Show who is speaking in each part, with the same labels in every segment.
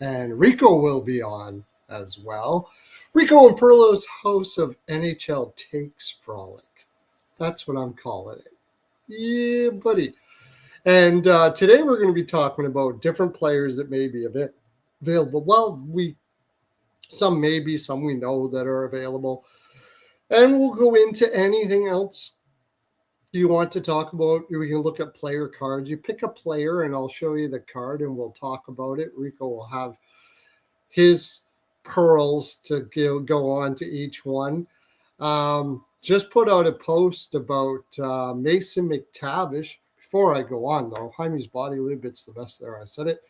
Speaker 1: and Rico will be on as well. Rico and Pearlo's host of NHL Takes Frolic. That's what I'm calling it. Yeah, buddy. And today we're going to be talking about different players that may be available. Well, some maybe, some we know that are available. And we'll go into anything else you want to talk about. We can look at player cards. You pick a player and I'll show you the card and we'll talk about it. Rico will have his pearls to go on to each one. Just put out a post about Mason McTavish. Before I go on, though, Jaime's Body Lube, it's the best there. I said it.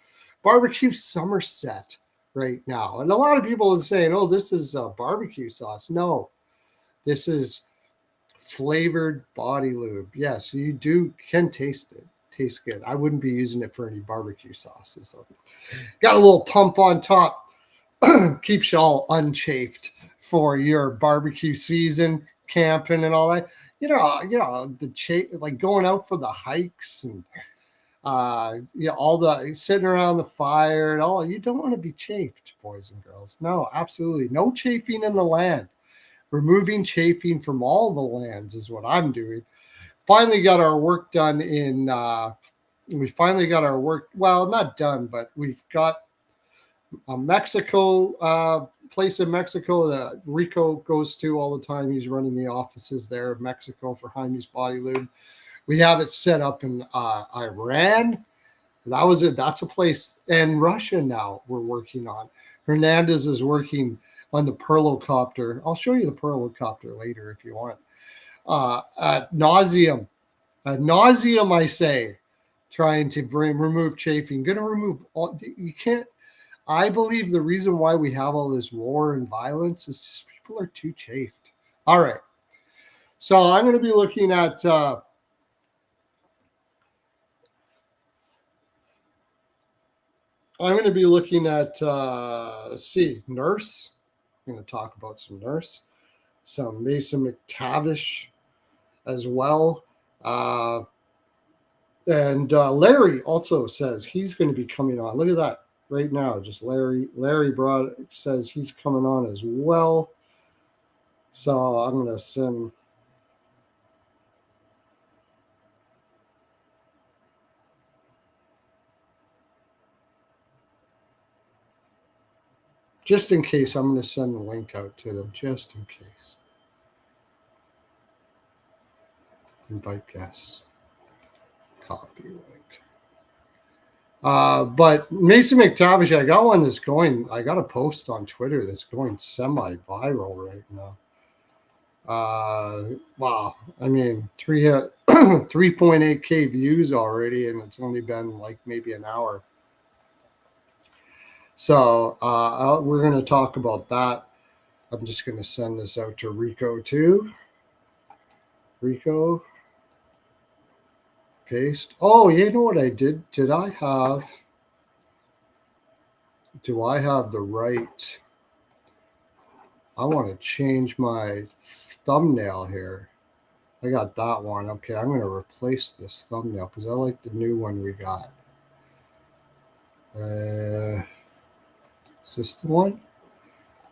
Speaker 1: Barbecue Somerset right now. And a lot of people are saying, oh, this is barbecue sauce. No, this is flavored body lube. Yes, you can taste it. Tastes good. I wouldn't be using it for any barbecue sauces, though. Got a little pump on top. Keeps you all unchafed for your barbecue season, camping and all that. Like going out for the hikes and all the sitting around the fire and all. You don't want to be chafed, boys and girls. No, absolutely no chafing in the land. Removing chafing from all the lands is what I'm doing. Finally got our work done well, not done, but we've got a Mexico place in Mexico that Rico goes to all the time. He's running the offices there in Mexico for Jaime's Body Lube. We have it set up in Iran. That was it. That's a place. And Russia now we're working on. Hernandez is working on the Pearlo copter. I'll show you the Pearlo copter later if you want. Ad nauseum, I say, trying to remove chafing. Going to remove all. You can't. I believe the reason why we have all this war and violence is just people are too chafed. All right. So I'm going to be looking at Nurse. I'm going to talk about some Nurse, some Mason McTavish as well. And Larry also says he's going to be coming on. Look at that. Right now, just Larry says he's coming on as well. So I'm going to send. Just in case, I'm going to send the link out to them, just in case. Invite guests. Copy link. But Mason McTavish, I got one that's going. I got a post on Twitter that's going semi-viral right now. Wow. I mean, 3.8K views already, and it's only been like maybe an hour. So we're going to talk about that. I'm just going to send this out to Rico too. Rico. Paste. Oh, you know what I did? Do I have the right? I want to change my thumbnail here. I got that one. Okay, I'm going to replace this thumbnail because I like the new one we got. Is this the one?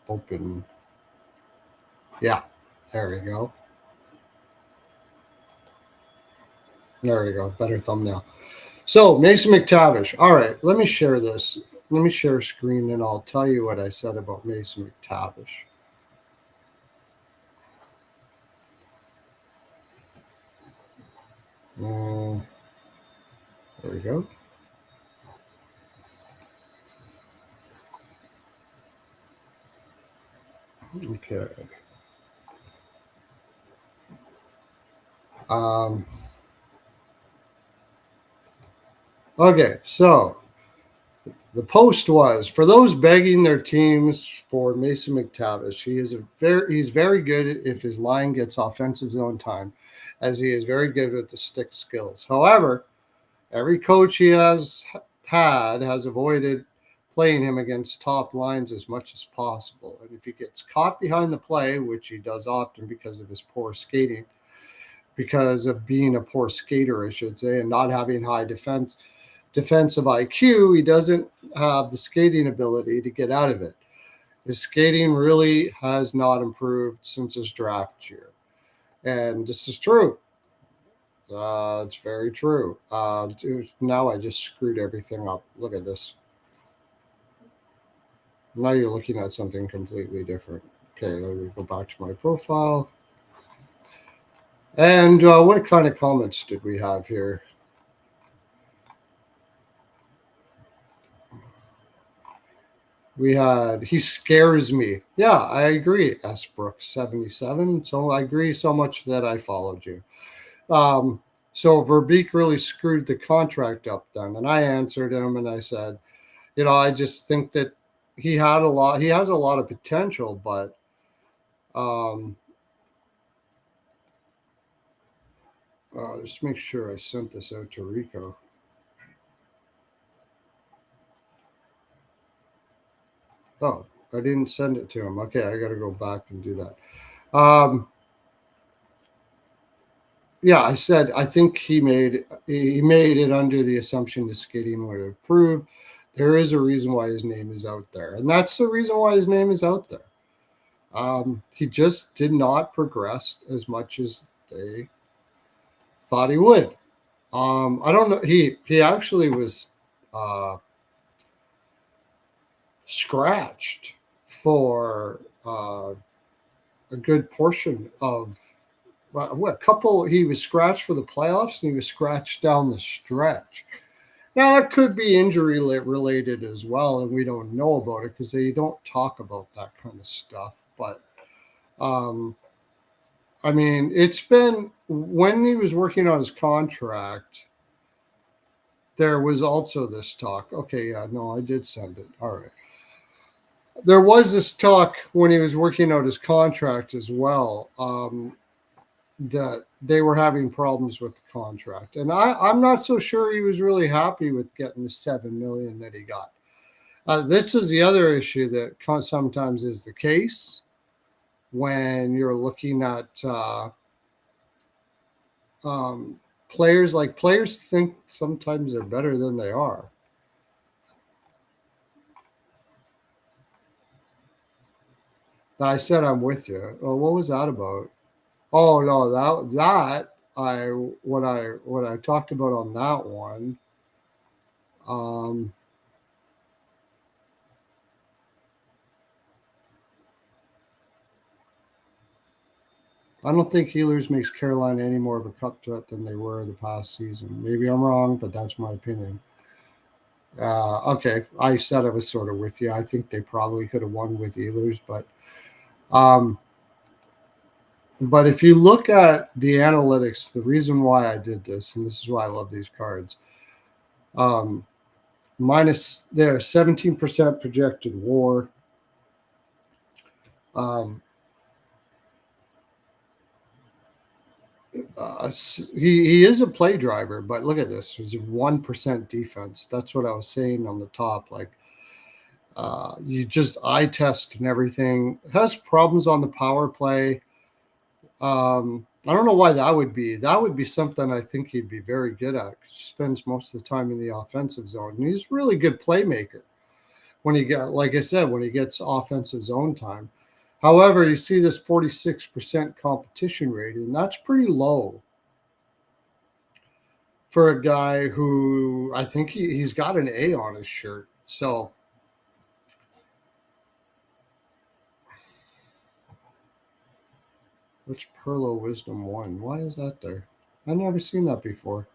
Speaker 1: Open. Yeah, there we go. There we go. Better thumbnail. So, Mason McTavish. All right, let me share this. Let me share screen and I'll tell you what I said about Mason McTavish. There we go. Okay. Okay, so the post was for those begging their teams for Mason McTavish. He's very good if his line gets offensive zone time, as he is very good with the stick skills. However, every coach he has avoided playing him against top lines as much as possible. And if he gets caught behind the play, which he does often because of his poor skating, because of being a poor skater, I should say, and not having high defense, defensive IQ, he doesn't have the skating ability to get out of it. His skating really has not improved since his draft year. And this is true. It's very true. Now I just screwed everything up. Look at this. Now you're looking at something completely different. Okay, let me go back to my profile. And what kind of comments did we have here? We had, he scares me. Yeah, I agree, S. Brooks 77. So I agree so much that I followed you. So Verbeek really screwed the contract up then. And I answered him and I said, I just think that he has a lot of potential, but just make sure I sent this out to Rico. Oh, I didn't send it to him. Okay, I got to go back and do that. Yeah, I said I think he made it under the assumption the skating would improve. There is a reason why his name is out there, and that's the reason why his name is out there. He just did not progress as much as they thought he would. I don't know. He actually was scratched for a good portion of he was scratched for the playoffs and he was scratched down the stretch. Now that could be injury related as well, and we don't know about it because they don't talk about that kind of stuff. But I mean, it's been when he was working on his contract, there was also this talk. Okay, yeah, no, I did send it. All right. There was this talk when he was working out his contract as well, that they were having problems with the contract. And I'm not so sure he was really happy with getting the $7 million that he got. This is the other issue that sometimes is the case when you're looking at players. Like, players think sometimes they're better than they are. I said I'm with you. Oh, what was that about? Oh no, that what I talked about on that one. I don't think Healers makes Carolina any more of a cup threat than they were the past season. Maybe I'm wrong, but that's my opinion. Okay, I said I was sort of with you. I think they probably could have won with Healers, but if you look at the analytics, the reason why I did this, and this is why I love these cards, minus their 17% projected WAR. He is a play driver, but look at this. He's a 1% defense. That's what I was saying on the top. Like, you just eye test and everything. Has problems on the power play. I don't know why that would be. That would be something I think he'd be very good at. He spends most of the time in the offensive zone, and he's a really good playmaker when like I said, when he gets offensive zone time. However, you see this 46% competition rating. That's pretty low for a guy who I think he's got an A on his shirt. So what's Pearlo Wisdom 1? Why is that there? I've never seen that before.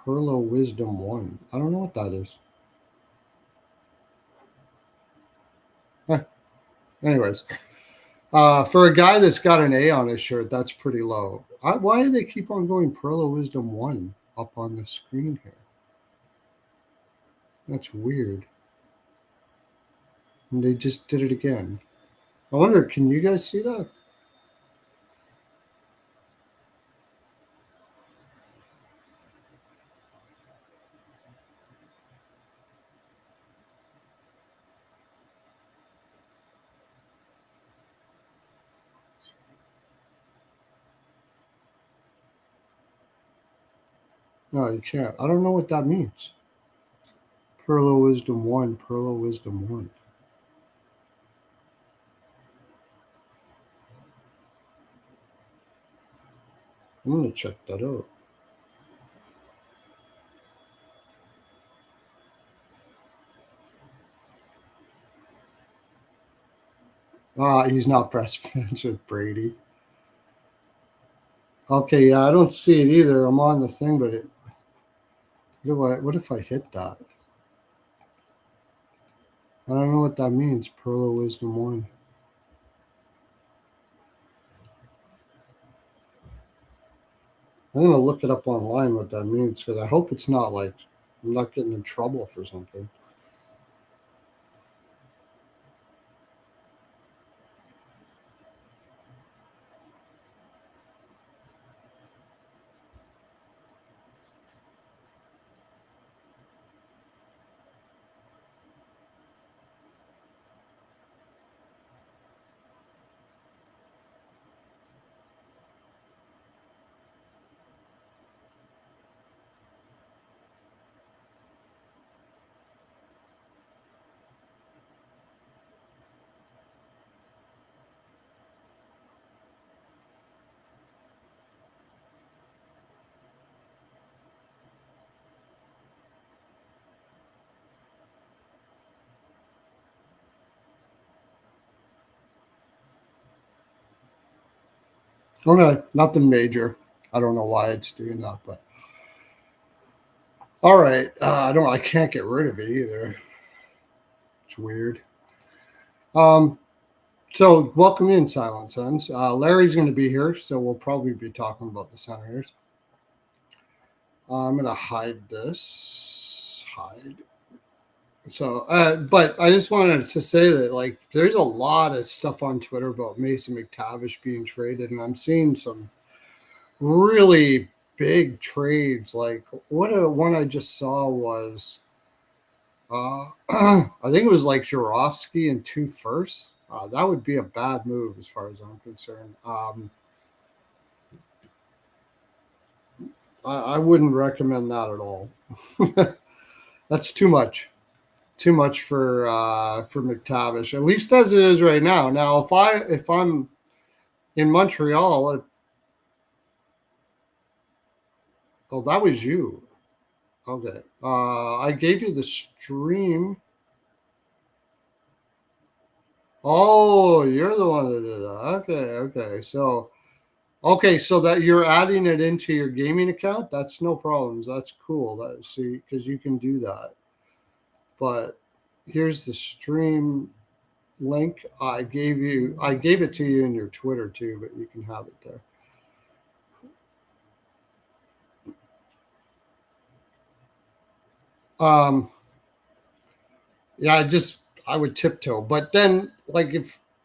Speaker 1: Pearlo Wisdom 1. I don't know what that is. Anyways, for a guy that's got an A on his shirt, that's pretty low. Why do they keep on going Pearlo Wisdom 1 up on the screen here? That's weird. And they just did it again. I wonder, can you guys see that? No, you can't. I don't know what that means. Pearlo Wisdom 1, Pearlo Wisdom 1. I'm going to check that out. He's not best friends with Brady. Okay, yeah, I don't see it either. I'm on the thing, but what if I hit that? I don't know what that means. Pearlo Wisdom 1. I'm going to look it up online what that means because I hope it's not like I'm not getting in trouble for something. Okay, nothing major. I don't know why it's doing that, but all right. I can't get rid of it either. It's weird. Um, so welcome in, Silent Sons. Larry's going to be here, so we'll probably be talking about the Senators. I'm going to hide this. Hide. So, but I just wanted to say that like there's a lot of stuff on Twitter about Mason McTavish being traded, and I'm seeing some really big trades. Like one I just saw was I think it was like Jurovsky and 2 firsts. That would be a bad move as far as I'm concerned. I wouldn't recommend that at all. That's too much. Too much for McTavish, at least as it is right now. Now, if I'm in Montreal, oh, that was you. Okay, I gave you the stream. Oh, you're the one that did that. Okay, so that you're adding it into your gaming account. That's no problems. That's cool. That see because you can do that. But here's the stream link I gave you. I gave it to you in your Twitter too, but you can have it there. Yeah, I would tiptoe, but then like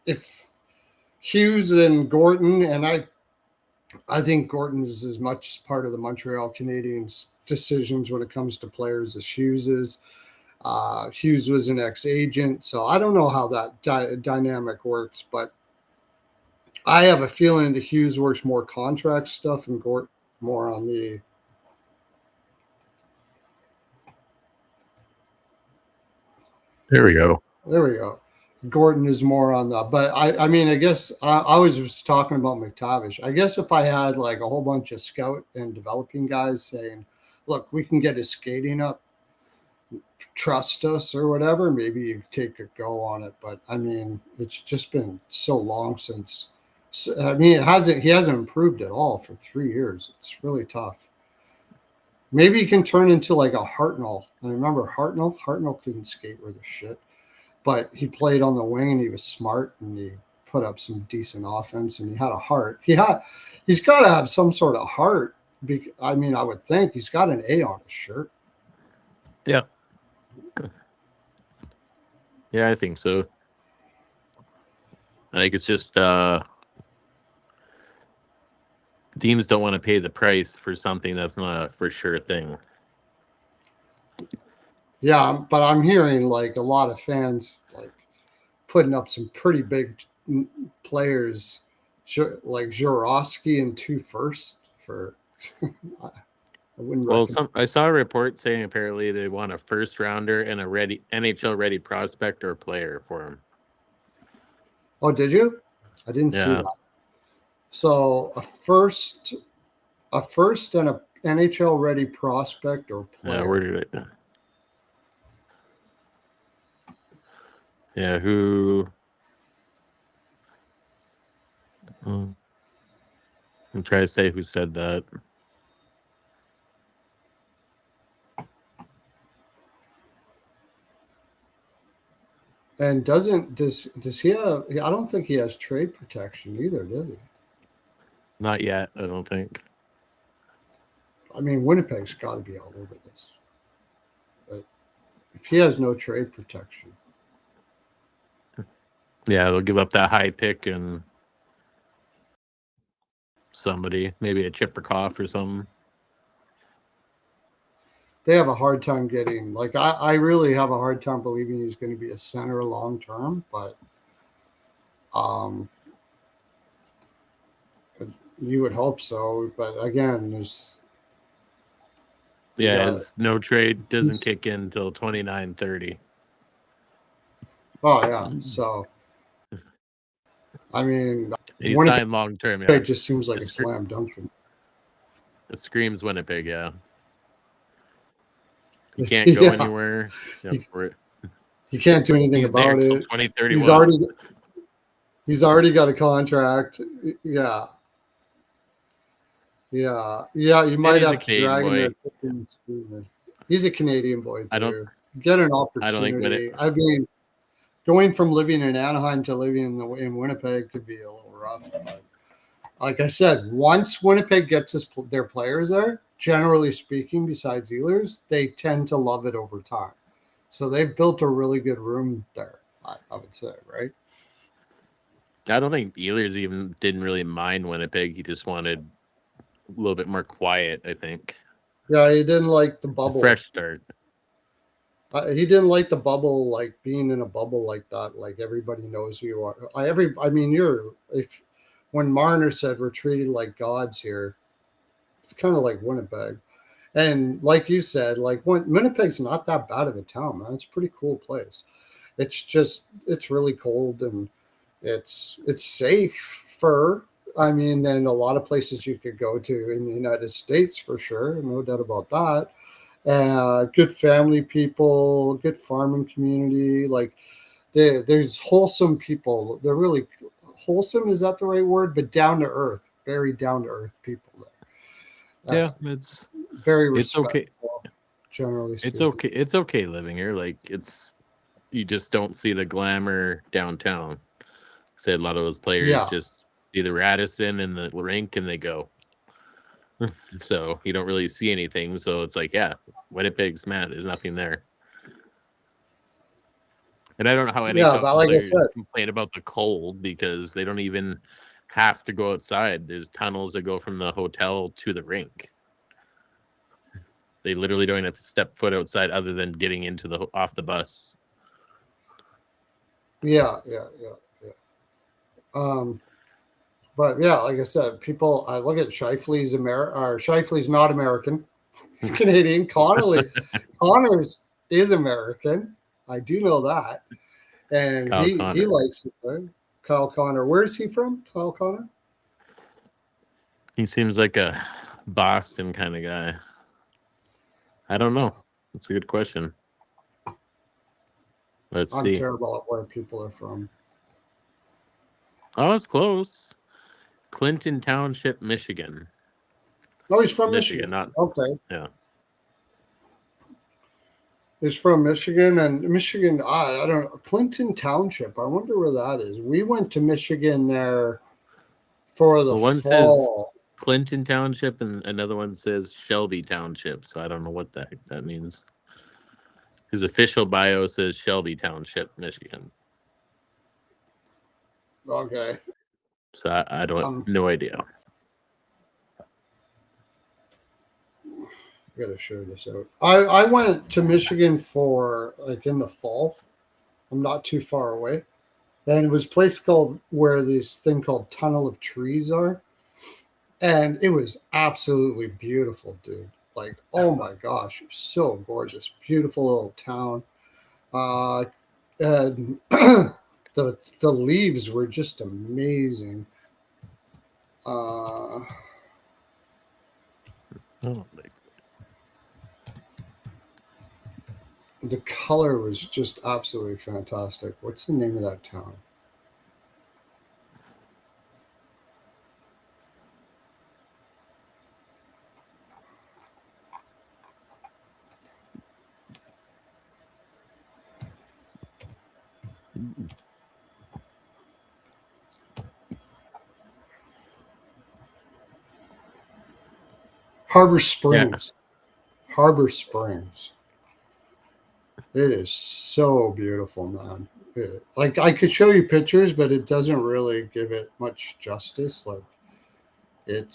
Speaker 1: if Hughes and Gordon, and I think Gordon is as much part of the Montreal Canadiens decisions when it comes to players as Hughes is. Hughes was an ex-agent, so I don't know how that dynamic works, but I have a feeling that Hughes works more contract stuff and Gordon more on the.
Speaker 2: There we go.
Speaker 1: There we go. Gordon is more on that, but I mean, I guess I was talking about McTavish. I guess if I had like a whole bunch of scout and developing guys saying, "Look, we can get his skating up, trust us," or whatever, maybe you take a go on it. But I mean, it's just been so long since. I mean, it hasn't. He hasn't improved at all for 3 years. It's really tough. Maybe he can turn into like a Hartnell. I remember Hartnell. Hartnell couldn't skate worth a shit, but he played on the wing and he was smart and he put up some decent offense and he had a heart. He's got to have some sort of heart. I mean, I would think he's got an A on his shirt.
Speaker 2: Yeah. Yeah, I think so. I think it's just teams don't want to pay the price for something that's not a for sure thing.
Speaker 1: Yeah, but I'm hearing like a lot of fans like putting up some pretty big players, like Jurovsky and 2 firsts for. I wouldn't
Speaker 2: Well,
Speaker 1: recommend.
Speaker 2: I saw a report saying apparently they want a first rounder and a NHL ready prospect or player for him.
Speaker 1: Oh, did you? I didn't see
Speaker 2: Yeah.
Speaker 1: that. So a first and a NHL ready prospect or player.
Speaker 2: Yeah, where did it? Yeah, who? I'm trying to say who said that.
Speaker 1: And does he have? I don't think he has trade protection either, does he?
Speaker 2: Not yet, I don't think.
Speaker 1: I mean, Winnipeg's got to be all over this. But if he has no trade protection,
Speaker 2: Yeah, they'll give up that high pick and somebody, maybe a Chipperkoff or something.
Speaker 1: they have a hard time getting. Like I really have a hard time believing he's going to be a center long term. But you would hope so. But again, there's
Speaker 2: Yeah, his no trade doesn't kick in until 29-30.
Speaker 1: Oh yeah, so I mean,
Speaker 2: He
Speaker 1: Winnipeg
Speaker 2: signed long term. Yeah,
Speaker 1: just seems like a slam dunk for me.
Speaker 2: It screams Winnipeg. Yeah, he can't go anywhere.
Speaker 1: He can't do anything
Speaker 2: He's
Speaker 1: about
Speaker 2: there
Speaker 1: it.
Speaker 2: 2031.
Speaker 1: He's already got a contract. Yeah. You might have to drag him there. He's a Canadian boy too. Get an opportunity. I mean, going from living in Anaheim to living in Winnipeg could be a little rough. But like I said, once Winnipeg gets their players there, generally speaking, besides Ehlers, they tend to love it over time. So they've built a really good room there, I would say, right?
Speaker 2: I don't think Ehlers even didn't really mind Winnipeg. He just wanted a little bit more quiet, I think.
Speaker 1: Yeah, he didn't like the bubble.
Speaker 2: Fresh start.
Speaker 1: He didn't like the bubble, like being in a bubble like that. Like everybody knows who you are. When Marner said we're treated like gods here, it's kind of like Winnipeg. And like you said, like Winnipeg's not that bad of a town, man. It's a pretty cool place. It's really cold and it's safer. I mean, than a lot of places you could go to in the United States for sure, no doubt about that. Good family people, good farming community. Like there's wholesome people. They're really wholesome. Is that the right word? But down to earth, very down to earth people there.
Speaker 2: Yeah, it's
Speaker 1: very respectful.
Speaker 2: It's okay.
Speaker 1: Generally speaking.
Speaker 2: It's okay. It's okay living here. Like you just don't see the glamour downtown. Say a lot of those players just see the Radisson and the rink and they go. So you don't really see anything. So it's like, yeah, Winnipeg's mad. There's nothing there. And I don't know how NHL players complain about the cold because they don't even have to go outside. There's tunnels that go from the hotel to the rink. They literally don't have to step foot outside other than getting into off the bus.
Speaker 1: Yeah. But yeah, like I said, people. I look at Scheifele's Scheifele's not American; he's Canadian. Connors is American. I do know that, and he likes it. Right? Kyle Connor. Where's he from? Kyle Connor.
Speaker 2: He seems like a Boston kind of guy. I don't know. That's a good question. Let's see.
Speaker 1: I'm terrible at where people are from.
Speaker 2: Oh, it's close. Clinton Township, Michigan.
Speaker 1: Oh, he's from Michigan. Okay.
Speaker 2: Yeah.
Speaker 1: He's from Michigan, and Michigan, I don't know. Clinton Township. I wonder where that is. We went to Michigan there for the
Speaker 2: one
Speaker 1: fall.
Speaker 2: Says Clinton Township, and another one says Shelby Township. So I don't know what that means. His official bio says Shelby Township, Michigan.
Speaker 1: Okay.
Speaker 2: So I don't, no idea.
Speaker 1: I gotta share this out. I went to Michigan for like in the fall. I'm not too far away. And it was a place called where this thing called Tunnel of Trees are. And it was absolutely beautiful, dude. Like, oh my gosh, it was so gorgeous, beautiful little town. And the leaves were just amazing.
Speaker 2: Oh,
Speaker 1: The color was just absolutely fantastic. What's the name of that town? Harbor Springs. Yeah. Harbor Springs. It is so beautiful, man. Like, I could show you pictures, but it doesn't really give it much justice. Like, it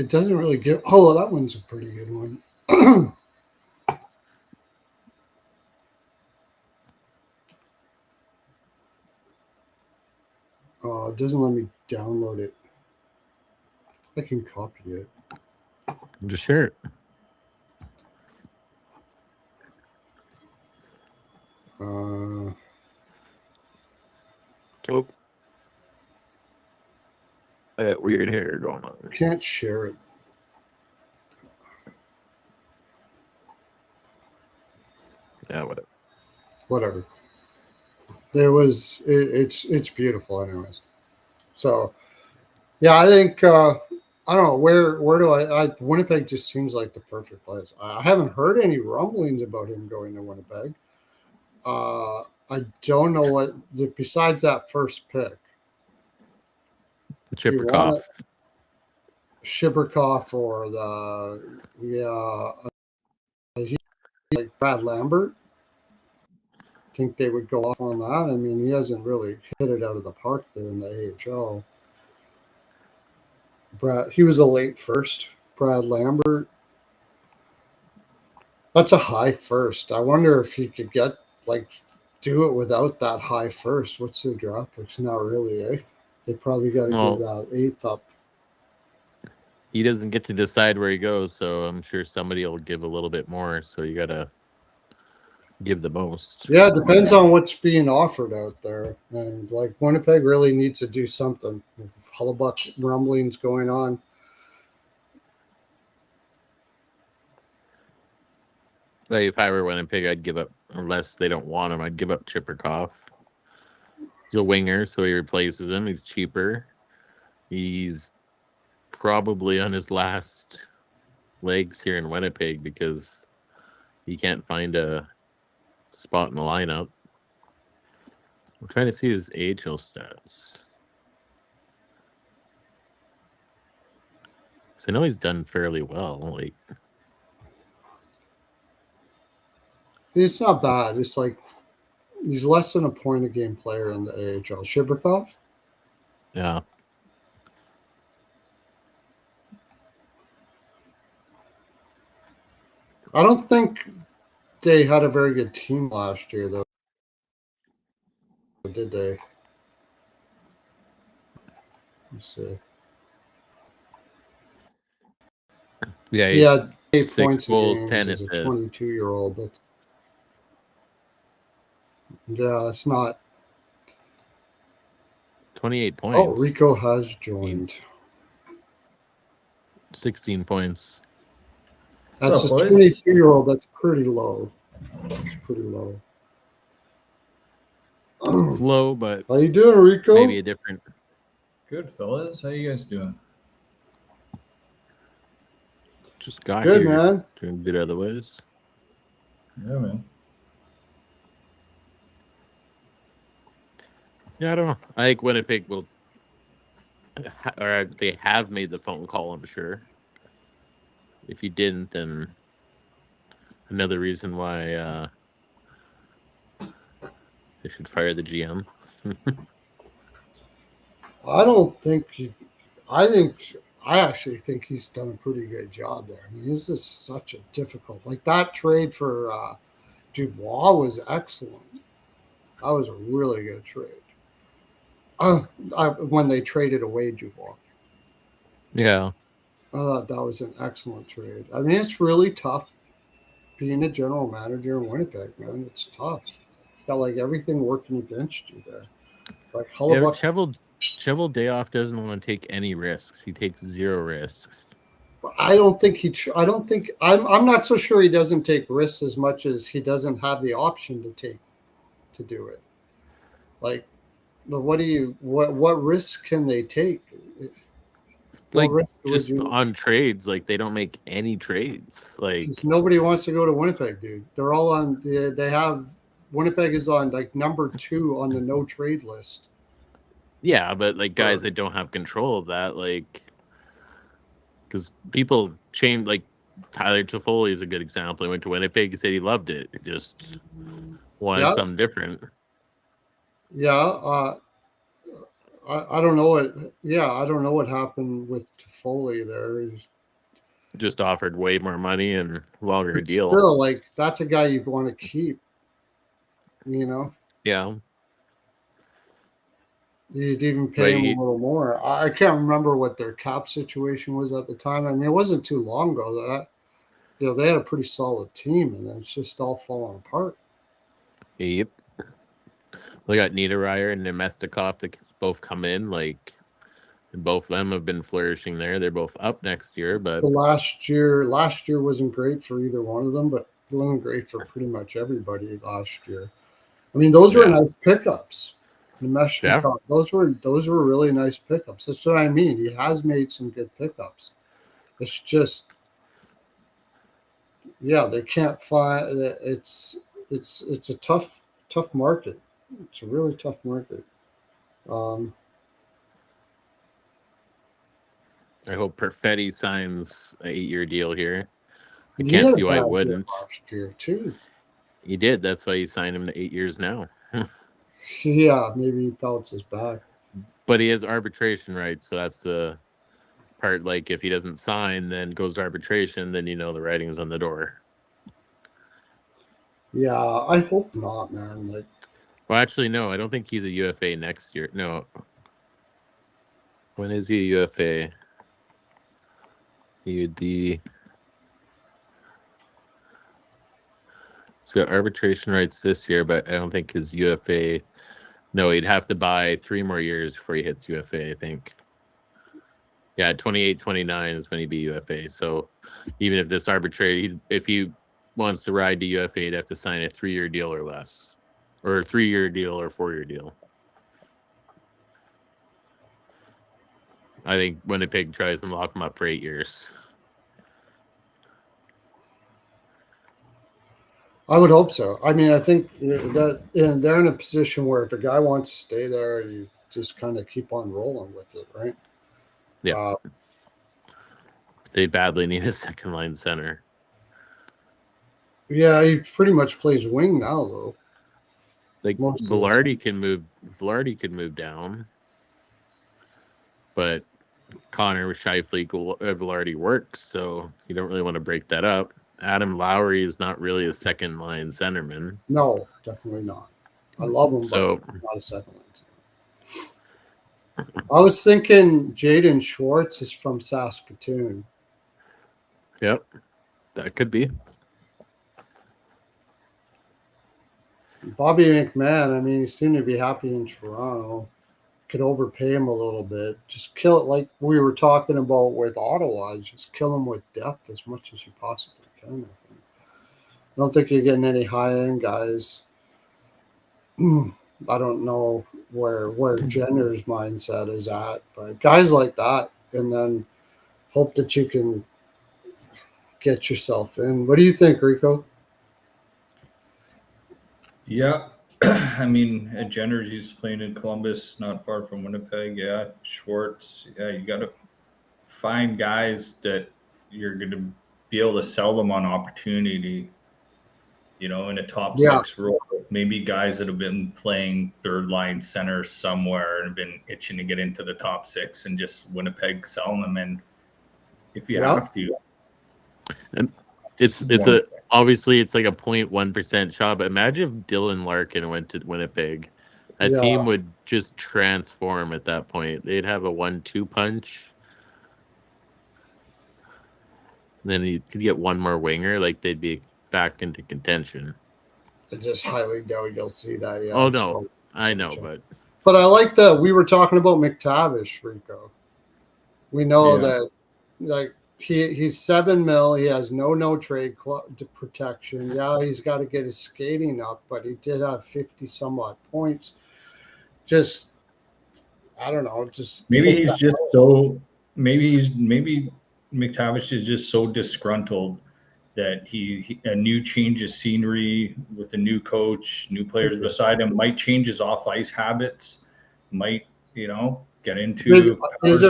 Speaker 1: doesn't really give. Oh, that one's a pretty good one. It doesn't let me download it. I can copy it.
Speaker 2: Just share it. Oh. Weird hair going on.
Speaker 1: Can't share it.
Speaker 2: Yeah,
Speaker 1: whatever. It's beautiful anyways. So yeah, I think I don't know where do I Winnipeg just seems like the perfect place. I haven't heard any rumblings about him going to Winnipeg. I don't know what besides that first pick.
Speaker 2: Chipperkoff.
Speaker 1: Shipperkoff or like Brad Lambert. I think they would go off on that. I mean, he hasn't really hit it out of the park there in the AHL. He was a late first. Brad Lambert. That's a high first. I wonder if he could do it without that high first. What's the draft picks? Not really, eh? They probably got to give that 8th up.
Speaker 2: He doesn't get to decide where he goes, so I'm sure somebody will give a little bit more. So you got to give the most.
Speaker 1: Yeah, it depends on what's being offered out there. And like Winnipeg really needs to do something. With Hullabuck rumblings going on.
Speaker 2: Like if I were Winnipeg, I'd give up, unless they don't want him, I'd give up Chipperkoff. He's a winger, so he replaces him. He's cheaper. He's probably on his last legs here in Winnipeg because he can't find a spot in the lineup. I'm trying to see his AHL stats. So I know he's done fairly well. Like,
Speaker 1: it's not bad. It's like he's less than a point a game player in the AHL. Shipperkoff?
Speaker 2: Yeah.
Speaker 1: I don't think they had a very good team last year, though. Did they? Let's see.
Speaker 2: Yeah,
Speaker 1: he had 8
Speaker 2: 6 goals, 10
Speaker 1: as a 22-year-old. Yeah, it's not.
Speaker 2: 28 points.
Speaker 1: Oh, Rico has joined.
Speaker 2: 16 points.
Speaker 1: That's a 22-year-old. That's pretty low. It's pretty low.
Speaker 2: It's low, but
Speaker 1: how you doing, Rico?
Speaker 2: Maybe a different.
Speaker 3: Good, fellas. How you guys doing?
Speaker 2: Just got
Speaker 1: good,
Speaker 2: here.
Speaker 1: Man.
Speaker 2: Doing good otherwise.
Speaker 3: Yeah, man.
Speaker 2: Yeah, I don't know. I think Winnipeg will, or they have made the phone call, I'm sure. If you didn't, then another reason why they should fire the GM.
Speaker 1: I actually think he's done a pretty good job there. I mean, this is such a difficult, like that trade for Dubois was excellent. That was a really good trade. when they traded away Dubois.
Speaker 2: Yeah.
Speaker 1: I thought that was an excellent trade. I mean, it's really tough being a general manager in Winnipeg, man. It's tough. Got like everything working against you there. Like
Speaker 2: Yeah,
Speaker 1: Hellebuck.
Speaker 2: Shovel Dayoff doesn't want to take any risks. He takes zero risks.
Speaker 1: I don't think I don't think. I'm not so sure he doesn't take risks as much as he doesn't have the option to do it. Like, what risks can they take? What
Speaker 2: Like,
Speaker 1: risk would
Speaker 2: just
Speaker 1: you?
Speaker 2: on trades, like they don't make any trades. Like,
Speaker 1: Just nobody wants to go to Winnipeg, dude. They're all on. They have Winnipeg is on like number 2 on the no trade list.
Speaker 2: yeah, but like guys that don't have control of that, like, because people change. Like Tyler Toffoli is a good example. He went to Winnipeg. He said he loved it. He just wanted something different.
Speaker 1: Yeah. I don't know what. Yeah, I don't know what happened with Toffoli there. He's
Speaker 2: just offered way more money and longer deal.
Speaker 1: Still, like that's a guy you want to keep. You know.
Speaker 2: Yeah.
Speaker 1: You'd even pay him a little more. I can't remember what their cap situation was at the time. I mean, it wasn't too long ago that they had a pretty solid team, and it's just all falling apart.
Speaker 2: Yep. They got Niederreiter and Nemestikov that both come in. Like, both of them have been flourishing there. They're both up next year, but
Speaker 1: last year wasn't great for either one of them, but it wasn't great for pretty much everybody last year. I mean, those were nice pickups. Nemestikov, those were really nice pickups. That's what I mean. He has made some good pickups. It's just, they can't find. It's a tough market. It's a really tough market.
Speaker 2: I hope Perfetti signs an 8-year deal here. I can't see why he wouldn't.
Speaker 1: Last year too.
Speaker 2: He did. That's why he signed him to 8 years now.
Speaker 1: Yeah, maybe he bounces back.
Speaker 2: But he has arbitration rights, so that's the part. Like, if he doesn't sign, then goes to arbitration, then the writing's on the door.
Speaker 1: Yeah, I hope not, man. Like,
Speaker 2: well, actually, no. I don't think he's a UFA next year. No. When is he a UFA? He's got arbitration rights this year, but I don't think his UFA. No, he'd have to buy 3 more years before he hits UFA, I think. Yeah, 28, 29 is when he'd be UFA. So even if this if he wants to ride to UFA, he'd have to sign a 3-year deal or less, or a 3-year deal or 4-year deal. I think Winnipeg tries and lock him up for 8 years.
Speaker 1: I would hope so. I mean, I think that they're in a position where if a guy wants to stay there, you just kind of keep on rolling with it, right?
Speaker 2: Yeah. They badly need a second line center.
Speaker 1: Yeah, he pretty much plays wing now, though.
Speaker 2: Like Velarde could move down, but Connor with Scheifele, Velarde works, so you don't really want to break that up. Adam Lowry is not really a second line centerman.
Speaker 1: No, definitely not. I love him, but not a second line center. I was thinking Jaden Schwartz is from Saskatoon.
Speaker 2: Yep, that could be.
Speaker 1: Bobby McMahon, I mean, he seemed to be happy in Toronto. Could overpay him a little bit. Just kill it like we were talking about with Ottawa. Just kill him with depth as much as you possibly can, I think. I don't think you're getting any high-end guys. I don't know where Jenner's mindset is at, but guys like that, and then hope that you can get yourself in. What do you think, Rico?
Speaker 3: Yeah, I mean, Jenner's used to playing in Columbus, not far from Winnipeg. Yeah, Schwartz. Yeah, you got to find guys that you're going to be able to sell them on opportunity. In a top 6 role. Maybe guys that have been playing third line center somewhere and have been itching to get into the top 6 and just Winnipeg selling them in if you have to.
Speaker 2: And obviously it's like a 0.1% shot, but imagine if Dylan Larkin went to Winnipeg. A team would just transform at that point. They'd have a 1-2 punch. Then you could get one more winger, like they'd be back into contention.
Speaker 1: I just highly doubt you'll see that. Yeah.
Speaker 2: Oh no, I know,
Speaker 1: but I like that we were talking about McTavish, Rico. We know that, like, he's $7 million. He has no trade protection. Yeah, he's got to get his skating up, but he did have 50 some odd points. Just, I don't know. Just
Speaker 3: maybe McTavish is just so disgruntled that a new change of scenery with a new coach, new players beside him might change his off ice habits, might, get into.
Speaker 1: Is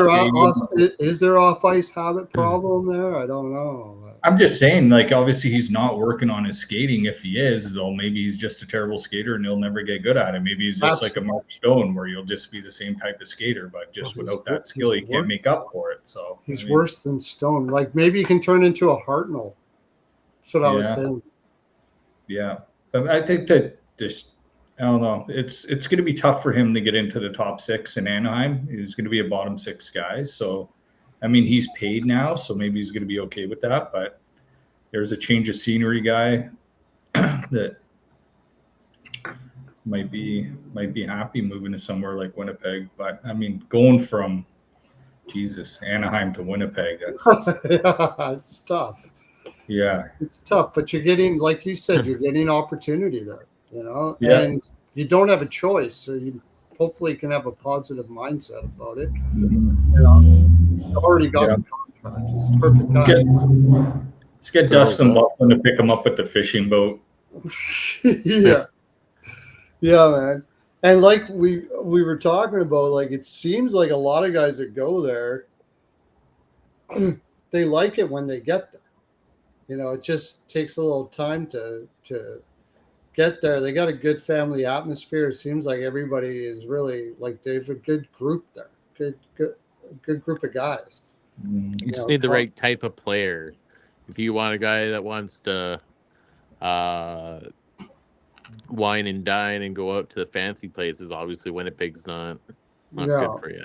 Speaker 1: there off ice habit problem there? I don't know.
Speaker 3: I'm just saying, like, obviously he's not working on his skating. If he is, though, maybe he's just a terrible skater and he'll never get good at it. Maybe he's just like a Mark Stone, where you'll just be the same type of skater, but just without that skill, he can't make up for it. So
Speaker 1: he's worse than Stone. Like, maybe he can turn into a Hartnell. That's what I was saying.
Speaker 3: Yeah, but I think that I don't know. It's going to be tough for him to get into the top 6 in Anaheim. He's going to be a bottom 6 guy. So, I mean, he's paid now, so maybe he's going to be okay with that. But there's a change of scenery guy that might be happy moving to somewhere like Winnipeg. But I mean, going from Anaheim to Winnipeg,
Speaker 1: it's tough.
Speaker 3: Yeah,
Speaker 1: it's tough. But you're getting, like you said, you're getting opportunity there. And you don't have a choice, so you hopefully can have a positive mindset about it. You've already got the contract. He's a perfect guy.
Speaker 3: Let's get Dustin Bufflin to pick him up with the fishing boat.
Speaker 1: Yeah, man. And like we were talking about, like, it seems like a lot of guys that go there, they like it when they get there. It just takes a little time to get there. They got a good family atmosphere. It seems like everybody is really, like, they have a good group there. Good group of guys.
Speaker 2: You just need the right type of player. If you want a guy that wants to wine and dine and go out to the fancy places, obviously Winnipeg's not good for you.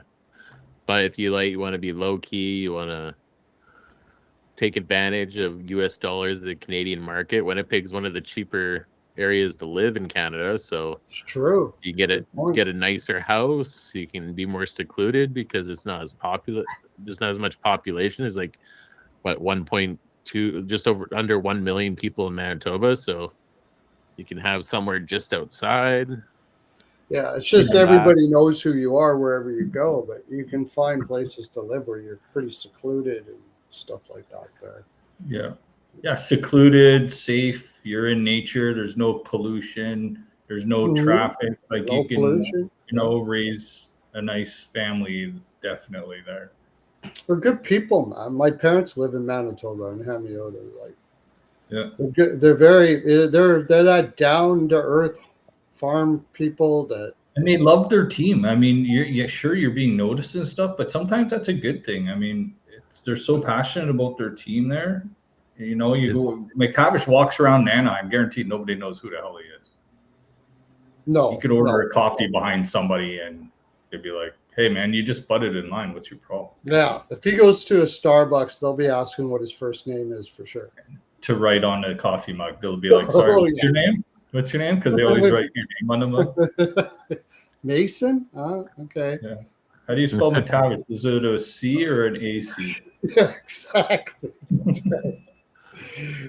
Speaker 2: But if you want to be low key, you want to take advantage of US dollars, the Canadian market, Winnipeg's one of the cheaper areas to live in Canada, so
Speaker 1: it's true.
Speaker 2: You get a nicer house, you can be more secluded because it's not as popular. There's not as much population. There's like 1.2, just under 1 million people in Manitoba, so you can have somewhere just outside.
Speaker 1: Yeah, it's just everybody knows who you are wherever you go, but you can find places to live where you're pretty secluded and stuff like that there.
Speaker 3: Yeah, secluded, safe. You're in nature. There's no pollution. There's no traffic. Like, no, you can pollution. Raise a nice family definitely there.
Speaker 1: We're good people, man. My parents live in Manitoba and Hamiota. They're that down to earth farm people
Speaker 3: and they love their team. I mean, you're being noticed and stuff, but sometimes that's a good thing. I mean, they're so passionate about their team there. McTavish walks around Anaheim, guaranteed nobody knows who the hell he is.
Speaker 1: No,
Speaker 3: you could order a coffee behind somebody and they'd be like, "Hey, man, you just butted in line. What's your problem?"
Speaker 1: Yeah, if he goes to a Starbucks, they'll be asking what his first name is for sure.
Speaker 3: To write on a coffee mug, they'll be like, "Sorry, what's your name? What's your name?" Because they always write your name on the mug.
Speaker 1: Mason? Okay.
Speaker 3: Yeah. How do you spell McTavish? Is it a C or an AC?
Speaker 1: Yeah, exactly. That's right.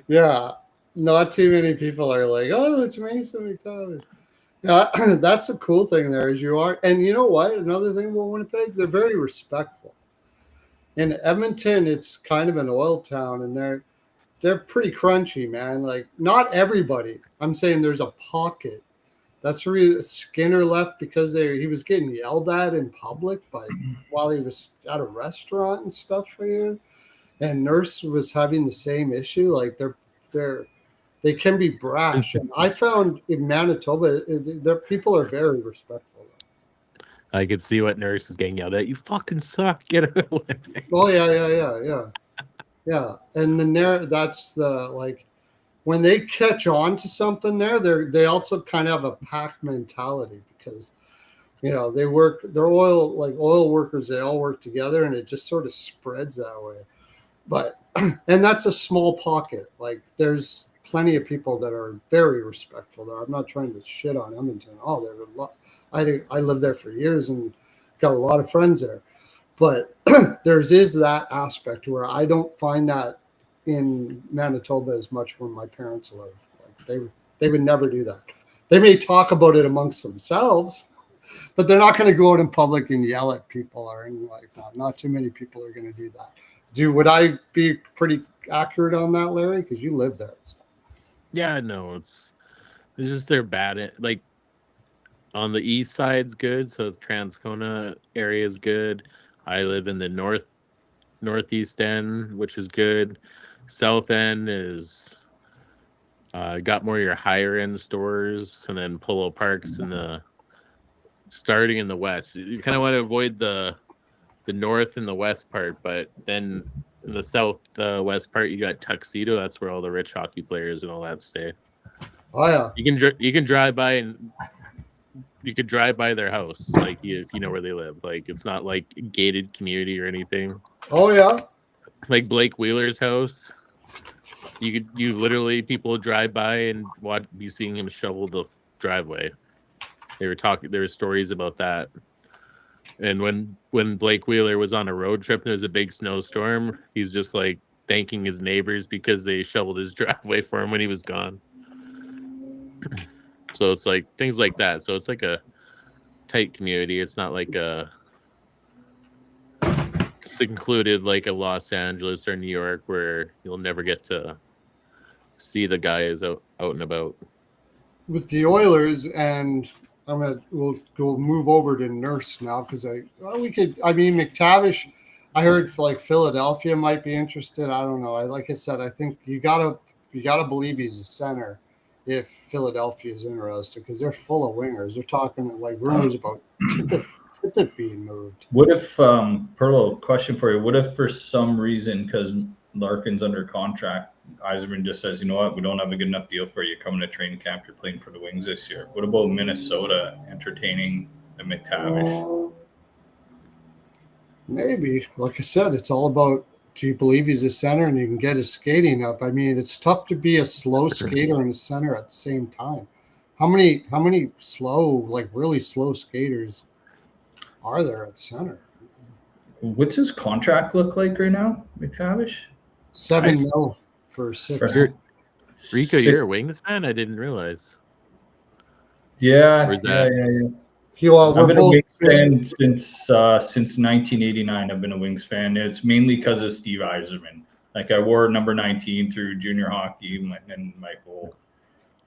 Speaker 1: Yeah, not too many people are like, "Oh, it's Mason McTavish." Yeah, that's the cool thing there is you are, and you know what? Another thing about Winnipeg, they're very respectful. In Edmonton, it's kind of an oil town, and they're pretty crunchy, man. Like, not everybody. I'm saying there's a pocket. That's where Skinner left because he was getting yelled at in public while he was at a restaurant and stuff for you. And Nurse was having the same issue. Like, they can be brash. And I found in Manitoba, their people are very respectful.
Speaker 2: I could see what Nurse is getting yelled at. You fucking suck. Get out of Winnipeg.
Speaker 1: Oh yeah. And then that's when they catch on to something there, they also kind of have a pack mentality because You know, they're oil workers, they all work together and it just sort of spreads that way. But, and that's a small pocket. Like there's plenty of people that are very respectful there. I'm not trying to shit on Edmonton. Oh, there's a lot. I lived there for years and got a lot of friends there. But is that aspect where I don't find that in Manitoba as much where my parents live. Like they would never do that. They may talk about it amongst themselves, but they're not going to go out in public and yell at people or anything like that. Not too many people are going to do that. Would I be pretty accurate on that, Larry? Because you live there. So.
Speaker 2: Yeah, no, it's just they're bad at, like, on the east side's good, so Transcona area is good. I live in the northeast end, which is good. South end is got more of your higher end stores, and then Polo Parks in the starting in the west. You kind of want to avoid the north and the west part, but then in the south west part, you got Tuxedo. That's where all the rich hockey players and all that stay.
Speaker 1: Oh yeah,
Speaker 2: you can drive by and you could drive by their house, like if you know where they live. Like it's not like gated community or anything.
Speaker 1: Oh yeah,
Speaker 2: like Blake Wheeler's house. You literally people drive by and be seeing him shovel the driveway. There were stories about that. And when Blake Wheeler was on a road trip and there was a big snowstorm, he's just like thanking his neighbors because they shoveled his driveway for him when he was gone. So it's like things like that. So it's like a tight community. It's not like a secluded like a Los Angeles or New York where you'll never get to see the guys out and about.
Speaker 1: With the Oilers, and we'll move over to Nurse now because McTavish. I heard like Philadelphia might be interested. I don't know. Like I said, I think you gotta believe he's a center if Philadelphia is interested because they're full of wingers. They're talking like rumors about Tippett being moved.
Speaker 3: What if Pearlo? Question for you: what if for some reason, because Larkin's under contract, Yzerman just says, you know what, we don't have a good enough deal for you coming to training camp. You're playing for the Wings this year. What about Minnesota entertaining the McTavish?
Speaker 1: Maybe. Like I said, it's all about, do you believe he's a center and you can get his skating up? I mean, it's tough to be a slow skater and a center at the same time. How many slow, like really slow skaters are there at center?
Speaker 3: What's his contract look like right now, McTavish?
Speaker 1: $7 million for 6.
Speaker 2: Rico, you're a Wings fan? I didn't realize.
Speaker 3: Yeah, I've been a Wings fan since 1989. I've been a Wings fan. It's mainly because of Steve Yzerman. Like I wore number 19 through junior hockey and my whole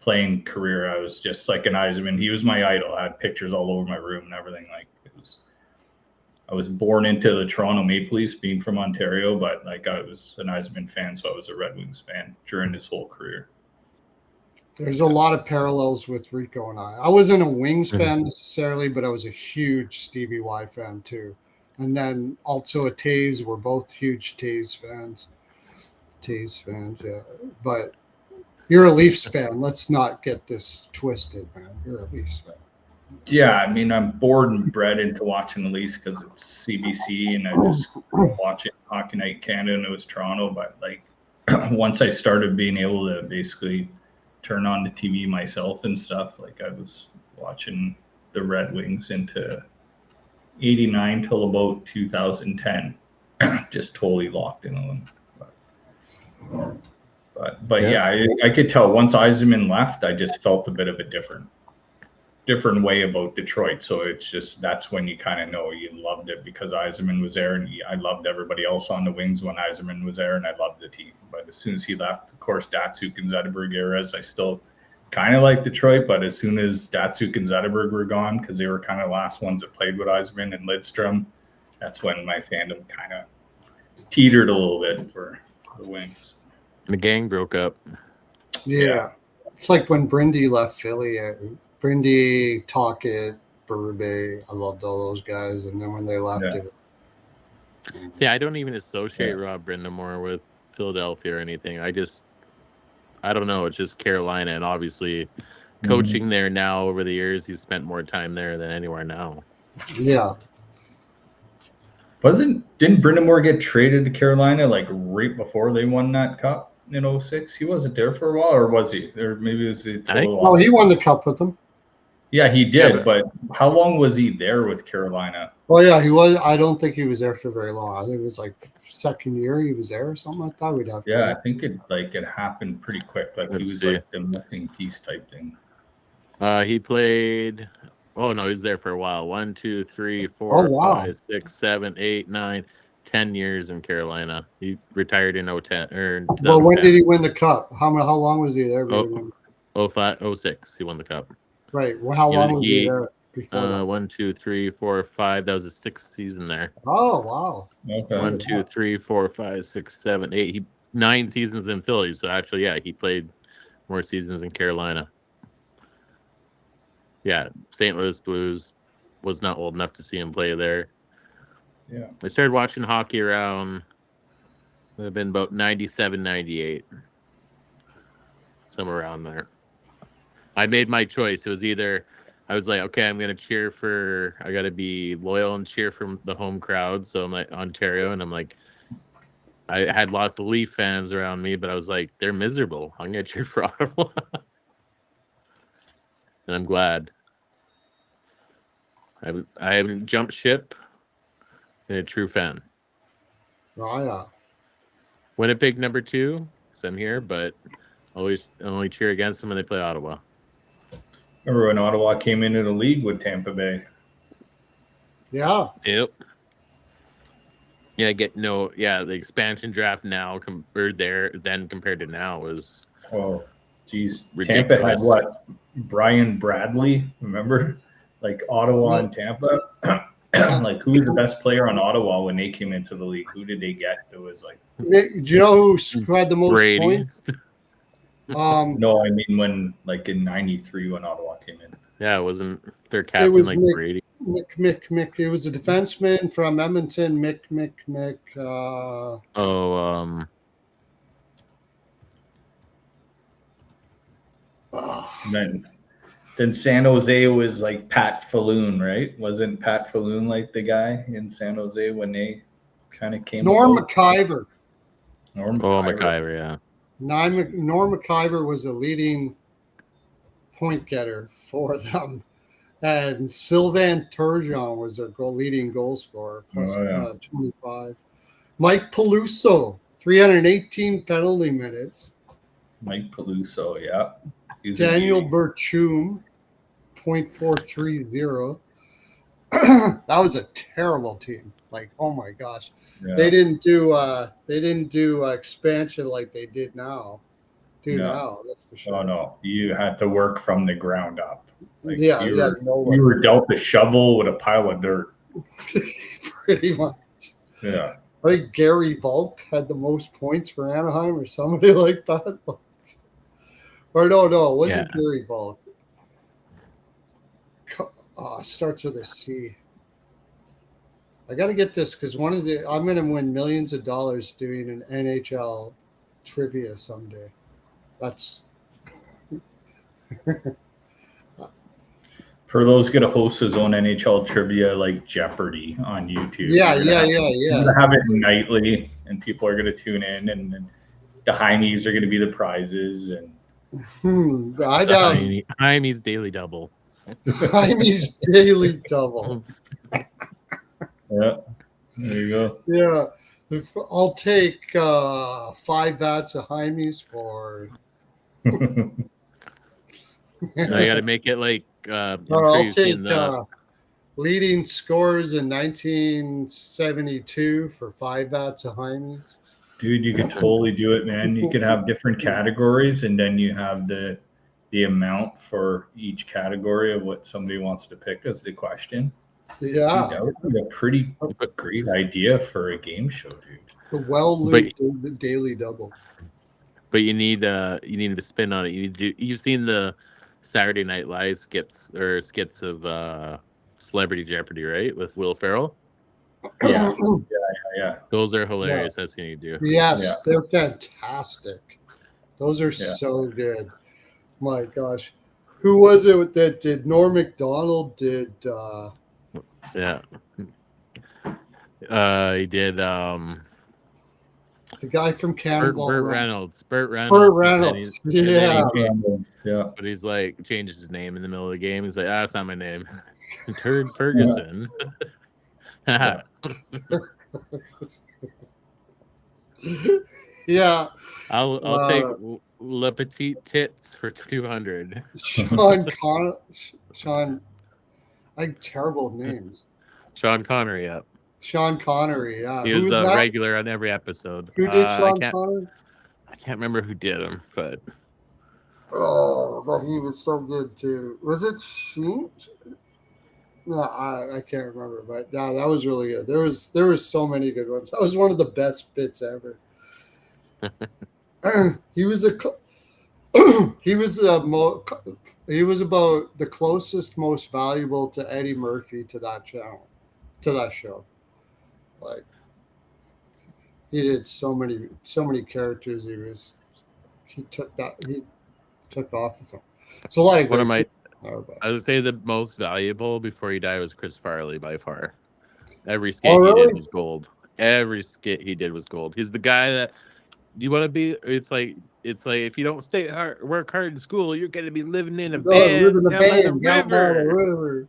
Speaker 3: playing career. I was just like an Yzerman. He was my idol. I had pictures all over my room and everything. Like it was. I was born into the Toronto Maple Leafs, being from Ontario, but like I was an Yzerman fan, so I was a Red Wings fan during his whole career.
Speaker 1: There's a lot of parallels with Rico and I. I wasn't a Wings fan necessarily, but I was a huge Stevie Y fan too. And then also a Taves. We're both huge Taves fans. Yeah. But you're a Leafs fan. Let's not get this twisted, man. You're a Leafs fan.
Speaker 3: Yeah, I mean, I'm born and bred into watching the Leafs because it's CBC, and I just watch it Hockey Night Canada, and it was Toronto. But like, once I started being able to basically turn on the TV myself and stuff, like I was watching the Red Wings into '89 till about 2010, just totally locked into them. But yeah, I could tell once Yzerman left, I just felt a bit of a different way about Detroit. So it's just, that's when you kind of know you loved it because Yzerman was there, and I loved everybody else on the Wings when Yzerman was there, and I loved the team. But as soon as he left, of course, Datsuk and Zetterberg eras, I still kind of like Detroit. But as soon as Datsuk and Zetterberg were gone, because they were kind of the last ones that played with Yzerman and Lidstrom, that's when my fandom kind of teetered a little bit for the Wings.
Speaker 2: The gang broke up.
Speaker 1: Yeah. It's like when Brindy left Philly. Brindy, Tocchet, Berube, I loved all those guys. And then when they left it.
Speaker 2: See, I don't even associate Rob Brindamore with Philadelphia or anything. I don't know. It's just Carolina. And obviously coaching there now over the years. He's spent more time there than anywhere now.
Speaker 1: Yeah.
Speaker 3: Didn't Brindamore get traded to Carolina like right before they won that cup in 06? He wasn't there for a while, or was he? Or maybe it was a total.
Speaker 1: No, he won the cup with them.
Speaker 3: Yeah, he did. But how long was he there with Carolina?
Speaker 1: Well, yeah, he was. I don't think he was there for very long. I think it was like second year he was there or something like that. We'd have.
Speaker 3: Yeah, I think it happened pretty quick. Like he was like the missing piece type thing.
Speaker 2: He played. Oh no, he was there for a while. 1, 2, 3, 4, 5, 6, 7, 8, 9, 10 years in Carolina. He retired in 2010 or in 2010.
Speaker 1: Well, when did he win the cup? How long was he there?
Speaker 2: 05, 06, he won the cup.
Speaker 1: Right. Well, how long was he there before that?
Speaker 2: 1, 2, 3, 4, 5. That was his 6th season there.
Speaker 1: Oh wow.
Speaker 3: Okay.
Speaker 2: 1, 2, 3, 4, 5, 6, 7, 8. 9 seasons in Philly. So actually, yeah, he played more seasons in Carolina. Yeah, St. Louis Blues. Was not old enough to see him play there.
Speaker 3: Yeah.
Speaker 2: I started watching hockey around, would have been about 97, 98. Somewhere around there. I made my choice. It was either, I was like, okay, I'm going to cheer for, I got to be loyal and cheer for the home crowd. So I'm like, Ontario. And I'm like, I had lots of Leaf fans around me, but I was like, they're miserable. I'm going to cheer for Ottawa. And I'm glad. I haven't jumped ship. And a true fan.
Speaker 1: Oh yeah.
Speaker 2: Winnipeg number 2, because I'm here, but always only cheer against them when they play Ottawa.
Speaker 3: Remember when Ottawa came into the league with Tampa Bay?
Speaker 1: Yeah.
Speaker 2: Yep. Yeah, the expansion draft now compared to now was
Speaker 3: geez.
Speaker 2: ridiculous.
Speaker 3: Tampa had what? Brian Bradley, remember? Like Ottawa and Tampa. Like who was the best player on Ottawa when they came into the league? Who did they get? It was like
Speaker 1: Do you know who had the most
Speaker 2: Brady.
Speaker 1: points?
Speaker 3: No, I mean when like in '93 when Ottawa came in.
Speaker 2: Yeah, it wasn't their captain
Speaker 1: It was
Speaker 2: like Brady.
Speaker 1: Mick. It was a defenseman from Edmonton. Mick.
Speaker 3: Then San Jose was like Pat Falloon, right? Wasn't Pat Falloon like the guy in San Jose when they kind of came?
Speaker 1: Norm McIver.
Speaker 2: McIver, yeah.
Speaker 1: Norm McIver was a leading point getter for them. And Sylvain Turgeon was their leading goal scorer, plus 25. Mike Peluso, 318 penalty minutes.
Speaker 3: Mike Peluso, yeah.
Speaker 1: Daniel Berchum, .430. That was a terrible team. Like, oh my gosh. Yeah. They didn't do expansion like they did now. Now, that's for sure.
Speaker 3: Oh no. You had to work from the ground up. Like
Speaker 1: you
Speaker 3: were dealt a shovel with a pile of dirt.
Speaker 1: Pretty much.
Speaker 3: Yeah.
Speaker 1: I think Gary Volk had the most points for Anaheim or somebody like that. Or no, it wasn't Gary Volk. Starts with a C. I got to get this because I'm going to win millions of dollars doing an NHL trivia someday. That's.
Speaker 3: Pearlo's going to host his own NHL trivia like Jeopardy on YouTube.
Speaker 1: Yeah.
Speaker 3: He's going to have it nightly, and people are going to tune in, and the Heimies are going to be the prizes. And
Speaker 2: Heimies Daily Double.
Speaker 1: Heimies Daily Double.
Speaker 3: Yeah, there you go.
Speaker 1: Yeah, I'll take 5 vats of Heimies for.
Speaker 2: I got to make it like.
Speaker 1: I'll take leading scores in 1972 for 5 vats of Heimies.
Speaker 3: Dude, you could totally do it, man. You could have different categories, and then you have the amount for each category of what somebody wants to pick as the question.
Speaker 1: Yeah,
Speaker 3: dude, that would be a pretty great idea for a game show, dude.
Speaker 1: The Daily Double.
Speaker 2: But you need to spin on it. You've seen the Saturday Night Live skits of Celebrity Jeopardy, right? With Will Ferrell.
Speaker 3: Yeah.
Speaker 2: Those are hilarious. That's what you do.
Speaker 1: Yes, they're fantastic. Those are so good. My gosh. Who was it that did Norm Macdonald did
Speaker 2: Yeah. He did
Speaker 1: the guy from Cannonball
Speaker 2: Burt
Speaker 1: Run?
Speaker 2: Reynolds. Burt
Speaker 1: Burt
Speaker 2: Reynolds.
Speaker 1: Reynolds. Yeah.
Speaker 3: Yeah.
Speaker 2: But he's like changed his name in the middle of the game. He's like, that's not my name. Turd Ferguson.
Speaker 3: Yeah.
Speaker 1: Yeah.
Speaker 2: I'll take Le Petit Tits for 200.
Speaker 1: Sean, I have terrible names.
Speaker 2: Sean Connery, yeah.
Speaker 1: Sean Connery, yeah.
Speaker 2: He was the regular on every episode.
Speaker 1: Who did Sean Connery?
Speaker 2: I can't remember who did him, but
Speaker 1: he was so good too. Was it Sheen? No, I can't remember, but yeah, that was really good. There was so many good ones. That was one of the best bits ever. He was about the closest, most valuable to Eddie Murphy to that show. Like he did so many characters. He took off with them. It's a lot of great.
Speaker 2: I would say the most valuable before he died was Chris Farley by far. Every skit he did was gold. Every skit he did was gold. He's the guy that you want to be. It's like if you don't work hard in school, you're going to be living in a van down by the river.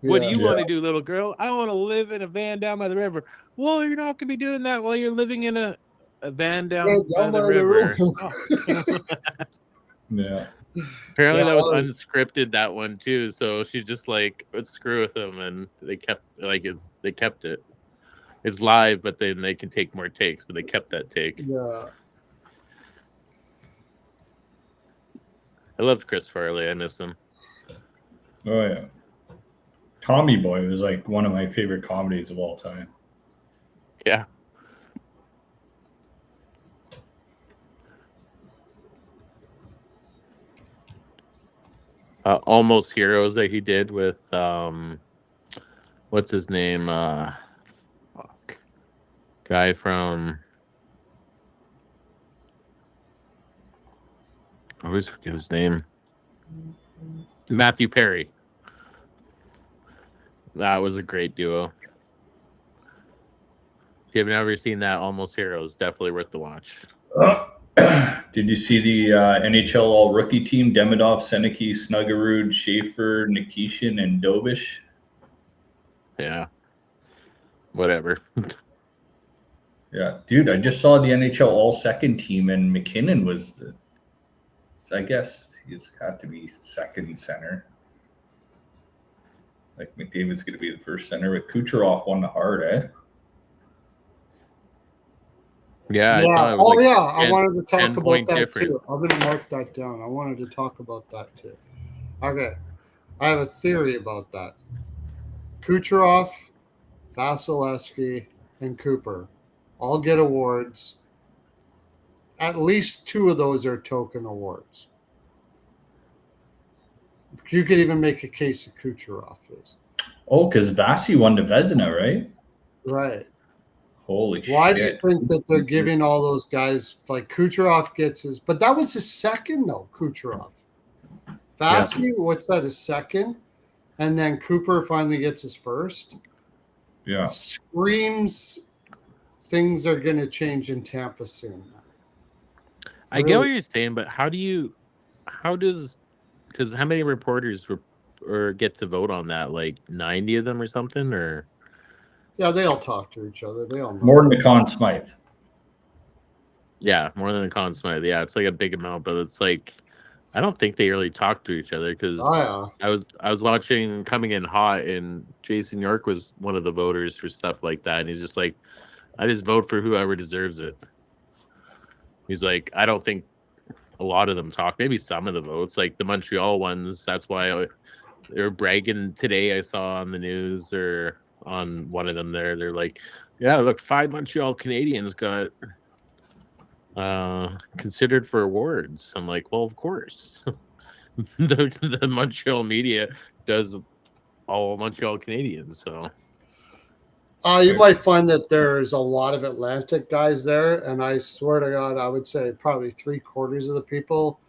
Speaker 2: What do you want to do, little girl? I want to live in a van down by the river. Well, you're not going to be doing that while you're living in a van down by the river.
Speaker 3: Yeah.
Speaker 2: Apparently that was unscripted, that one too. So she's just like, let's screw with them, and they kept it. It's live, but then they can take more takes, but they kept that take.
Speaker 1: Yeah.
Speaker 2: I loved Chris Farley. I miss him.
Speaker 3: Oh yeah. Tommy Boy was like one of my favorite comedies of all time.
Speaker 2: Yeah. Almost Heroes that he did with what's his name? Guy from I always forget his name. Matthew Perry. That was a great duo. If you've never seen that, Almost Heroes, definitely worth the watch.
Speaker 3: Did you see the NHL all-rookie team? Demidov, Seneke, Snuggerud, Schaefer, Nikishin, and Dobish?
Speaker 2: Yeah. Whatever.
Speaker 3: Yeah. Dude, I just saw the NHL all-second team, and McKinnon was I guess he's got to be second center. Like McDavid's going to be the first center, but Kucherov won the Hart, eh?
Speaker 2: Yeah.
Speaker 1: I wanted to talk about that too. I'm going to mark that down. I wanted to talk about that too. Okay. I have a theory about that. Kucherov, Vasilevsky, and Cooper all get awards. At least two of those are token awards. You could even make a case of Kucherov is.
Speaker 3: Oh, because Vasi won the Vezina, right?
Speaker 1: Right.
Speaker 3: Holy shit.
Speaker 1: Why do you think that they're giving all those guys, like Kucherov gets his, but that was his second though, Kucherov. Vasi, what's that, his second? And then Cooper finally gets his first.
Speaker 3: Yeah.
Speaker 1: Screams things are going to change in Tampa soon.
Speaker 2: I get what you're saying, but because how many reporters get to vote on that? Like 90 of them or something, or?
Speaker 1: Yeah, they all talk to each other. They all know.
Speaker 3: More than the Conn Smythe.
Speaker 2: Yeah, more than the Conn Smythe. Yeah, it's like a big amount, but it's like I don't think they really talk to each other because I was watching Coming in Hot, and Jason York was one of the voters for stuff like that, and he's just like, I just vote for whoever deserves it. He's like, I don't think a lot of them talk. Maybe some of the votes, like the Montreal ones. That's why they're bragging today. I saw on the news or on one of them there. They're like, yeah, look, 5 Montreal Canadians got considered for awards. I'm like, well, of course. the Montreal media does all Montreal Canadians, so.
Speaker 1: You might find that there's a lot of Atlantic guys there, and I swear to God, I would say probably 3/4 of the people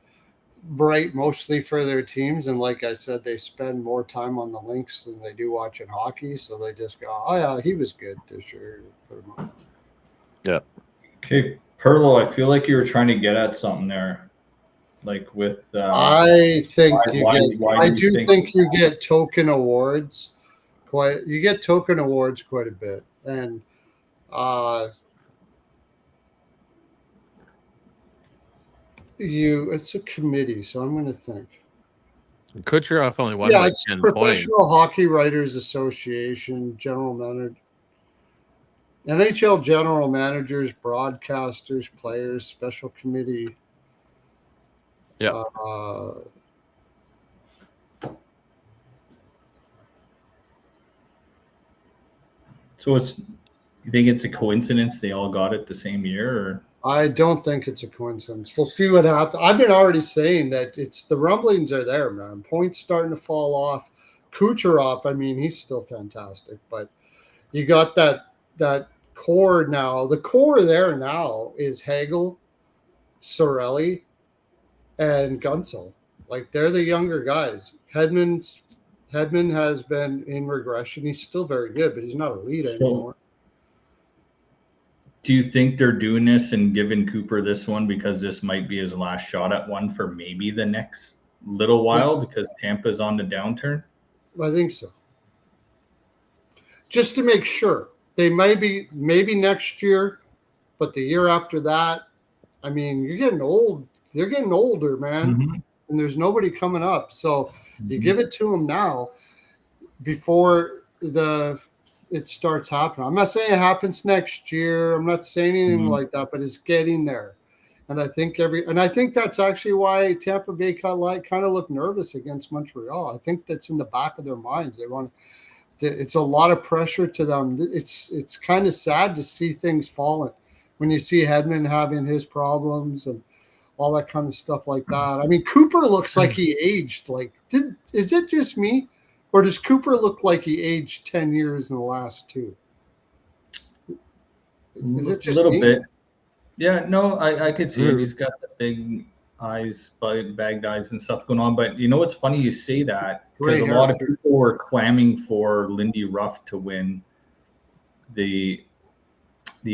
Speaker 1: bright mostly for their teams, and like I said, they spend more time on the links than they do watching hockey, so they just go, oh yeah, he was good this year. Put him on.
Speaker 2: Yeah.
Speaker 3: Okay, Pearlo, I feel like you were trying to get at something there, like with.
Speaker 1: I think
Speaker 3: why
Speaker 1: I
Speaker 3: do you
Speaker 1: do think you get token awards. You get token awards quite a bit, and it's a committee, so I'm going to think.
Speaker 2: Kucherov only won like
Speaker 1: it's
Speaker 2: 10
Speaker 1: Professional
Speaker 2: points.
Speaker 1: Hockey Writers Association, general manager, NHL general managers, broadcasters, players, special committee.
Speaker 2: Yeah.
Speaker 3: So you think it's a coincidence they all got it the same year, or?
Speaker 1: I don't think it's a coincidence. We'll see what happens. I've been already saying that it's the rumblings are there, man. Points starting to fall off. Kucherov, I mean, he's still fantastic, but you got that core now. The core there now is Hagel, Sorelli, and Gunsel. Like they're the younger guys. Hedman has been in regression. He's still very good, but he's not elite anymore.
Speaker 3: Do you think they're doing this and giving Cooper this one because this might be his last shot at one for maybe the next little while because Tampa's on the downturn?
Speaker 1: I think so. Just to make sure. They maybe next year, but the year after that, I mean, you're getting old. They're getting older, man. Mm-hmm. And there's nobody coming up. So you give it to them now before it starts happening. I'm not saying it happens next year. I'm not saying anything like that, but it's getting there. And I think that's actually why Tampa Bay kind of looked nervous against Montreal. I think that's in the back of their minds. They want it's a lot of pressure to them. It's kind of sad to see things falling when you see Hedman having his problems and all that kind of stuff like that. I mean, Cooper looks like he aged. Like, is it just me? Or does Cooper look like he aged 10 years in the last two? Is it just
Speaker 3: a little
Speaker 1: me?
Speaker 3: bit? Yeah, no, I could see it. He's got the big eyes, bagged eyes and stuff going on. But you know what's funny? You say that because a lot of people were clamming for Lindy Ruff to win the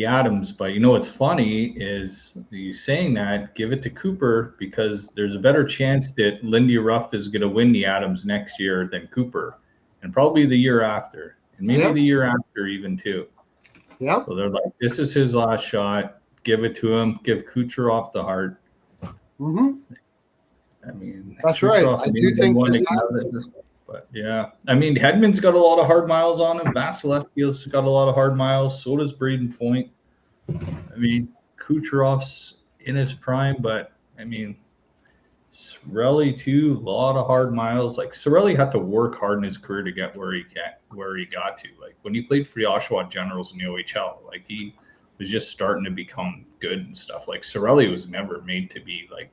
Speaker 3: Adams. But you know what's funny is you saying that, give it to Cooper because there's a better chance that Lindy Ruff is going to win the Adams next year than Cooper, and probably the year after, and maybe the year after even too.
Speaker 1: Yeah.
Speaker 3: So they're like, this is his last shot. Give it to him. Give Kucherov the heart.
Speaker 1: Mm-hmm.
Speaker 3: I mean,
Speaker 1: that's Kucherov, right. I do think this happens.
Speaker 3: But yeah, I mean, Hedman's got a lot of hard miles on him. Vasilevskiy's got a lot of hard miles. So does Braden Point. I mean, Kucherov's in his prime, but I mean, Sorelli too. A lot of hard miles. Like Sorelli had to work hard in his career to get where he got to. Like when he played for the Oshawa Generals in the OHL, like he was just starting to become good and stuff. Like Sorelli was never made to be like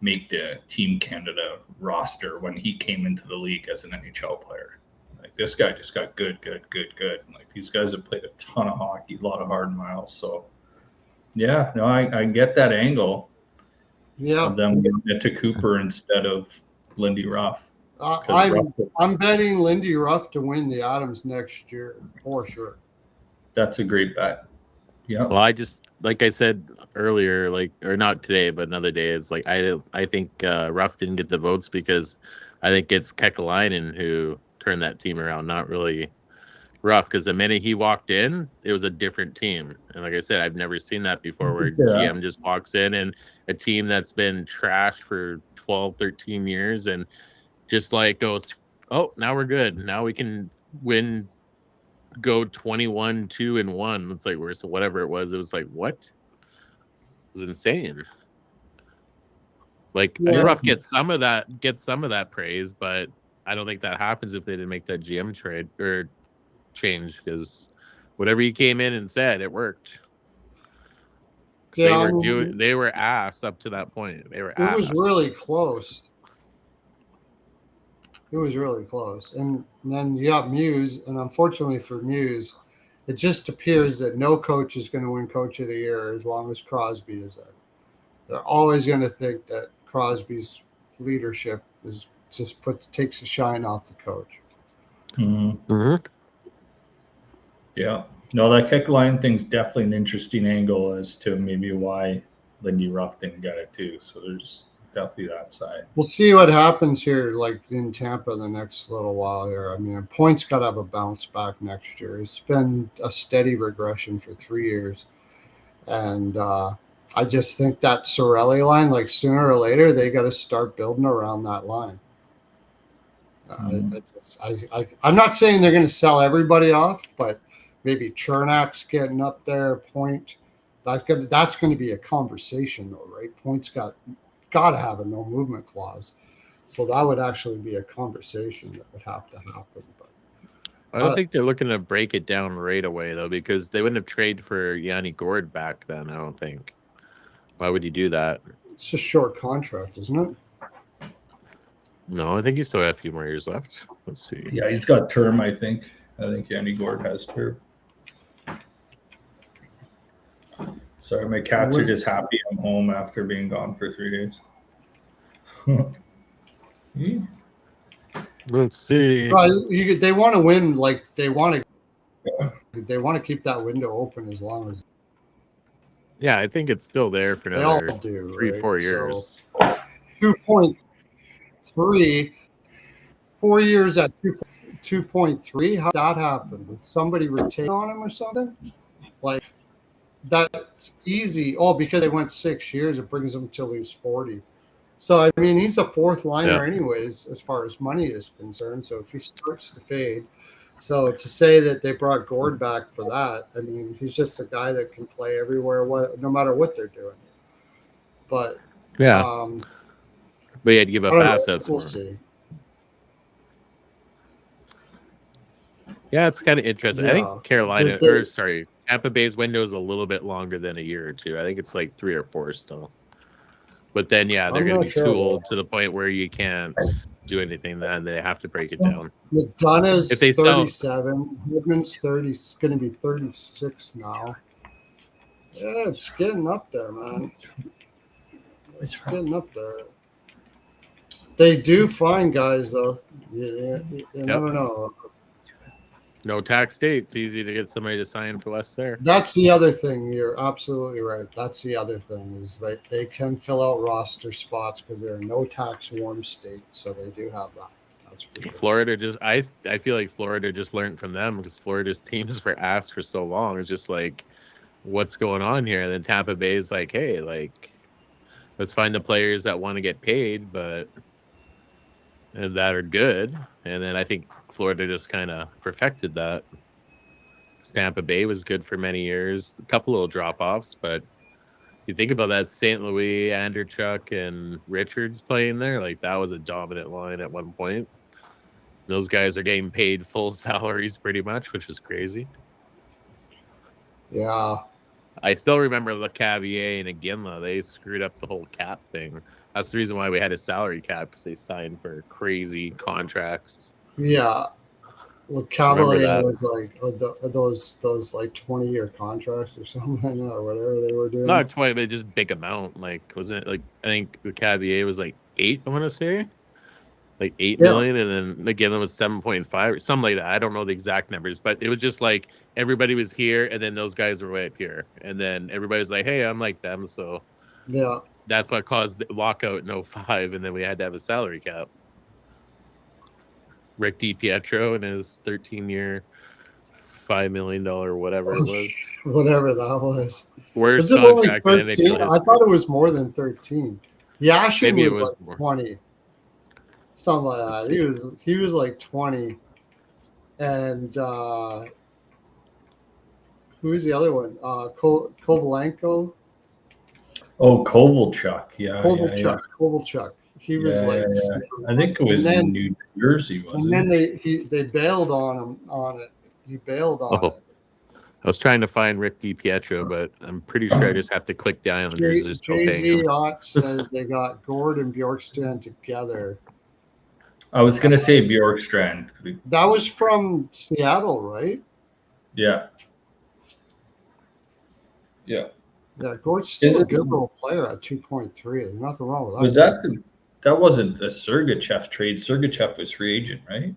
Speaker 3: make the Team Canada roster when he came into the league as an NHL player. Like this guy just got good. Like these guys have played a ton of hockey, a lot of hard miles. So yeah, no, I get that angle.
Speaker 1: Yeah,
Speaker 3: of them giving it to Cooper instead of Lindy Ruff.
Speaker 1: I'm betting Lindy Ruff to win the Adams next year for sure.
Speaker 3: That's a great bet. Yeah.
Speaker 2: Well, I just like I said earlier, or not today, but another day. It's like I think Ruff didn't get the votes because I think it's Kekalainen who turned that team around, not really Ruff. Because the minute he walked in, it was a different team. And like I said, I've never seen that before, where GM just walks in and a team that's been trashed for 12, 13 years and just like goes, oh, now we're good. Now we can win. Go 21-2-1. It's like so whatever it was like what? It was insane. Like Ruff gets some of that praise, but I don't think that happens if they didn't make that GM trade or change, because whatever he came in and said, it worked. Yeah, they were ass up to that point. They were ass.
Speaker 1: It was really close. It was really close. And then you got Muse, and unfortunately for Muse, it just appears that no coach is going to win Coach of the Year as long as Crosby is there. They're always going to think that Crosby's leadership takes the shine off the coach.
Speaker 3: Mm-hmm.
Speaker 2: Mm-hmm.
Speaker 3: Yeah. No, that kick line thing's definitely an interesting angle as to maybe why Lindy Ruff didn't get it too. So there's definitely that side.
Speaker 1: We'll see what happens here, like in Tampa, the next little while here. I mean, Point's got to have a bounce back next year. It's been a steady regression for 3 years, and I just think that Sorelli line, like sooner or later, they got to start building around that line. I'm not saying they're going to sell everybody off, but maybe Chernak's getting up there. Point, that's going to be a conversation, though, right? Point's got to have a no movement clause, so that would actually be a conversation that would have to happen. But
Speaker 2: I don't think they're looking to break it down right away, though, because they wouldn't have traded for Yanni Gord back then. I don't think. Why would you do that?
Speaker 1: It's a short contract, isn't it?
Speaker 2: No, I think he still has a few more years left. Let's see.
Speaker 3: Yeah, he's got term, I think. I think Yanni Gord has term. Sorry, my cats are just happy I'm home after being gone for 3 days.
Speaker 2: Let's see.
Speaker 1: Well, they want to win. Like they want to keep that window open as long as.
Speaker 2: Yeah, I think it's still there for another 3-4 years.
Speaker 1: So, 2.3, 4 years at 2.3. How did that happen? Did somebody retain on him or something? Like that's easy. Oh, because they went 6 years, it brings him till he's 40. So I mean, he's a fourth liner anyways, as far as money is concerned. So if he starts to fade. So to say that they brought Gord back for that, I mean, he's just a guy that can play everywhere, no matter what they're doing. But
Speaker 2: yeah, but you had to give up assets.
Speaker 1: We'll see.
Speaker 2: Yeah, it's kind of interesting. I think Tampa Bay's window is a little bit longer than a year or two. I think it's like 3 or 4 still. But then, they're going to be too old to the point where you can't do anything. Then they have to break it down.
Speaker 1: McDonough's 37. Woodman's 30. It's going to be 36 now. Yeah, it's getting up there, man. It's getting up there. They do find guys, though. You never know.
Speaker 2: No tax state. It's easy to get somebody to sign for less there.
Speaker 1: That's the other thing. You're absolutely right. That's the other thing is they can fill out roster spots because they're no tax warm state. So they do have that. That's for sure.
Speaker 2: Florida I feel like Florida just learned from them because Florida's teams were asked for so long. It's just like, what's going on here? And then Tampa Bay is like, hey, like, let's find the players that want to get paid, but that are good. And then I think Florida just kind of perfected that. Tampa Bay was good for many years. A couple little drop-offs, but you think about that, St. Louis, Anderchuk, and Richards playing there, like that was a dominant line at one point. Those guys are getting paid full salaries pretty much, which is crazy.
Speaker 1: Yeah.
Speaker 2: I still remember LeCavier and Iginla. They screwed up the whole cap thing. That's the reason why we had a salary cap, because they signed for crazy contracts.
Speaker 1: Yeah. LeCavier was like those like 20-year contracts or something like that, or whatever they were doing.
Speaker 2: Not 20, but just big amount. Like, wasn't it like, I think LeCavier was like 8, I want to say. Like 8 million, and then again it was 7.5 or something like that. I don't know the exact numbers, but it was just like everybody was here, and then those guys were way up here, and then everybody was like, "Hey, I'm like them," so that's what caused the lockout in 2005, and then we had to have a salary cap. Rick DiPietro and his 13-year, $5 million, whatever it was,
Speaker 1: whatever that was.
Speaker 2: Worst
Speaker 1: was it only
Speaker 2: contract
Speaker 1: 13?
Speaker 2: in NHL.
Speaker 1: I thought it was more than 13. Yashin
Speaker 2: Maybe
Speaker 1: was
Speaker 2: it was
Speaker 1: like
Speaker 2: more.
Speaker 1: 20. Something like that. He was like 20, and who was the other one? Kovalenko.
Speaker 3: Oh, Kovalchuk. Yeah.
Speaker 1: Kovalchuk. He was
Speaker 3: I think it was in New Jersey.
Speaker 1: And then they bailed on him on it. He bailed on it.
Speaker 2: I was trying to find Rick DiPietro, but I'm pretty sure I just have to click the Islanders.
Speaker 1: Jay-Z Ott says they got Gord and Bjorkstrand together.
Speaker 3: I was going to say Bjorkstrand.
Speaker 1: That was from Seattle, right?
Speaker 3: Yeah. Yeah.
Speaker 1: Yeah, Gort's still a good little player at 2.3. There's nothing wrong with that.
Speaker 3: That wasn't a Sergachev trade? Sergachev was free agent, right?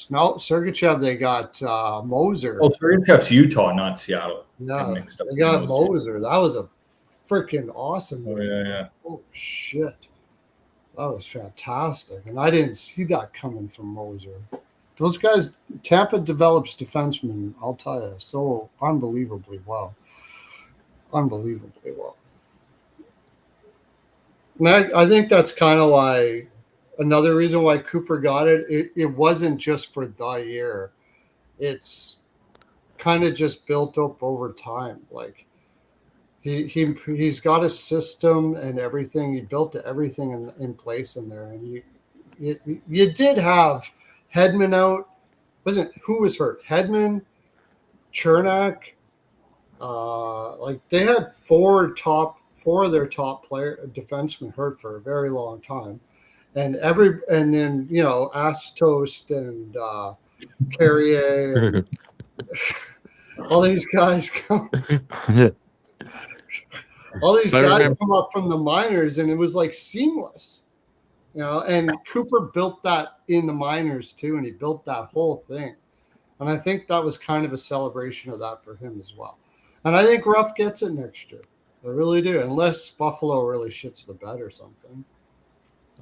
Speaker 1: No, Sergachev, they got Moser.
Speaker 3: Oh, Sergachev's Utah, not Seattle.
Speaker 1: Yeah, they got Moser. That was a freaking awesome
Speaker 3: game. Yeah.
Speaker 1: Oh, shit. That was fantastic. And I didn't see that coming from Moser. Those guys, Tampa develops defensemen, I'll tell you, so unbelievably well. Unbelievably well. And I think that's kind of why another reason why Cooper got it. It wasn't just for the year. It's kind of just built up over time. Like he's got a system and everything. He built everything in place in there. And you did have Hedman out. Who was hurt? Hedman, Chernak. Like they had four of their top defensemen hurt for a very long time, and then Astos and Carrier, all these guys come. All these guys come up from the minors, and it was like seamless, And Cooper built that in the minors too, and he built that whole thing, and I think that was kind of a celebration of that for him as well. And I think Ruff gets it next year. I really do, unless Buffalo really shits the bed or something.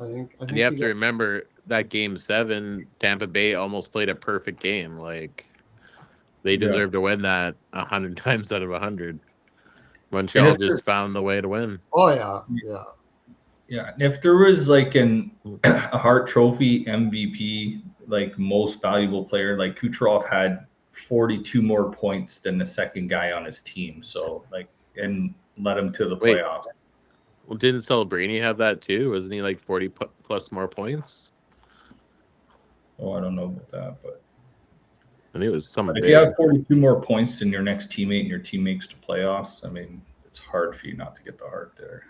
Speaker 1: I think
Speaker 2: you have to remember that Game 7, Tampa Bay almost played a perfect game. Like they deserved to win that 100 times out of 100. Montreal just found the way to win.
Speaker 1: Oh yeah.
Speaker 3: And if there was like a Hart Trophy MVP, like most valuable player, like Kucherov had 42 more points than the second guy on his team. So and led him to the playoffs.
Speaker 2: Well, didn't Celebrini have that too? Wasn't he like 40 plus more points?
Speaker 3: Oh, I don't know about that, but
Speaker 2: I think it was something.
Speaker 3: If you have 42 more points than your next teammate and your team makes the playoffs, I mean, it's hard for you not to get the Hart there.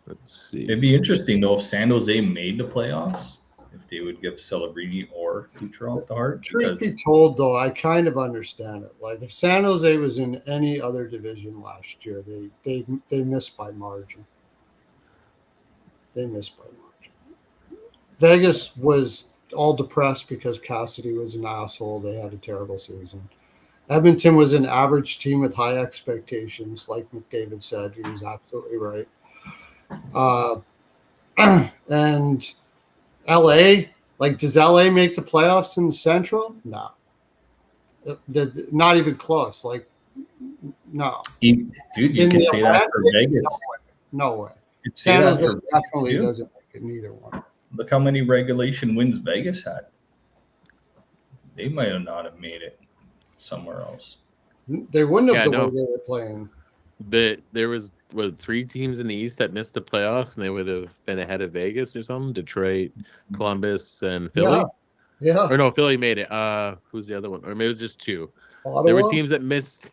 Speaker 2: Let's see.
Speaker 3: It'd be interesting though if San Jose made the playoffs, if they would give Celebrini or Kucherov the Hart.
Speaker 1: Truth be told, though, I kind of understand it. Like if San Jose was in any other division last year, they missed by margin. Vegas was all depressed because Cassidy was an asshole. They had a terrible season. Edmonton was an average team with high expectations, like McDavid said. He was absolutely right. And LA, does LA make the playoffs in the Central? No. Not even close. No.
Speaker 3: Dude, you can say that for Vegas.
Speaker 1: No way. San Jose definitely doesn't make it, neither one.
Speaker 3: Look how many regulation wins Vegas had. They might have not have made it somewhere else.
Speaker 1: They wouldn't have the way they were playing.
Speaker 2: There was 3 teams in the East that missed the playoffs, and they would have been ahead of Vegas or something. Detroit, Columbus, and Philly.
Speaker 1: Yeah.
Speaker 2: Or no, Philly made it. Who's the other one? Or maybe it was just 2.
Speaker 1: Ottawa?
Speaker 2: There were teams that missed.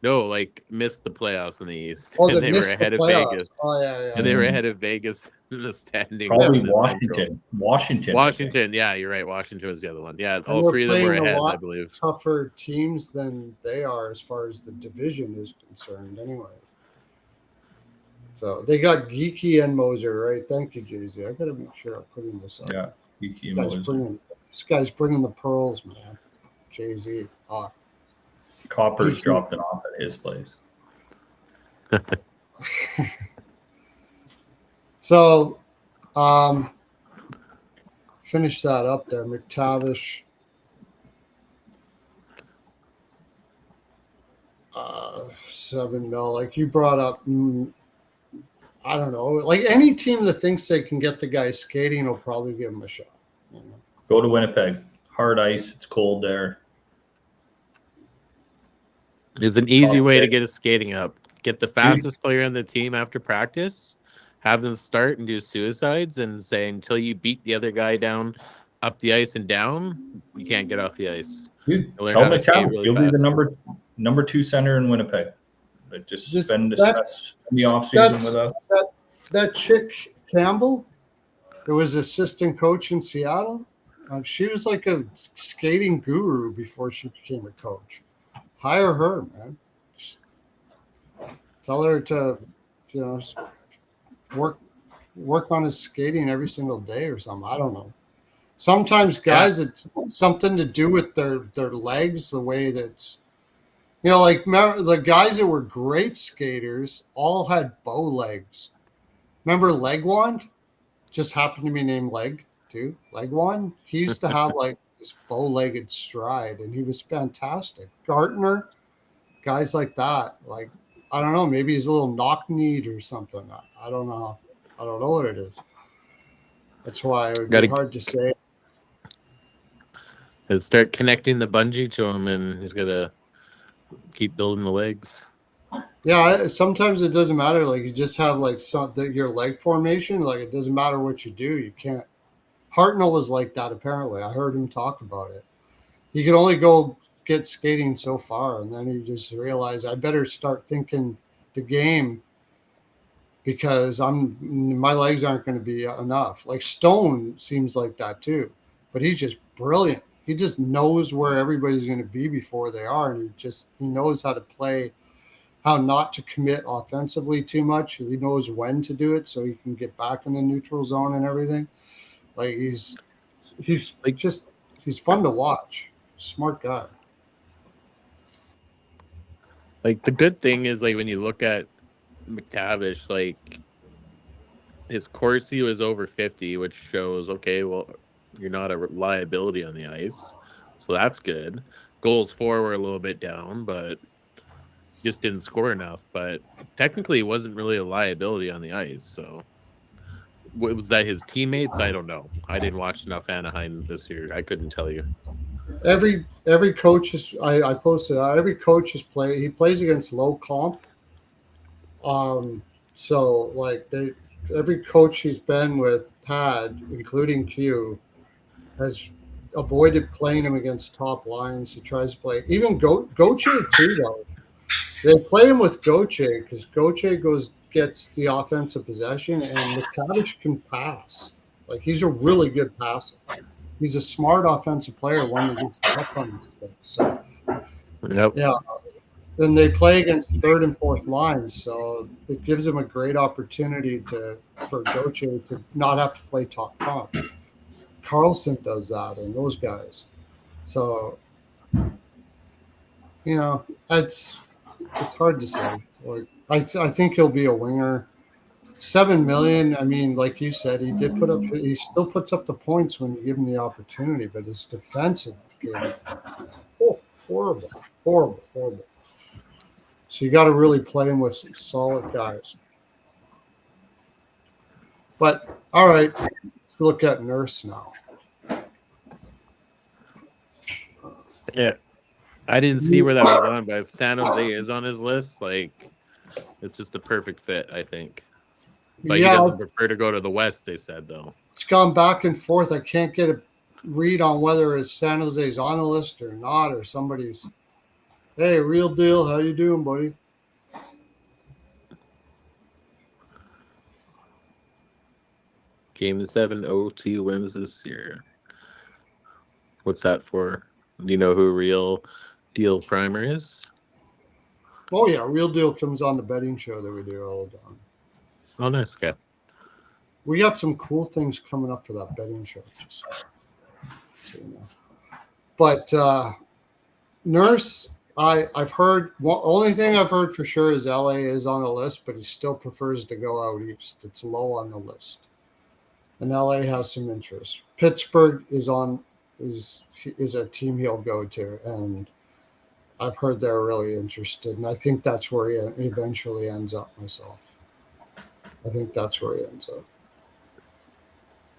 Speaker 2: No, missed the playoffs in the East,
Speaker 1: and
Speaker 2: they were ahead of Vegas.
Speaker 1: Oh yeah.
Speaker 2: And they were ahead of Vegas in the standings.
Speaker 3: Probably Washington.
Speaker 2: Washington, yeah, you're right. Washington was the other one. Yeah, all 3 of them were ahead, I believe.
Speaker 1: Tougher teams than they are as far as the division is concerned, anyway. So they got Geeky and Moser, right? Thank you, Jay-Z. I got to make sure I'm putting this up.
Speaker 3: Yeah, Geeky and Moser.
Speaker 1: This guy's bringing the pearls, man. Jay-Z.
Speaker 3: Copper's dropped it off at his place.
Speaker 1: So, finish that up there, McTavish. 7 mil, like you brought up. I don't know. Any team that thinks they can get the guy skating will probably give him a shot.
Speaker 3: Go to Winnipeg. Hard ice. It's cold there.
Speaker 2: There's an easy way to get his skating up. Get the fastest player on the team after practice, have them start and do suicides, and say until you beat the other guy down, up the ice and down, you can't get off the ice.
Speaker 3: Dude, tell McCown you'll be the number 2 center in Winnipeg. But just spend the offseason with us.
Speaker 1: That chick Campbell, who was assistant coach in Seattle, she was like a skating guru before she became a coach. hire her, man. Just tell her to, work on his skating every single day or something. I don't know. Sometimes guys, it's something to do with their legs, the way that's, like the guys that were great skaters all had bow legs. Remember Legwand? Just happened to be named Leg too. Legwand. He used to have like this bow-legged stride, and he was fantastic. Gartner, guys like that. Like, I don't know, maybe he's a little knock-kneed or something. I don't know. I don't know what it is. That's why it would be hard to say.
Speaker 2: He'll start connecting the bungee to him, and he's gonna keep building the legs.
Speaker 1: Yeah, sometimes it doesn't matter. Like, you just have like your leg formation. Like, it doesn't matter what you do. You can't. Hartnell was like that, apparently. I heard him talk about it. He could only go get skating so far, and then he just realized, I better start thinking the game, because my legs aren't going to be enough. Like Stone seems like that too, but he's just brilliant. He just knows where everybody's going to be before they are, and he knows how to play, how not to commit offensively too much. He knows when to do it so he can get back in the neutral zone and everything. Like he's fun to watch. Smart guy.
Speaker 2: Like, the good thing is, like, when you look at McTavish, like, his Corsi was over 50, which shows, okay, well, you're not a liability on the ice. So that's good. Goals for were a little bit down, but just didn't score enough. But technically, it wasn't really a liability on the ice. So was that his teammates? I don't know. I didn't watch enough Anaheim this year. I couldn't tell you.
Speaker 1: Every coach is. I posted. Every coach he plays against low comp. So like every coach he's been with including Q, has avoided playing him against top lines. He tries to play even Gauthier too, though. They play him with Gauthier because Gauthier gets the offensive possession, and McTavish can pass. Like, he's a really good passer. He's a smart offensive player when he gets up on his stick. So, yeah. Then they play against third and fourth lines, so it gives him a great opportunity for Gauthier to not have to play top comp. Carlson does that, and those guys. So, it's hard to say. Like, I think he'll be a winger. $7 million. I mean, like you said, he still puts up the points when you give him the opportunity, but his defensive game, horrible. So you got to really play him with some solid guys. But all right, let's look at Nurse now.
Speaker 2: Yeah, I didn't see where that was on, but if San Jose is on his list, like, it's just the perfect fit, I think. But he doesn't prefer to go to the West, they said, though.
Speaker 1: It's gone back and forth. I can't get a read on whether it's San Jose's on the list or not, or somebody's. Hey, real deal. How you doing, buddy?
Speaker 2: Game 7 OT wins this year. What's that for? Do you know who Real Deal Primer is?
Speaker 1: Oh, yeah. Real Deal comes on the betting show that we do all the time.
Speaker 2: Oh, nice. Okay.
Speaker 1: We got some cool things coming up for that betting show. Just so you know. But Nurse, I've heard, only thing I've heard for sure is LA is on the list, but he still prefers to go out east. It's low on the list. And LA has some interest. Pittsburgh is a team he'll go to, and I've heard they're really interested, and I think that's where he eventually ends up myself. I think that's where he ends up.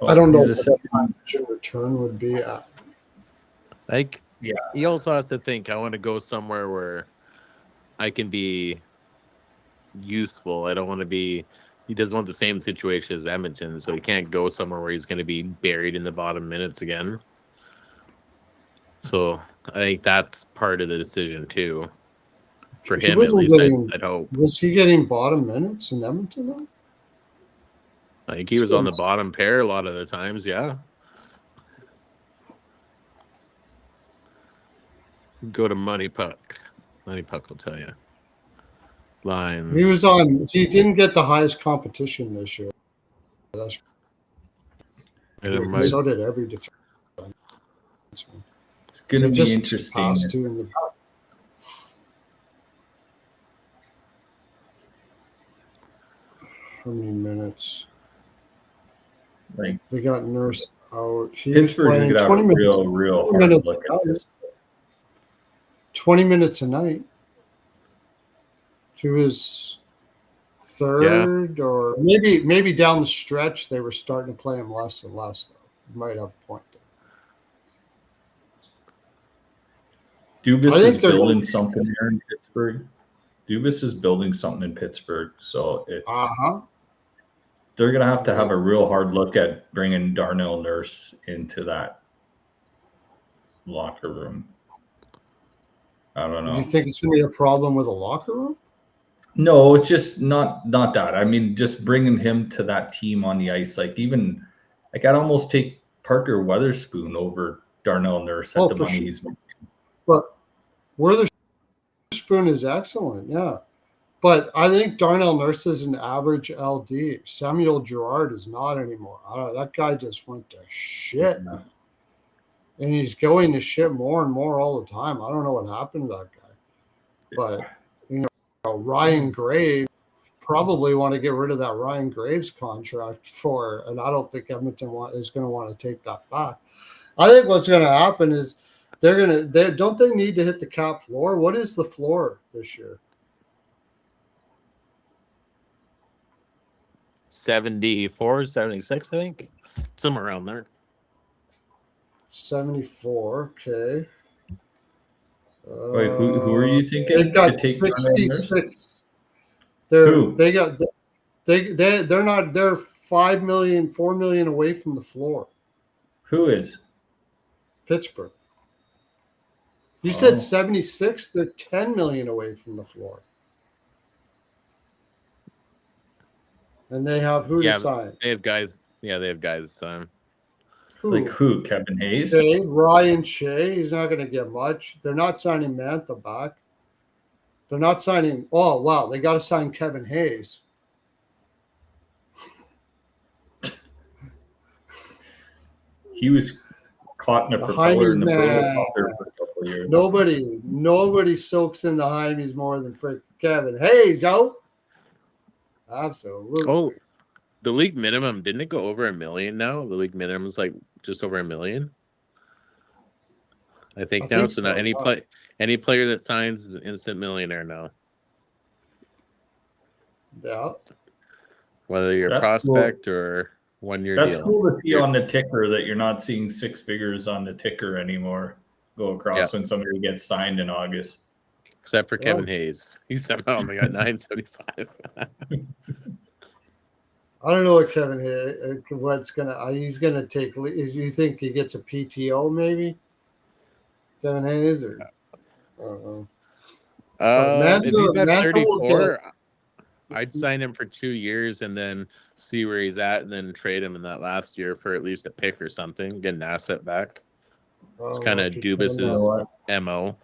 Speaker 1: I don't know what the return would be at.
Speaker 2: Like, yeah, he also has to think, I want to go somewhere where I can be useful. I don't want to be. He doesn't want the same situation as Edmonton, so he can't go somewhere where he's going to be buried in the bottom minutes again. So I think that's part of the decision too. For him, at least, I'd hope.
Speaker 1: Was he getting bottom minutes in Edmonton, though?
Speaker 2: I think he was on the bottom pair a lot of the times, yeah. Go to Money Puck. Lenny Puck will tell you. Lions.
Speaker 1: He didn't get the highest competition this year. That's so did every defense.
Speaker 3: It's going to be interesting.
Speaker 1: How many minutes?
Speaker 3: Like
Speaker 1: they got Nurse out.
Speaker 3: Pittsburgh is going to have a real hard look at this.
Speaker 1: 20 minutes a night. To his third, or maybe down the stretch they were starting to play him less and less. Though you might have a point
Speaker 3: there. Dubas is building something here in Pittsburgh. Dubas is building something in Pittsburgh, so it's they're going to have a real hard look at bringing Darnell Nurse into that locker room. I don't know.
Speaker 1: Do you think it's going to be a problem with a locker room?
Speaker 3: No, it's just not that. I mean, just bringing him to that team on the ice, I'd almost take Parker Weatherspoon over Darnell Nurse at the money he's making.
Speaker 1: But Weatherspoon is excellent, yeah. But I think Darnell Nurse is an average LD. Samuel Girard is not anymore. That guy just went to shit, man. And he's going to shit more and more all the time. I don't know what happened to that guy. But, Ryan Graves, probably want to get rid of that Ryan Graves contract and I don't think Edmonton is going to want to take that back. I think what's going to happen is don't they need to hit the cap floor? What is the floor this year?
Speaker 2: 74, 76, I think. Somewhere around there.
Speaker 1: 74, okay.
Speaker 3: Wait, who are you thinking?
Speaker 1: They've got 66. They're 4 million away from the floor.
Speaker 3: Who is?
Speaker 1: Pittsburgh. You said 76, they're 10 million away from the floor. And they have who to sign?
Speaker 2: They have guys. Yeah, they have guys to sign.
Speaker 3: Like who? Kevin Hayes?
Speaker 1: Ryan Shea. He's not going to get much. They're not signing Mantha back. They're not signing. Oh, wow. They got to sign Kevin Hayes.
Speaker 3: He was caught in a propeller in the Pearlo for a couple of years.
Speaker 1: Nobody soaks in the Heimies more than Kevin Hayes, Joe. Absolutely.
Speaker 2: Oh, the league minimum, didn't it go over $1 million now? The league minimum is like just over $1 million. I think now. So now any player that signs is an instant millionaire now.
Speaker 1: Yeah.
Speaker 2: Whether you're a prospect or 1 year deal.
Speaker 3: That's cool to see on the ticker that you're not seeing six figures on the ticker anymore go across when somebody gets signed in August.
Speaker 2: Except for Kevin Hayes. He somehow only got 975.
Speaker 1: I don't know what Kevin Hayes, he's gonna take. You think he gets a PTO maybe? Kevin Hayes, or I don't know.
Speaker 2: If he's at 34, I'd sign him for 2 years and then see where he's at, and then trade him in that last year for at least a pick or something, get an asset back. It's kind of Dubas's MO.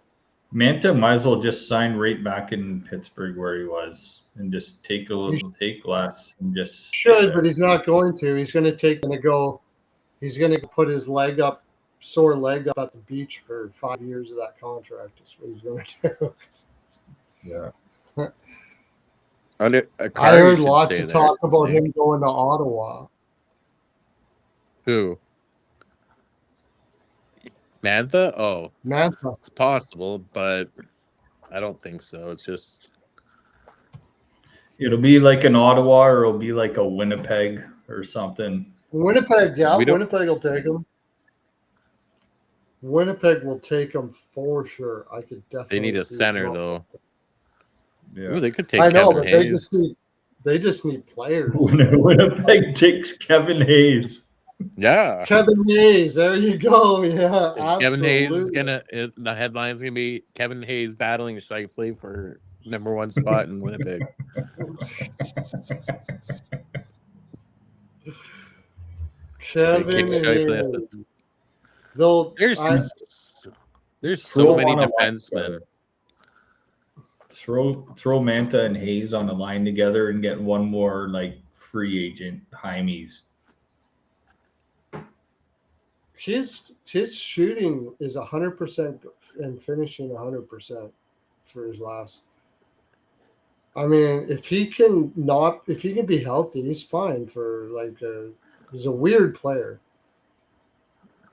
Speaker 3: Mantha might as well just sign right back in Pittsburgh where he was and just take less and just
Speaker 1: should, but he's not going to. He's going to he's going to put his sore leg up at the beach for 5 years of that contract. Is what he's going to do.
Speaker 3: Yeah.
Speaker 2: I
Speaker 1: heard lots of talk about him going to Ottawa.
Speaker 2: Who? Mantha? Oh,
Speaker 1: Mantha.
Speaker 2: It's possible, but I don't think so. It's just
Speaker 3: it'll be like an Ottawa, or it'll be like a Winnipeg or something.
Speaker 1: Winnipeg, yeah. Winnipeg will take him. Winnipeg will take him for sure. I could definitely.
Speaker 2: They need a center though.
Speaker 3: Yeah,
Speaker 2: ooh, they could take.
Speaker 1: I know,
Speaker 2: Kevin
Speaker 1: but
Speaker 2: Hayes.
Speaker 1: they just need players.
Speaker 3: Winnipeg takes Kevin Hayes.
Speaker 2: Yeah,
Speaker 1: Kevin Hayes. There you go. Yeah, absolutely.
Speaker 2: Kevin Hayes is the headline's gonna be Kevin Hayes battling Scheifele for #1 spot in Winnipeg.
Speaker 1: Kevin Hayes.
Speaker 2: There's so many defensemen.
Speaker 3: Throw Manta and Hayes on a line together and get one more like free agent Jaime's.
Speaker 1: His shooting is 100% and finishing 100% for his last. I mean, if he can be healthy, he's fine for he's a weird player.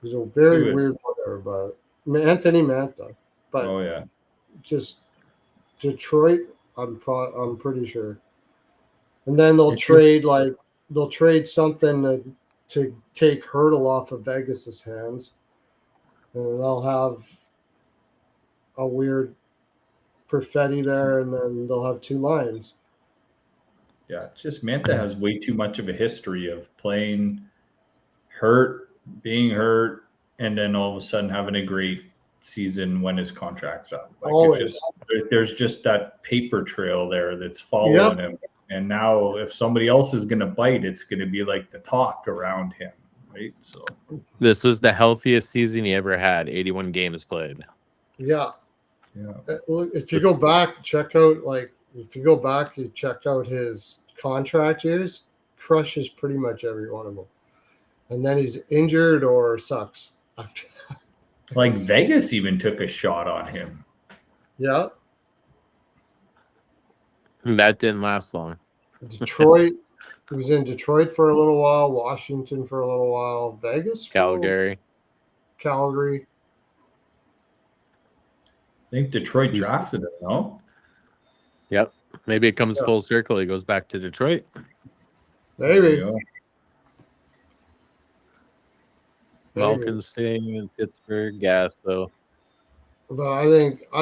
Speaker 1: He's a very weird player, but Anthony Manta. But
Speaker 3: oh yeah,
Speaker 1: just Detroit, I'm pretty sure. And then they'll trade something to take Hurdle off of Vegas's hands, and they'll have a weird Perfetti there, and then they'll have two lines.
Speaker 3: Yeah, it's just Manta has way too much of a history of playing hurt, being hurt, and then all of a sudden having a great season when his contract's up. There's just that paper trail there that's following him. And now if somebody else is going to bite, it's going to be like the talk around him, right? So
Speaker 2: this was the healthiest season he ever had, 81 games played.
Speaker 1: Yeah. If you go back, you check out his contract years, crushes pretty much every one of them. And then he's injured or sucks after that.
Speaker 3: Like Vegas even took a shot on him.
Speaker 1: Yeah.
Speaker 2: That didn't last long.
Speaker 1: Detroit. He was in Detroit for a little while, Washington for a little while, Vegas,
Speaker 2: Calgary.
Speaker 1: Calgary.
Speaker 3: I think Detroit drafted him, no?
Speaker 2: Yep. Maybe it comes full circle. He goes back to Detroit.
Speaker 1: Maybe.
Speaker 2: Malkin's staying in Pittsburgh. Yeah, so.
Speaker 1: But I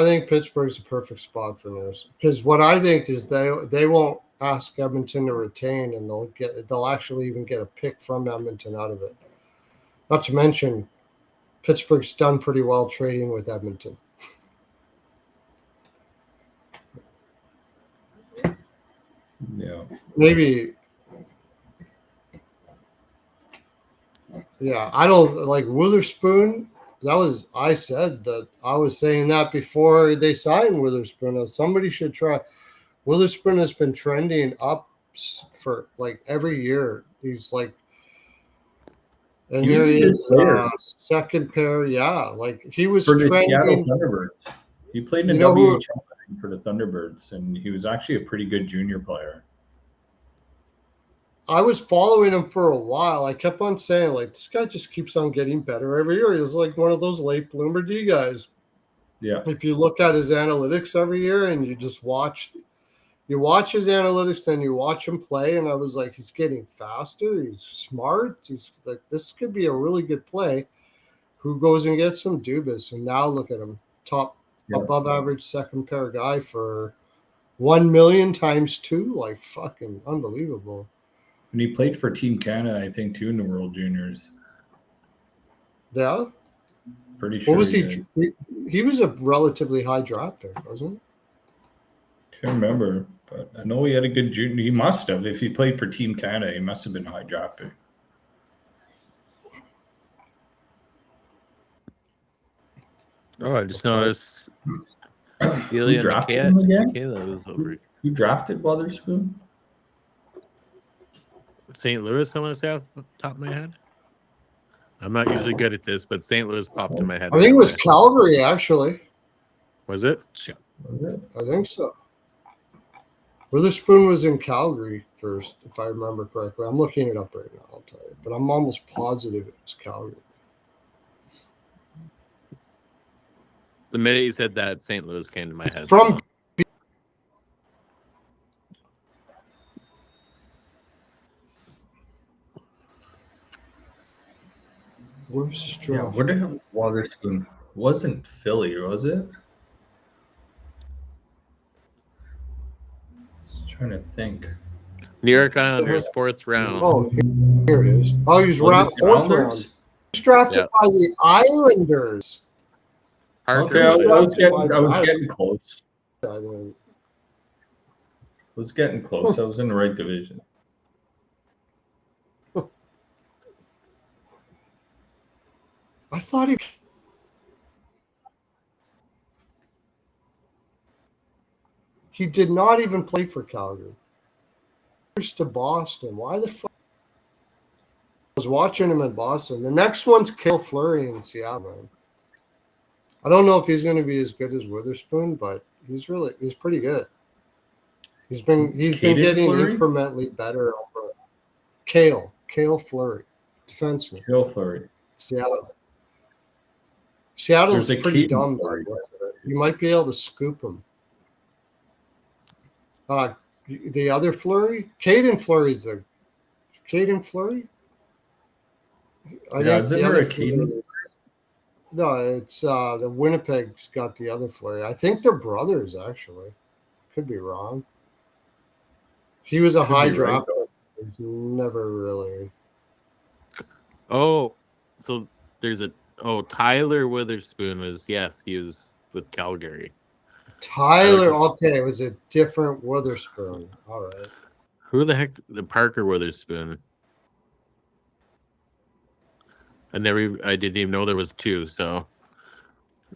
Speaker 1: think Pittsburgh's a perfect spot for Nurse, because what I think is they won't ask Edmonton to retain, and they'll actually even get a pick from Edmonton out of it. Not to mention, Pittsburgh's done pretty well trading with Edmonton.
Speaker 3: Yeah.
Speaker 1: Maybe. Yeah, I don't like Witherspoon. I said that I was saying that before they signed Witherspoon. Somebody should try. Witherspoon has been trending up for like every year. He's like, and here he is, second pair. Yeah, like he was
Speaker 3: for
Speaker 1: trending.
Speaker 3: The Seattle Thunderbirds. He played in the WHL for the Thunderbirds, and he was actually a pretty good junior player.
Speaker 1: I was following him for a while. I kept on saying, like, this guy just keeps on getting better every year. He's like one of those late bloomer D guys.
Speaker 3: Yeah.
Speaker 1: If you look at his analytics every year and you just watch his analytics and you watch him play, and I was like, he's getting faster. He's smart. He's like, this could be a really good play. Who goes and gets him? Dubas. And now look at him, top above average second pair guy for $1 million times 2. Like, fucking unbelievable.
Speaker 3: And he played for Team Canada, I think, too, in the World Juniors.
Speaker 1: Yeah.
Speaker 3: Pretty sure.
Speaker 1: What was he? He was a relatively high draft pick, wasn't he?
Speaker 3: Can't remember, but I know he had a good junior. He must have. If he played for Team Canada, he must have been a high draft pick.
Speaker 2: Oh, I just noticed.
Speaker 3: Who drafted him again?
Speaker 2: Michaela was over.
Speaker 3: Who drafted Witherspoon?
Speaker 2: St. Louis, I want to say off the top of my head. I'm not usually good at this, but St. Louis popped in my head.
Speaker 1: I think it was Calgary, actually.
Speaker 2: Was it?
Speaker 1: I think so. Witherspoon was in Calgary first, if I remember correctly. I'm looking it up right now, I'll tell you. But I'm almost positive it was Calgary.
Speaker 2: The minute you said that, St. Louis came to my head.
Speaker 1: From where's this draft?
Speaker 3: Yeah, where the hell Witherspoon? Wasn't Philly, was it? Just trying to think.
Speaker 2: New York Islanders, fourth round.
Speaker 1: Oh, here it is. Oh, he's fourth round. He's drafted by the Islanders.
Speaker 3: Okay, I was getting close. I was getting close. I was in the right division.
Speaker 1: I thought he. He did not even play for Calgary. To Boston. Why the fuck? I was watching him in Boston. The next one's Cale Fleury in Seattle, man. I don't know if he's going to be as good as Witherspoon, but he's pretty good. He's been getting Fleury? Incrementally better over Cale Fleury, defenseman.
Speaker 3: Cale Fleury.
Speaker 1: Seattle's pretty dumb. You might be able to scoop him. The other Fleury? Caden Fleury's the Caden Fleury?
Speaker 3: I think is it a Caden?
Speaker 1: No, it's the Winnipeg's got the other Fleury. I think they're brothers, actually. Could be wrong. He was a high draft. Right, he's never really.
Speaker 2: Oh, so there's Tyler Witherspoon he was with Calgary.
Speaker 1: Tyler, okay, it was a different Witherspoon. All right.
Speaker 2: Who the heck? The Parker Witherspoon. I didn't even know there was two, so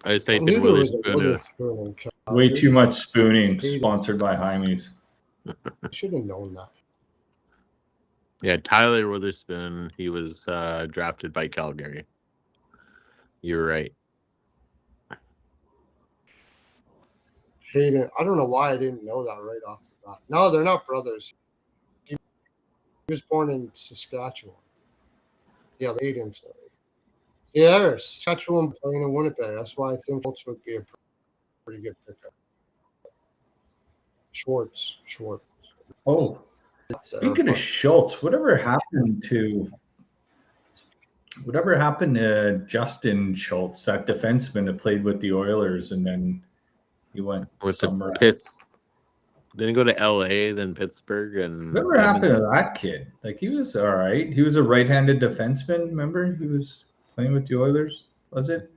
Speaker 2: I just typed in Witherspoon.
Speaker 3: Way too much spooning, sponsored by Jaime's.
Speaker 1: I should have known that.
Speaker 2: Yeah, Tyler Witherspoon, he was drafted by Calgary. You're right.
Speaker 1: Hayden, I don't know why I didn't know that right off the bat. No, they're not brothers. He was born in Saskatchewan. Yeah, Hayden. Yeah, Saskatchewan playing in Winnipeg. That's why I think Schultz would be a pretty good pickup. Schwartz.
Speaker 3: Oh, speaking of Schultz, whatever happened to Justin Schultz, that defenseman that played with the Oilers, and then he went
Speaker 2: with
Speaker 3: somewhere.
Speaker 2: Then he go to LA, then Pittsburgh, and
Speaker 3: whatever happened to that kid? Like, he was all right. He was a right-handed defenseman. Remember, he was playing with the Oilers. Was it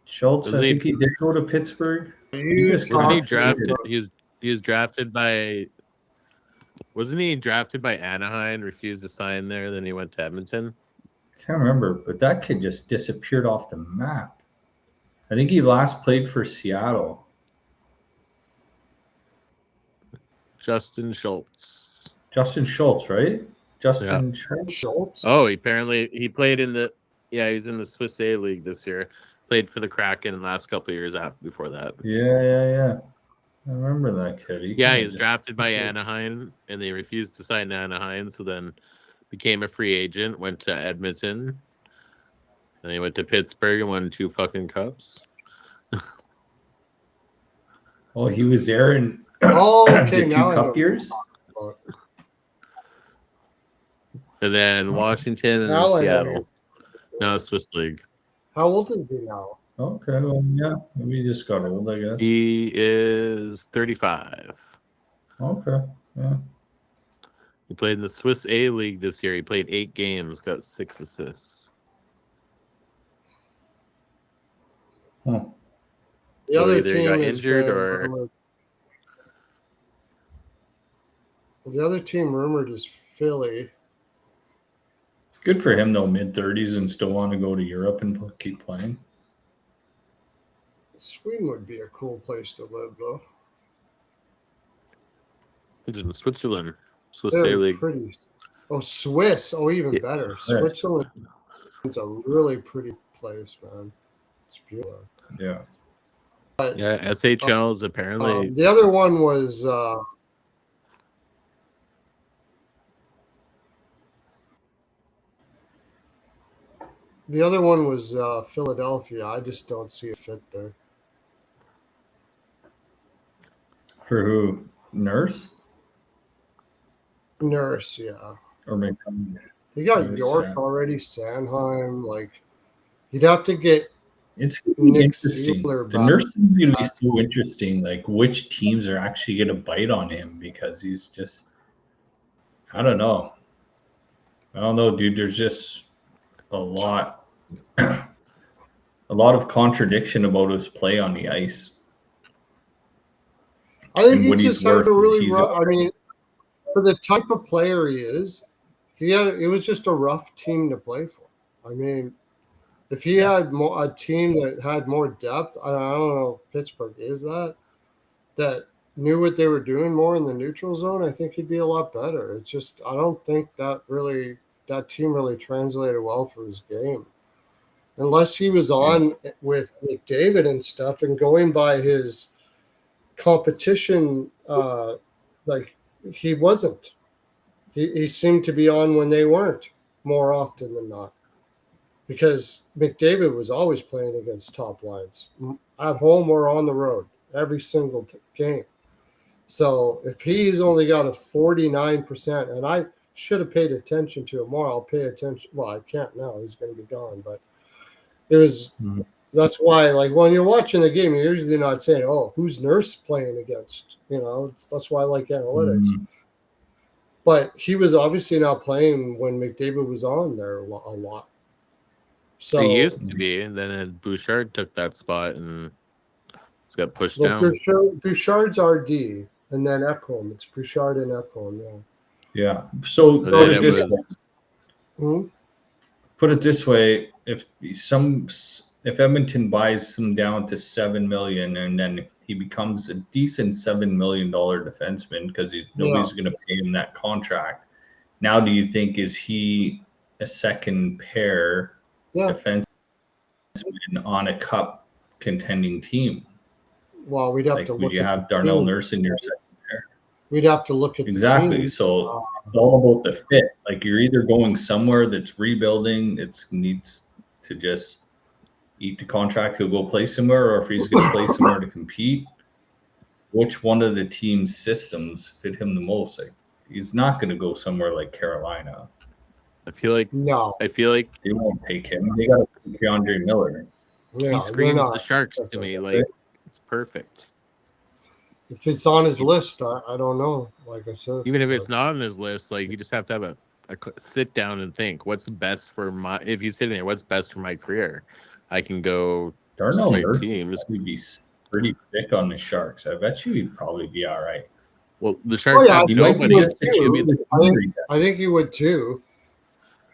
Speaker 3: Schultz? I think he did go to Pittsburgh.
Speaker 2: Wasn't he drafted? He was drafted by. Wasn't he drafted by Anaheim? Refused to sign there. Then he went to Edmonton.
Speaker 3: Can't remember, but that kid just disappeared off the map. I think he last played for Seattle.
Speaker 2: Justin Schultz,
Speaker 3: right?
Speaker 1: Schultz.
Speaker 2: Oh, he played in the. Yeah, he's in the Swiss A League this year. Played for the Kraken in the last couple of years before that.
Speaker 3: Yeah. I remember that kid.
Speaker 2: He was drafted by Anaheim, and they refused to sign Anaheim, so then became a free agent, went to Edmonton, and he went to Pittsburgh and won 2 fucking cups.
Speaker 3: Oh, he was there in
Speaker 1: okay,
Speaker 3: the 2 cup years?
Speaker 2: And then Washington and Seattle. No, Swiss League.
Speaker 1: How old is he now?
Speaker 3: Okay, well, yeah, maybe he just got old, I guess.
Speaker 2: He is 35.
Speaker 3: Okay, yeah.
Speaker 2: He played in the Swiss A League this year. He played 8 games, got 6 assists.
Speaker 3: Huh.
Speaker 1: The other
Speaker 2: team got injured or
Speaker 1: the other team rumored is Philly.
Speaker 3: Good for him though, mid-30s and still want to go to Europe and keep playing.
Speaker 1: Sweden would be a cool place to live, though.
Speaker 2: It's in Switzerland. Swiss A League.
Speaker 1: Pretty. Oh, Swiss. Oh, even better. Switzerland. It's a really pretty place, man. It's beautiful.
Speaker 3: Yeah.
Speaker 2: But, SHL is apparently.
Speaker 1: The other one was. The other one was Philadelphia. I just don't see a fit there.
Speaker 3: For who? Nurse,
Speaker 1: yeah.
Speaker 3: Or maybe
Speaker 1: you got York already, Sanheim. Like, you'd have to get.
Speaker 3: It's interesting. The Nurse is going to be so interesting. Like, which teams are actually going to bite on him because he's just. I don't know, dude. There's just a lot of contradiction about his play on the ice.
Speaker 1: I think he just had a really rough. I mean, for the type of player he is, it was just a rough team to play for. I mean, if he had a team that had more depth, I don't know if Pittsburgh is that, that knew what they were doing more in the neutral zone, I think he'd be a lot better. It's just I don't think that team really translated well for his game. Unless he was on with McDavid and stuff and going by his competition, like he wasn't. He seemed to be on when they weren't more often than not. Because McDavid was always playing against top lines at home or on the road every single game. So if he's only got a 49%, and I should have paid attention to him more, I'll pay attention. Well, I can't now. He's going to be gone. But it was that's why, like, when you're watching the game, you're usually not saying, oh, who's Nurse playing against? That's why I like analytics. But he was obviously not playing when McDavid was on there a lot. So
Speaker 2: he used to be, and then Bouchard took that spot and it's got pushed down.
Speaker 1: Bouchard's RD, and then Ekholm. It's Bouchard and Ekholm,
Speaker 3: yeah. So put it this way: if Edmonton buys him down to $7 million, and then he becomes a decent $7 million defenseman because nobody's going to pay him that contract. Now, do you think is he a second pair defenseman on a cup contending team?
Speaker 1: Well, we'd have to look.
Speaker 3: Would you have Darnell Nurse in your second pair?
Speaker 1: We'd have to look at
Speaker 3: exactly. So it's all about the fit. Like, you're either going somewhere that's rebuilding, it needs to just eat the contract, he'll go play somewhere, or if he's going to play somewhere to compete, which one of the team's systems fit him the most? Like, he's not going to go somewhere like Carolina.
Speaker 2: I feel like
Speaker 3: they won't take him. They got to pick Andre Miller.
Speaker 2: Yeah, he screams the Sharks to me. Like, it's perfect.
Speaker 1: If it's on his list, I don't know. Like I said,
Speaker 2: even if it's not on his list, like, you just have to have a sit down and think, what's best for my? If you're sitting there, what's best for my career? I can go
Speaker 3: Darnell Nurse teams. Would be pretty sick on the Sharks. I bet you he'd probably be all right.
Speaker 2: Well, the Sharks have nobody.
Speaker 1: I think he would too.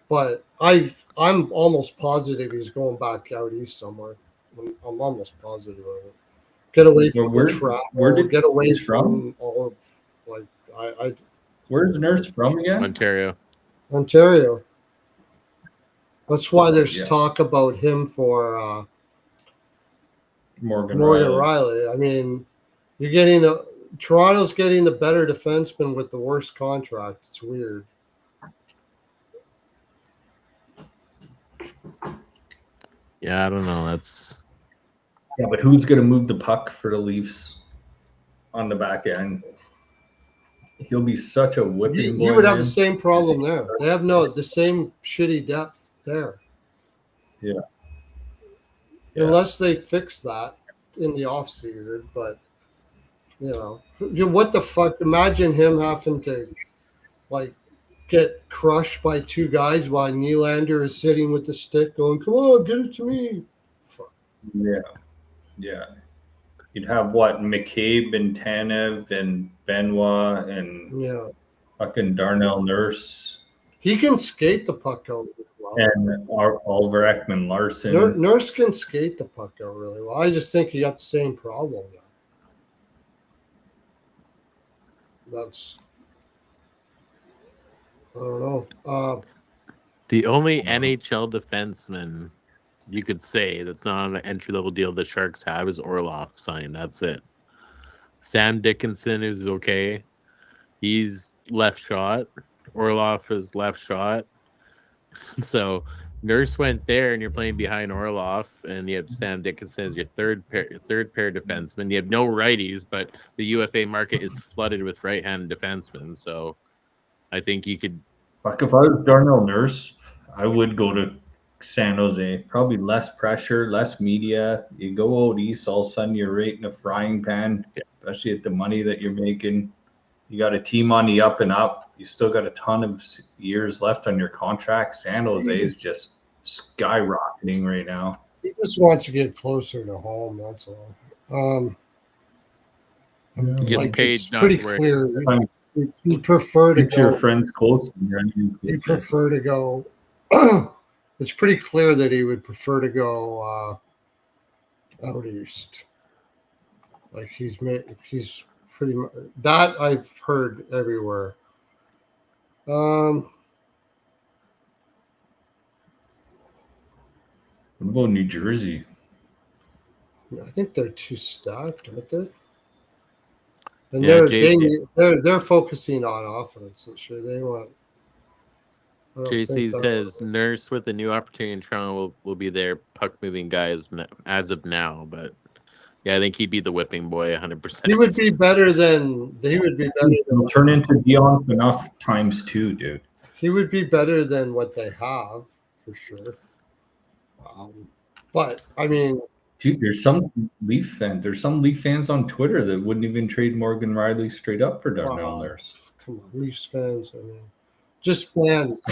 Speaker 1: But I'm almost positive he's going back out east somewhere. I'm almost positive of it. Get away from the trap. Get away from all of I.
Speaker 3: Where's Nurse from again?
Speaker 1: Ontario. That's why there's talk about him for
Speaker 3: Morgan Riley.
Speaker 1: I mean, Toronto's getting the better defenseman with the worst contract. It's weird.
Speaker 2: Yeah, I don't know.
Speaker 3: Yeah, but who's going to move the puck for the Leafs on the back end? He'll be such a whipping.
Speaker 1: You would have the same problem there. They have the same shitty depth there.
Speaker 3: Yeah.
Speaker 1: Unless they fix that in the offseason, but what the fuck? Imagine him having to get crushed by two guys while Nylander is sitting with the stick going, "Come on, get it to me." Fuck.
Speaker 3: Yeah. You'd have McCabe and Tanev and Benoit and fucking Darnell Nurse.
Speaker 1: He can skate the puck out really well.
Speaker 3: And Oliver Ekman Larson.
Speaker 1: Nurse can skate the puck out really well. I just think he got the same problem now. I don't know.
Speaker 2: The only NHL defenseman you could say that's not on an entry-level deal the Sharks have is Orlov signed. That's it. Sam Dickinson is okay. He's left shot. Orlov is left shot. So Nurse went there, and you're playing behind Orlov, and you have Sam Dickinson as your third pair defenseman. You have no righties, but the UFA market is flooded with right-handed defensemen. So I think you could.
Speaker 3: Fuck, if I was Darnell Nurse, I would go to San Jose. Probably less pressure, less media. You go out east, all of a sudden you're right in a frying pan, especially at the money that you're making. You got a team on the up and up. You still got a ton of years left on your contract. San Jose is just skyrocketing right now.
Speaker 1: He just wants to get closer to home. That's all.
Speaker 2: Get paid.
Speaker 1: It's pretty clear. You prefer to
Speaker 3: keep your friends close.
Speaker 1: You prefer to go. It's pretty clear that he would prefer to go out east. Like he's pretty much that I've heard everywhere.
Speaker 3: What about New Jersey?
Speaker 1: I think they're too stacked, aren't they? And
Speaker 2: yeah,
Speaker 1: they're focusing on offense. I'm sure they want.
Speaker 2: JC says Nurse with a new opportunity in Toronto will be their puck moving guys as of now, but yeah, I think he'd be the whipping boy 100%.
Speaker 1: He would be better than
Speaker 3: He'll turn into Dion enough times 2, dude.
Speaker 1: He would be better than what they have for sure. But I mean,
Speaker 3: dude, there's some Leaf fans on Twitter that wouldn't even trade Morgan Riley straight up for Darnell Nurse.
Speaker 1: Come on, Leafs fans. I mean, just fans.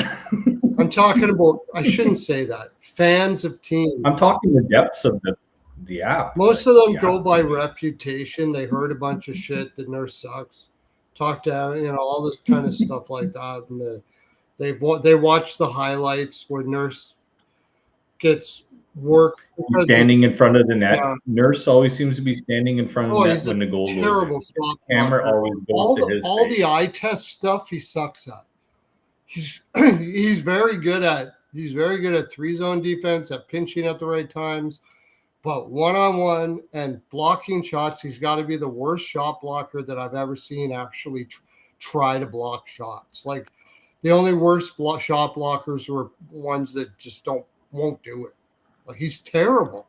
Speaker 1: I'm talking about. I shouldn't say that. Fans of teams.
Speaker 3: I'm talking the depths of the app.
Speaker 1: Most of them go by reputation. They heard a bunch of shit. The Nurse sucks. Talk to all this kind of stuff like that, and they watch the highlights where Nurse gets worked
Speaker 3: standing in front of the net. Yeah. Nurse always seems to be standing in front of the net when the goal
Speaker 1: terrible
Speaker 3: goes in. Camera always goes to his
Speaker 1: all
Speaker 3: face.
Speaker 1: The eye test stuff he sucks at. He's very good at 3-zone defense, at pinching at the right times, but one-on-one and blocking shots, he's got to be the worst shot blocker that I've ever seen actually try to block shots. Like the only worst shot blockers were ones that just won't do it. Like he's terrible.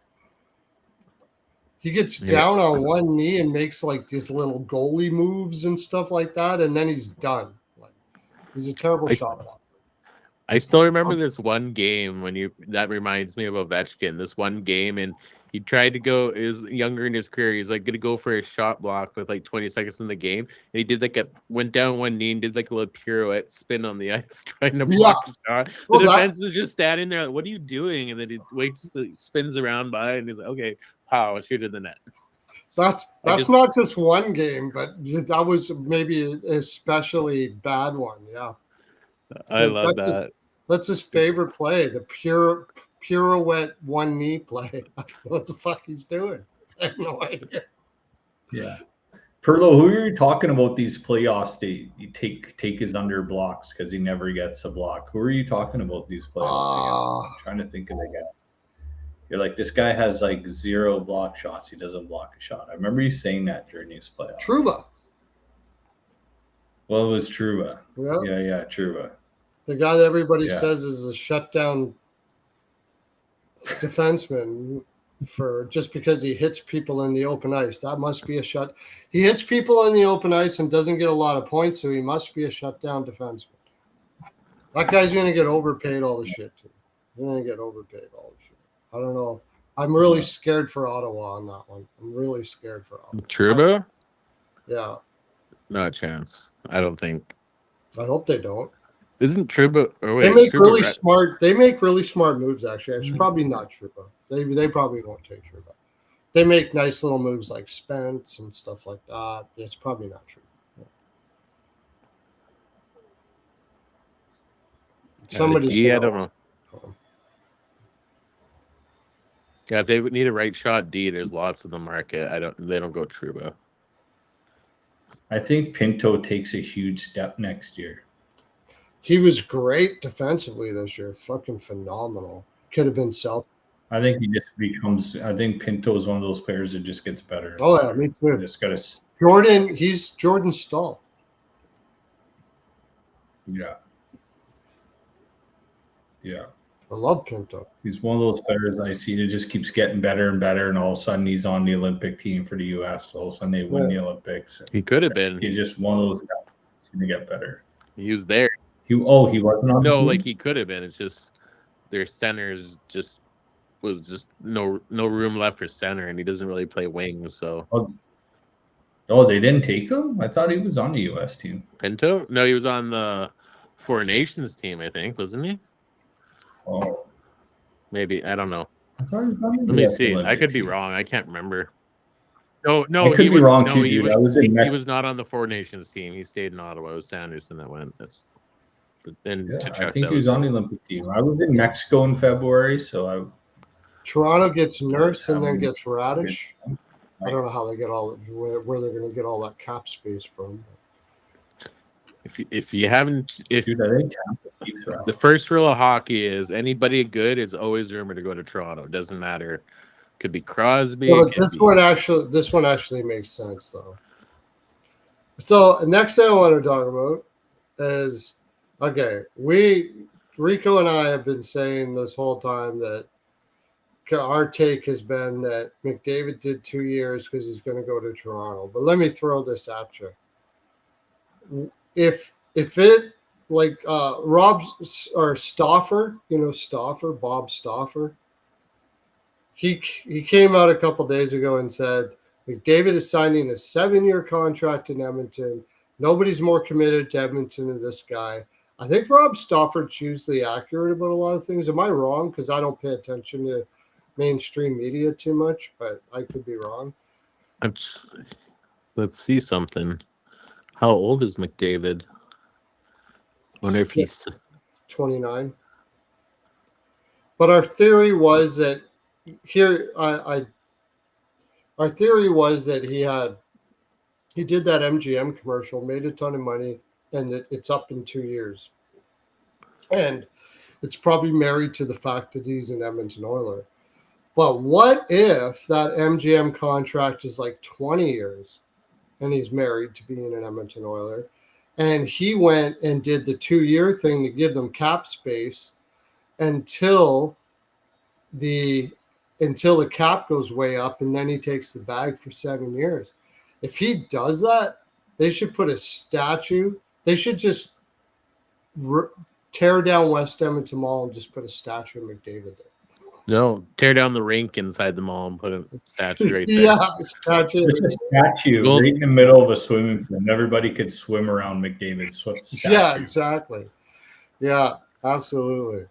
Speaker 1: He gets down on one knee and makes like these little goalie moves and stuff like that, and then he's done. Like he's a terrible shot blocker.
Speaker 2: I still remember this one game that reminds me of Ovechkin. This one game, and he tried to go. Is younger in his career. He's like going to go for a shot block with like 20 seconds in the game, and he did went down one knee and did like a little pirouette spin on the ice trying to block a shot. The defense was just standing there. Like, what are you doing? And then he spins around by, and he's like, okay, pow, shoot in the net.
Speaker 1: That's not just one game, but that was maybe an especially bad one. Yeah.
Speaker 2: I love that.
Speaker 1: That's his favorite play, the pirouette one knee play. I don't know what the fuck he's doing. I have no idea.
Speaker 3: Yeah. Pearlo, who are you talking about these playoffs that you take his under blocks because he never gets a block? Who are you talking about these playoffs? I'm trying to think of again. You're like, this guy has like 0 block shots. He doesn't block a shot. I remember you saying that during these playoffs.
Speaker 1: Trouba.
Speaker 3: Well, it was Trouba. Yeah, Trouba.
Speaker 1: The guy that everybody says is a shutdown defenseman for just because he hits people in the open ice. That must be a shut. He hits people in the open ice and doesn't get a lot of points, so he must be a shutdown defenseman. That guy's going to get overpaid all the shit, too. He's going to get overpaid all the shit. I don't know. I'm really scared for Ottawa on that one. I'm really scared for Ottawa.
Speaker 2: Trouba?
Speaker 1: Yeah.
Speaker 2: Not a chance. I don't think.
Speaker 1: I hope they don't.
Speaker 2: Isn't Trouba?
Speaker 1: They make really smart. They make really smart moves. Actually, it's probably not Trouba. They probably won't take Trouba. They make nice little moves like Spence and stuff like that. It's probably not Trouba. Yeah. Somebody's.
Speaker 2: I don't know. Yeah, if they would need a right shot D, there's lots in the market. They don't go Trouba.
Speaker 3: I think Pinto takes a huge step next year.
Speaker 1: He was great defensively this year. Fucking phenomenal. Could have been self.
Speaker 3: I think he just becomes. I think Pinto is one of those players that just gets better.
Speaker 1: Oh yeah, me too.
Speaker 3: Just got
Speaker 1: Jordan. He's Jordan Stahl.
Speaker 3: Yeah.
Speaker 1: I love Pinto.
Speaker 3: He's one of those players I see that just keeps getting better and better, and all of a sudden he's on the Olympic team for the U.S. All of a sudden they win the Olympics.
Speaker 2: He could have been.
Speaker 3: He's just one of those guys who's going to get better.
Speaker 2: He was there.
Speaker 3: He wasn't on.
Speaker 2: No, like he could have been. It's just their centers was no room left for center, and he doesn't really play wings. So.
Speaker 3: Oh, they didn't take him? I thought he was on the U.S. team.
Speaker 2: Pinto? No, he was on the Four Nations team. I think, wasn't he?
Speaker 3: Oh,
Speaker 2: maybe I don't know.
Speaker 3: I thought he was on the
Speaker 2: Let me see. I could be wrong. I can't remember. No,
Speaker 3: I could be wrong too,
Speaker 2: he
Speaker 3: dude.
Speaker 2: He was not on the Four Nations team. He stayed in Ottawa. It was Sanderson that went.
Speaker 3: I think he was on the Olympic team. I was in Mexico in February, so
Speaker 1: Toronto gets Nurse and then gets Radish. I don't know how they get where they're going to get all that cap space from.
Speaker 2: If you haven't, if
Speaker 3: Dude, I think
Speaker 2: the first rule of hockey is anybody good is always rumored to go to Toronto. It doesn't matter. Could be Crosby.
Speaker 1: Yeah, but this one actually makes sense though. So next thing I want to talk about is Rico and I have been saying this whole time that our take has been that McDavid did 2 years because he's going to go to Toronto. But let me throw this at you. If it like Bob Stauffer, he came out a couple days ago and said McDavid is signing a 7-year contract in Edmonton. Nobody's more committed to Edmonton than this guy. I think Rob Stauffer's usually accurate about a lot of things. Am I wrong? Because I don't pay attention to mainstream media too much, but I could be wrong.
Speaker 2: Let's see something. How old is McDavid? I wonder if he's
Speaker 1: 29. But our theory was that our theory was that he did that MGM commercial, made a ton of money, and it's up in 2 years. And it's probably married to the fact that he's an Edmonton Oiler. But what if that MGM contract is like 20 years and he's married to being an Edmonton Oiler, and he went and did the 2-year thing to give them cap space until the cap goes way up, and then he takes the bag for 7 years. If he does that, they should put a statue. They should just tear down West Edmonton Mall and just put a statue of McDavid there.
Speaker 2: No, tear down the rink inside the mall and put a statue right there.
Speaker 1: Yeah, statue.
Speaker 3: There's a statue right in the middle of a swimming pool, and everybody could swim around McDavid's statue.
Speaker 1: Yeah, exactly. Yeah, absolutely.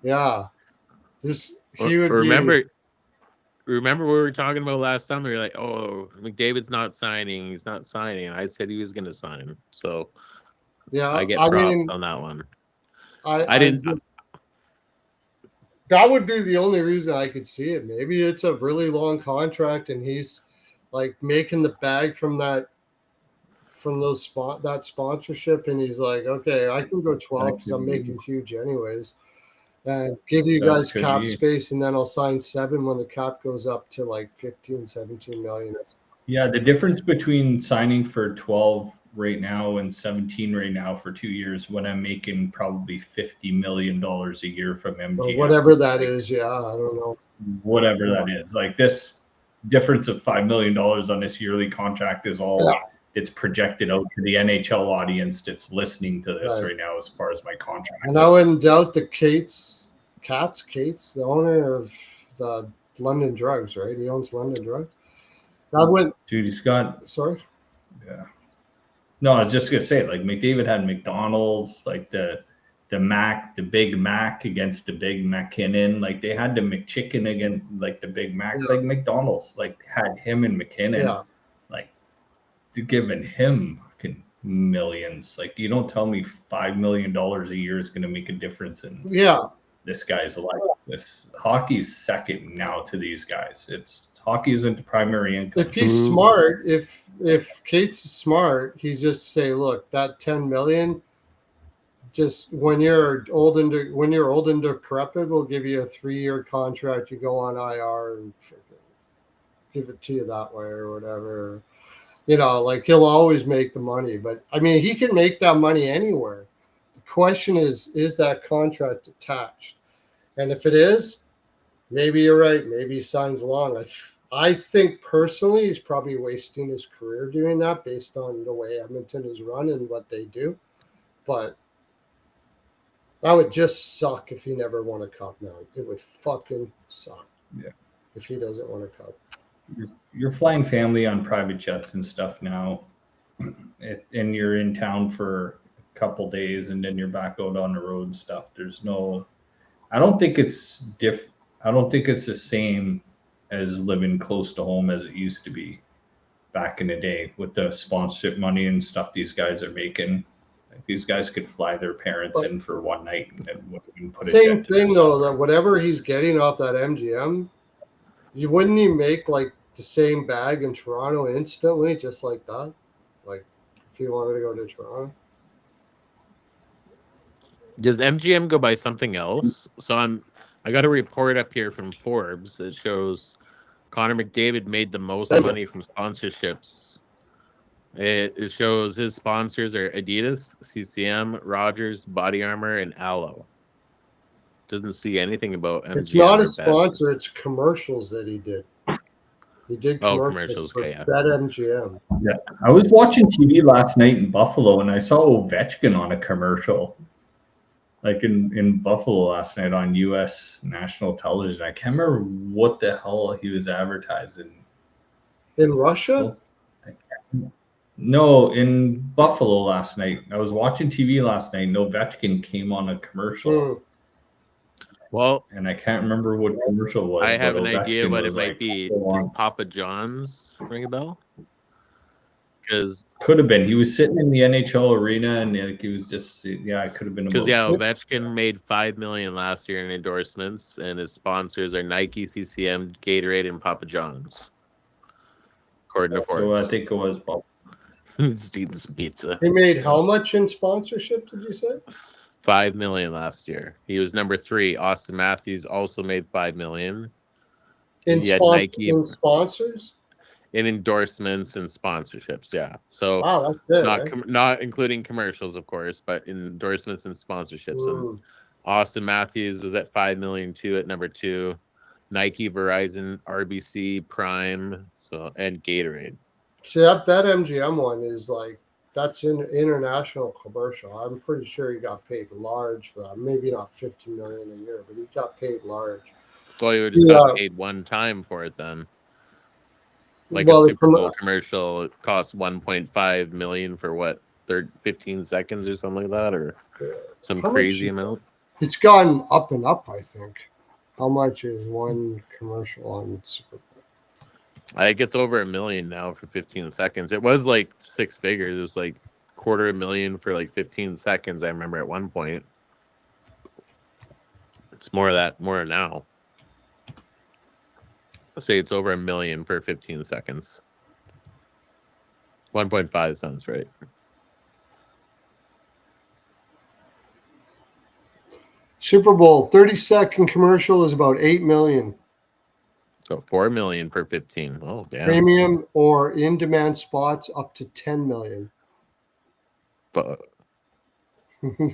Speaker 1: Yeah.
Speaker 2: Remember what we were talking about last time? We were like, oh, McDavid's not signing. He's not signing. I said he was going to sign. So
Speaker 1: yeah,
Speaker 2: I get props on that one. I didn't.
Speaker 1: That would be the only reason I could see it. Maybe it's a really long contract and he's like making the bag from that sponsorship, and he's like, okay, I can go 12 because I'm making huge anyways. And give you guys cap space, and then I'll sign 7 when the cap goes up to like 15, 17 million.
Speaker 3: Yeah, the difference between signing for 12 right now and 17 right now for 2 years, when I'm making probably $50 million a year from MGM.
Speaker 1: Or whatever that is, yeah, I don't know.
Speaker 3: Whatever that is. Like this difference of $5 million on this yearly contract is all it's projected out to the NHL audience that's listening to this right now as far as my contract.
Speaker 1: And I wouldn't doubt that Kate's, the owner of the London Drugs, right? He owns London Drugs.
Speaker 3: Dude, he's got...
Speaker 1: Sorry?
Speaker 3: Yeah. No, I was just going to say, like, McDavid had McDonald's, like the Big Mac against the Big McKinnon. Like, they had the McChicken against, like, the Big Mac. Yeah. Like, McDonald's, like, had him and McKinnon. Yeah. Like, giving him fucking millions. Like, you don't tell me $5 million a year is going to make a difference in this guy's life. This hockey's second now to these guys. Hockey isn't the primary income.
Speaker 1: If he's smart, if Kate's smart, he's just say, look, that 10 million, just when you're old and decrepit, we'll give you a 3-year contract. You go on IR and give it to you that way or whatever. You know, like he'll always make the money, but I mean, he can make that money anywhere. The question is that contract attached? And if it is, maybe you're right. Maybe he signs long. I think personally he's probably wasting his career doing that based on the way Edmonton is run and what they do. But that would just suck if he never won a cup now. It would fucking suck if he doesn't win a cup.
Speaker 3: You're flying family on private jets and stuff now, and you're in town for a couple days and then you're back out on the road and stuff. I don't think it's the same as living close to home as it used to be back in the day with the sponsorship money and stuff these guys are making. Like, these guys could fly their parents in for one night and put
Speaker 1: same thing though, that whatever he's getting off that MGM, wouldn't he make like the same bag in Toronto instantly, just like that? Like, if you wanted to go to Toronto?
Speaker 2: Does MGM go by something else? So I got a report up here from Forbes that shows Connor McDavid made the most money from sponsorships. It shows his sponsors are Adidas, CCM, Rogers, Body Armor, and Aloe. Doesn't see anything about MGM.
Speaker 1: It's not a sponsor, it's commercials that he did. He did commercials for
Speaker 2: okay, yeah.
Speaker 1: BetMGM.
Speaker 3: Yeah, I was watching TV last night in Buffalo, and I saw Ovechkin on a commercial, like in Buffalo last night on U.S. national television. I can't remember what the hell he was advertising.
Speaker 1: In Russia?
Speaker 3: No, in Buffalo last night. I was watching TV last night, and Ovechkin came on a commercial.
Speaker 2: Well,
Speaker 3: and I can't remember what commercial it was.
Speaker 2: I have an
Speaker 3: Ovechkin
Speaker 2: idea what it might
Speaker 3: like,
Speaker 2: be. Does Papa John's ring a bell? Because
Speaker 3: could have been. He was sitting in the NHL arena, and like he was just it could have been.
Speaker 2: Because Ovechkin made $5 million last year in endorsements, and his sponsors are Nike, CCM, Gatorade, and Papa John's. According to Forbes,
Speaker 3: I think it was Bob.
Speaker 2: Steven's Pizza.
Speaker 1: He made how much in sponsorship? Did you say?
Speaker 2: $5 million last year. He was number 3. Austin Matthews also made $5 million.
Speaker 1: In sponsors?
Speaker 2: In endorsements and sponsorships, yeah. So
Speaker 1: wow, that's it.
Speaker 2: Not including commercials, of course, but in endorsements and sponsorships. And Austin Matthews was at $5 million too at number 2. Nike, Verizon, RBC, Prime, and Gatorade.
Speaker 1: See, that BetMGM one is like, that's an international commercial. I'm pretty sure he got paid large for that. Maybe not $50 million a year, but he got paid large.
Speaker 2: Well, you just got paid one time for it then. Like a Super Bowl commercial, it costs $1.5 million for what, 15 seconds or something like that, or some crazy amount.
Speaker 1: It's gone up and up, I think. How much is one commercial on Super Bowl?
Speaker 2: I think it's over $1 million now for 15 seconds. It was like 6 figures. It was like $250,000 for like 15 seconds. I remember at one point. It's more now. I'll say it's over $1 million per 15 seconds. 1.5 sounds right.
Speaker 1: Super Bowl 30-second commercial is about $8 million.
Speaker 2: So $4 million per 15. Oh, damn.
Speaker 1: Premium or in-demand spots up to $10 million.
Speaker 2: But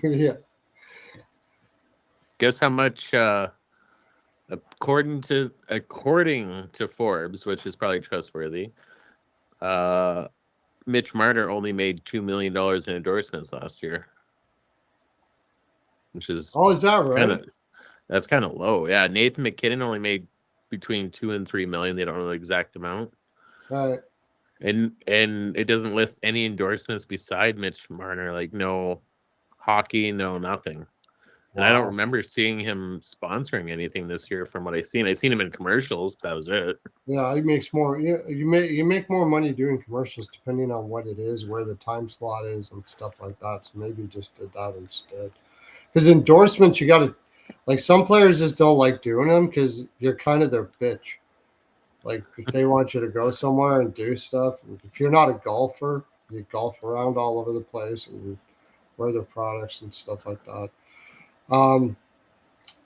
Speaker 1: yeah.
Speaker 2: Guess how much? According to Forbes, which is probably trustworthy, Mitch Marner only made $2 million in endorsements last year, which is
Speaker 1: is that right?
Speaker 2: That's kind of low. Yeah, Nathan McKinnon only made between $2 and $3 million. They don't know the exact amount.
Speaker 1: Right.
Speaker 2: And it doesn't list any endorsements beside Mitch Marner, like no hockey, no nothing. And I don't remember seeing him sponsoring anything this year from what I've seen. I've seen him in commercials. That was it.
Speaker 1: Yeah, he makes more. You make more money doing commercials depending on what it is, where the time slot is, and stuff like that. So maybe just did that instead. Because endorsements, you got to, like, some players just don't like doing them because you're kind of their bitch. Like, if they want you to go somewhere and do stuff, if you're not a golfer, you golf around all over the place and wear their products and stuff like that.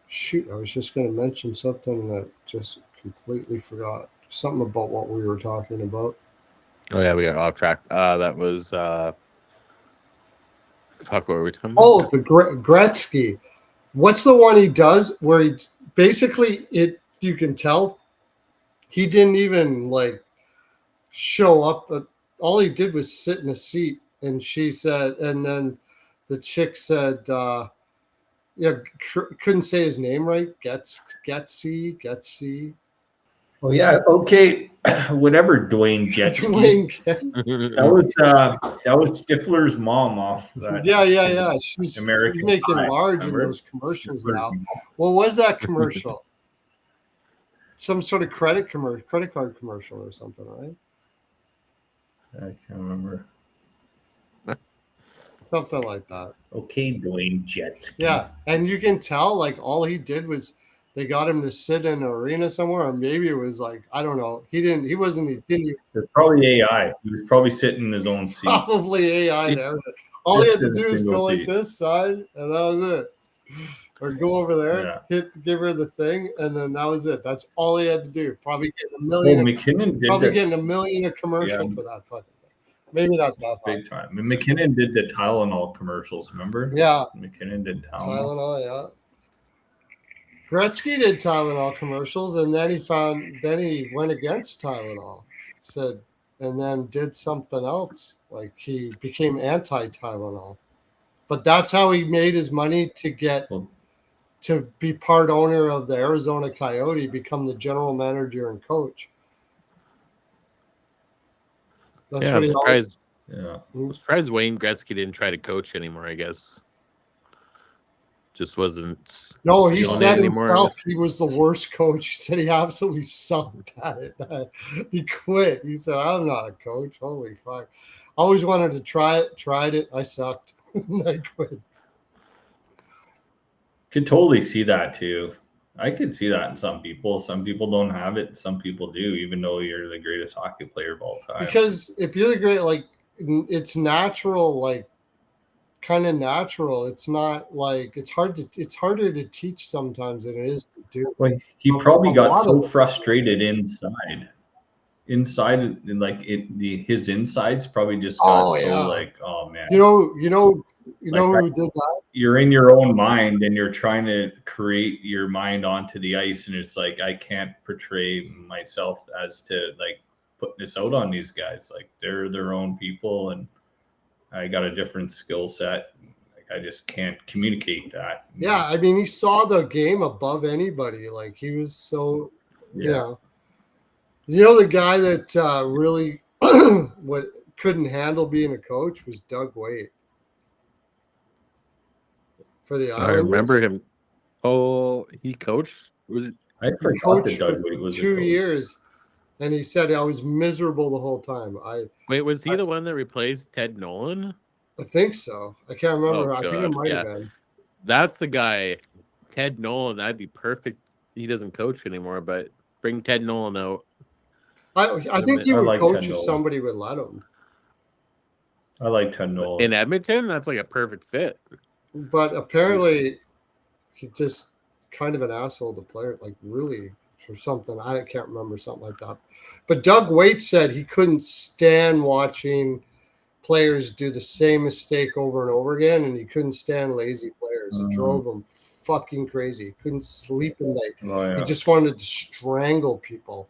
Speaker 1: Shoot, I was just going to mention something that just completely forgot. Something about what we were talking about.
Speaker 2: Oh yeah, we got off track. That was fuck. What were we talking about?
Speaker 1: Oh, the Gretzky. What's the one he does where he basically you can tell he didn't even like show up. But all he did was sit in a seat, and she said, and then the chick said. Couldn't say his name right. Getsy.
Speaker 3: Oh yeah, okay. Whatever, Dwayne Getsy. That was Stifler's mom off that.
Speaker 1: Yeah. She's making large in those commercials now. What was that commercial? Some sort of credit card commercial or something, right?
Speaker 3: I can't remember.
Speaker 1: Something like that.
Speaker 3: Okay, Dwayne Getsy.
Speaker 1: Yeah, and you can tell, like, all he did was they got him to sit in an arena somewhere, or maybe it was like, I don't know. He didn't
Speaker 3: It's probably AI. He was probably sitting in his own seat.
Speaker 1: Probably AI there. All he had to do is go like this side, and that was it. Or go over there, give her the thing, and then that was it. That's all he had to do. Probably getting a million a commercial for that fucking thing. Maybe not that
Speaker 3: big time. I mean, McKinnon did the Tylenol commercials, remember?
Speaker 1: Yeah.
Speaker 3: McKinnon did
Speaker 1: Tylenol, yeah. Gretzky did Tylenol commercials, and then he went against Tylenol. And then did something else. Like he became anti-Tylenol. But that's how he made his money to be part owner of the Arizona Coyote, become the general manager and coach.
Speaker 2: That's what I'm surprised. I'm surprised Wayne Gretzky didn't try to coach anymore, I guess. Just wasn't.
Speaker 1: No, he said himself he was the worst coach. He said he absolutely sucked at it. He quit. He said, I'm not a coach. Holy fuck. Always wanted to try it. Tried it. I sucked. I quit.
Speaker 3: Could totally see that too. I could see that in some people. Some people don't have it. Some people do, even though you're the greatest hockey player of all time.
Speaker 1: Because if you're the great, like, it's natural, like, kind of natural. It's not like it's harder to teach sometimes than it is to do.
Speaker 3: Well, he probably got so frustrated inside, like his insides probably just got like, oh man.
Speaker 1: You know who did that?
Speaker 3: You're in your own mind and you're trying to create your mind onto the ice, and it's like, I can't portray myself as to like put this out on these guys. Like, they're their own people and I got a different skill set. Like, I just can't communicate that.
Speaker 1: Yeah, I mean, he saw the game above anybody. Like, he was so, yeah. You know, the guy that really couldn't handle being a coach was Doug Weight for the Islanders.
Speaker 2: I remember him. Oh, he coached?
Speaker 3: I forgot that Doug Weight was
Speaker 1: 2 years. And he said I was miserable the whole time.
Speaker 2: Wait, was he the one that replaced Ted Nolan?
Speaker 1: I think so. I can't remember. I think it might have been.
Speaker 2: That's the guy, Ted Nolan. That'd be perfect. He doesn't coach anymore, but bring Ted Nolan out.
Speaker 1: I think he would coach if somebody would let him.
Speaker 3: I like Ted Nolan.
Speaker 2: In Edmonton, that's like a perfect fit.
Speaker 1: But apparently, he just kind of an asshole to player. Like, really. Or something. I can't remember, something like that. But Doug Weight said he couldn't stand watching players do the same mistake over and over again, and he couldn't stand lazy players. It drove him fucking crazy. He couldn't sleep at night.
Speaker 3: Oh, yeah.
Speaker 1: He just wanted to strangle people,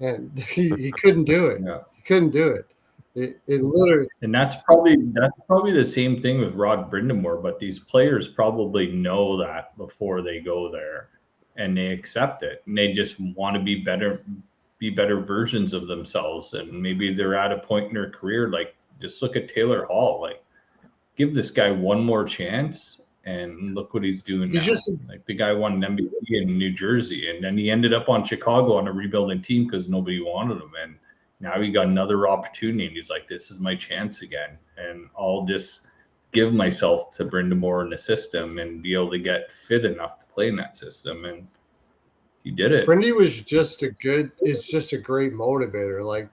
Speaker 1: and he couldn't do it.
Speaker 3: Yeah.
Speaker 1: He couldn't do it. It literally.
Speaker 3: And that's probably the same thing with Rod Brind'Amour, but these players probably know that before they go there. And they accept it, and they just want to be better versions of themselves. And maybe they're at a point in their career, like, just look at Taylor Hall. Like, give this guy one more chance, and look what he's doing now. Like, the guy won an MVP in New Jersey, and then he ended up on Chicago on a rebuilding team because nobody wanted him. And now he got another opportunity, and he's like, this is my chance again. And I'll just give myself to Brind'Amour in the system and be able to get fit enough to play in that system. And he did it.
Speaker 1: Brindy was just a great motivator. Like,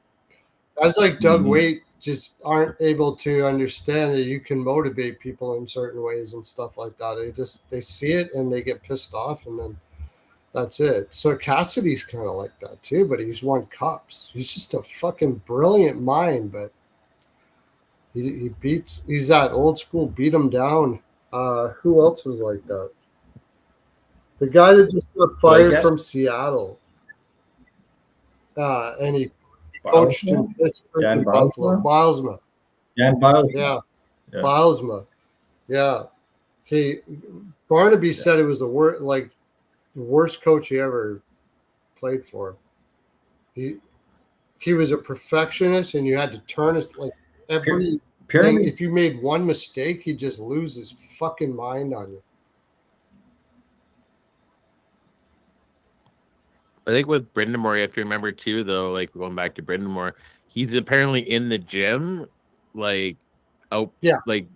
Speaker 1: guys like Doug Weight just aren't able to understand that you can motivate people in certain ways and stuff like that. They see it and they get pissed off, and then that's it. So Cassidy's kind of like that too, but he's won cups. He's just a fucking brilliant mind, but he's that old school, beat him down. Who else was like that? The guy that just got fired from Seattle. And he coached in Pittsburgh and Buffalo. Bilesma.
Speaker 3: Jan Bilesma.
Speaker 1: Yeah. Bilesma. Yeah. Barnaby said it was the worst coach he ever played for. He was a perfectionist, and you had to turn it like every thing. If you made one mistake, he'd just lose his fucking mind on you.
Speaker 2: I think with Brind'Amour, you have to remember too, though, like going back to Brind'Amour, he's apparently in the gym, right next to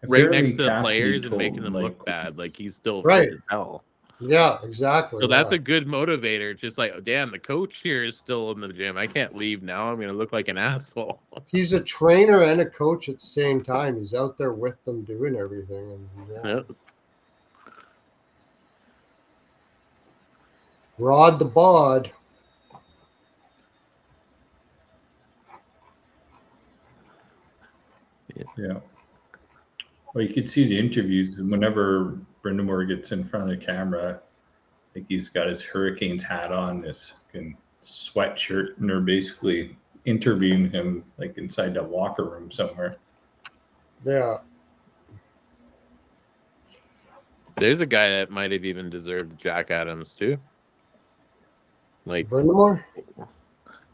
Speaker 2: the players and making them look bad. Like, he's still fit as hell.
Speaker 1: Yeah, exactly.
Speaker 2: So that's a good motivator. Just like, oh, damn, the coach here is still in the gym. I can't leave now. I'm going to look like an asshole.
Speaker 1: He's a trainer and a coach at the same time. He's out there with them doing everything. And
Speaker 2: Yep.
Speaker 1: Rod the bod.
Speaker 3: Yeah. Well, you could see the interviews whenever Brindamore gets in front of the camera. I think he's got his Hurricanes hat on, this sweatshirt, and they're basically interviewing him like inside the locker room somewhere.
Speaker 1: Yeah.
Speaker 2: There's a guy that might have even deserved Jack Adams too. Like
Speaker 1: Brindamore?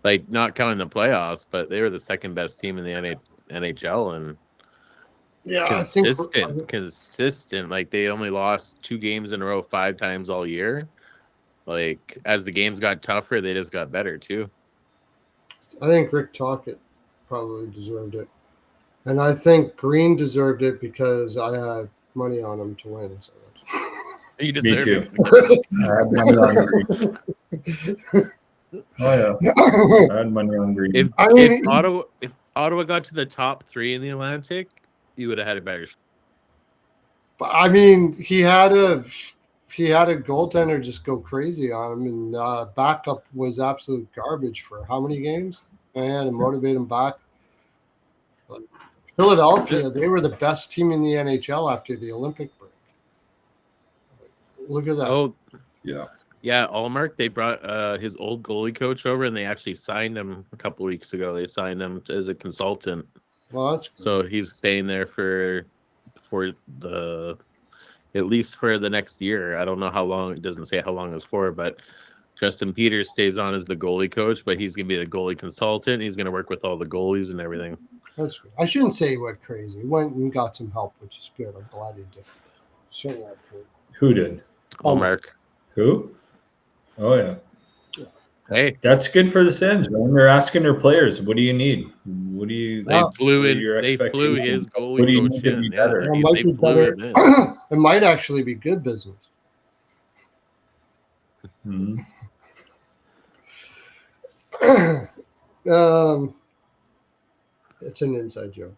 Speaker 2: Like not counting the playoffs, but they were the second best team in the NHL and
Speaker 1: Yeah,
Speaker 2: consistent. Like they only lost 2 games in a row 5 times all year. Like as the games got tougher, they just got better too.
Speaker 1: I think Rick Tocchet probably deserved it. And I think Green deserved it because I had money on him to win. So
Speaker 2: you deserve it.
Speaker 3: I had money on Green. Oh yeah, I had money on Green.
Speaker 2: If Ottawa got to the top 3 in the Atlantic, you would have had a better shot.
Speaker 1: But I mean, he had a goaltender just go crazy on him, and backup was absolute garbage for how many games? I had to motivate him back. Philadelphia, they were the best team in the NHL after the Olympic break. Look at that.
Speaker 2: Oh,
Speaker 3: yeah.
Speaker 2: Yeah, Allmark, they brought his old goalie coach over, and they actually signed him a couple weeks ago. They signed him as a consultant.
Speaker 1: Well, that's good.
Speaker 2: So he's staying there for at least for the next year. I don't know how long. It doesn't say how long it's for, but Justin Peters stays on as the goalie coach, but he's going to be the goalie consultant. He's going to work with all the goalies and everything.
Speaker 1: That's good. I shouldn't say he went crazy. He went and got some help, which is good. I'm glad he did.
Speaker 3: Who did?
Speaker 2: Allmark.
Speaker 3: Who? Oh yeah.
Speaker 2: Hey,
Speaker 3: that's good for the Sens, man. They're asking their players, "What do you need? What do you?"
Speaker 2: They flew his goalie coach in.
Speaker 3: Better?
Speaker 1: It might be better. It might actually be good business.
Speaker 3: Mm-hmm.
Speaker 1: It's an inside joke.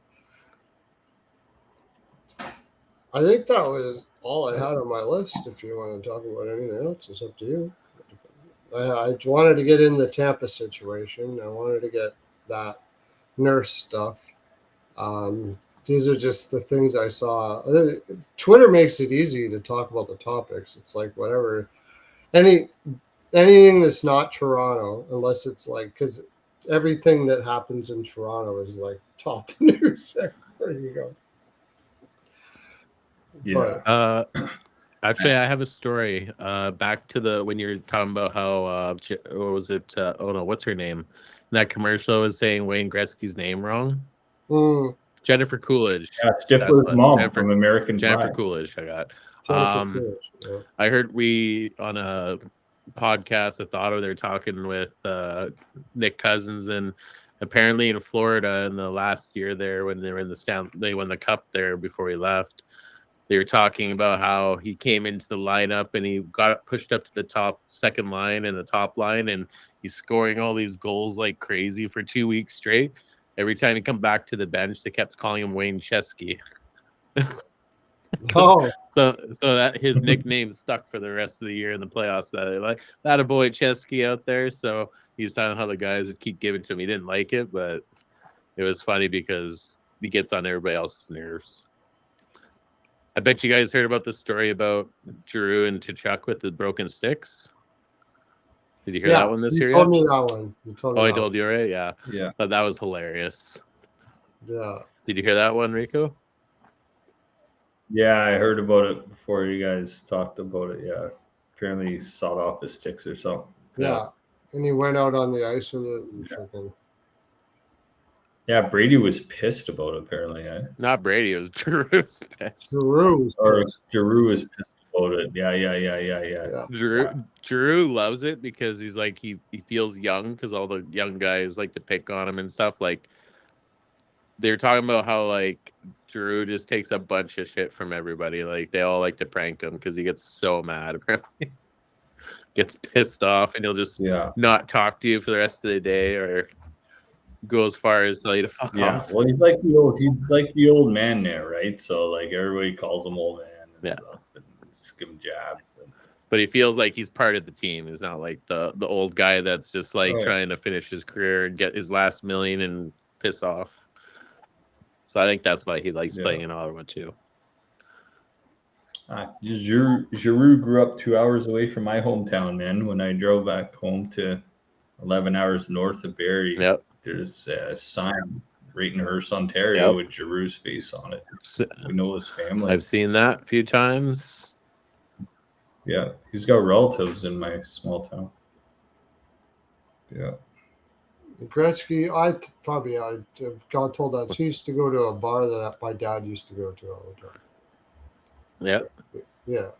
Speaker 1: I think that was all I had on my list. If you want to talk about anything else, it's up to you. I wanted to get in the Tampa situation. I wanted to get that nurse stuff. These are just the things I saw. Twitter makes it easy to talk about the topics. It's like whatever, anything that's not Toronto, unless it's like, because everything that happens in Toronto is like top news everywhere you go.
Speaker 3: Yeah.
Speaker 2: Actually, I have a story. Back to when you're talking about how what was it? What's her name? That commercial was saying Wayne Gretzky's name wrong. Jennifer Coolidge.
Speaker 3: Yeah, Stifler's mom from American Pie.
Speaker 2: Jennifer Coolidge. I got.
Speaker 1: Yeah.
Speaker 2: I heard on a podcast with Otto, they're talking with Nick Cousins, and apparently in Florida in the last year there when they were in they won the cup there before he left. They were talking about how he came into the lineup and he got pushed up to the top second line and the top line, and he's scoring all these goals like crazy for 2 weeks straight. Every time he come back to the bench, they kept calling him Wayne Chesky.
Speaker 1: Oh,
Speaker 2: so that his nickname stuck for the rest of the year in the playoffs. That they're like that a boy Chesky out there. So he's talking how the guys would keep giving to him. He didn't like it, but it was funny because he gets on everybody else's nerves. I bet you guys heard about the story about Giroux and Tkachuk with the broken sticks. Did you hear that one this year?
Speaker 1: You told me that one.
Speaker 2: I told you, right? Yeah.
Speaker 3: Yeah.
Speaker 2: Thought that was hilarious.
Speaker 1: Yeah.
Speaker 2: Did you hear that one, Rico?
Speaker 3: Yeah, I heard about it before you guys talked about it. Yeah. Apparently he sawed off his sticks or something.
Speaker 1: Yeah. And he went out on the ice with it.
Speaker 3: Yeah, Brady was pissed about it, apparently.
Speaker 2: Not Brady, it was Giroux's pissed.
Speaker 3: Giroux was pissed about it. Yeah.
Speaker 2: Giroux loves it because he's like, he feels young because all the young guys like to pick on him and stuff. Like, they're talking about how like Drew just takes a bunch of shit from everybody. Like they all like to prank him because he gets so mad. Apparently, gets pissed off, and he'll just not talk to you for the rest of the day, or go as far as tell you to fuck off.
Speaker 3: Well, he's like the old man there, right? So like everybody calls him old man and stuff, and just give him jabs.
Speaker 2: But he feels like he's part of the team. He's not like the old guy that's just like trying to finish his career and get his last million and piss off. So I think that's why he likes playing in Ottawa too.
Speaker 3: Giroux grew up 2 hours away from my hometown, man. When I drove back home to 11 hours north of Barrie, there's a sign right in Hearst, Ontario with Giroux's face on it. We know his family.
Speaker 2: I've seen that a few times.
Speaker 3: Yeah, he's got relatives in my small town. Yeah.
Speaker 1: Gretzky, I got told that he used to go to a bar that my dad used to go to all the time. Yeah.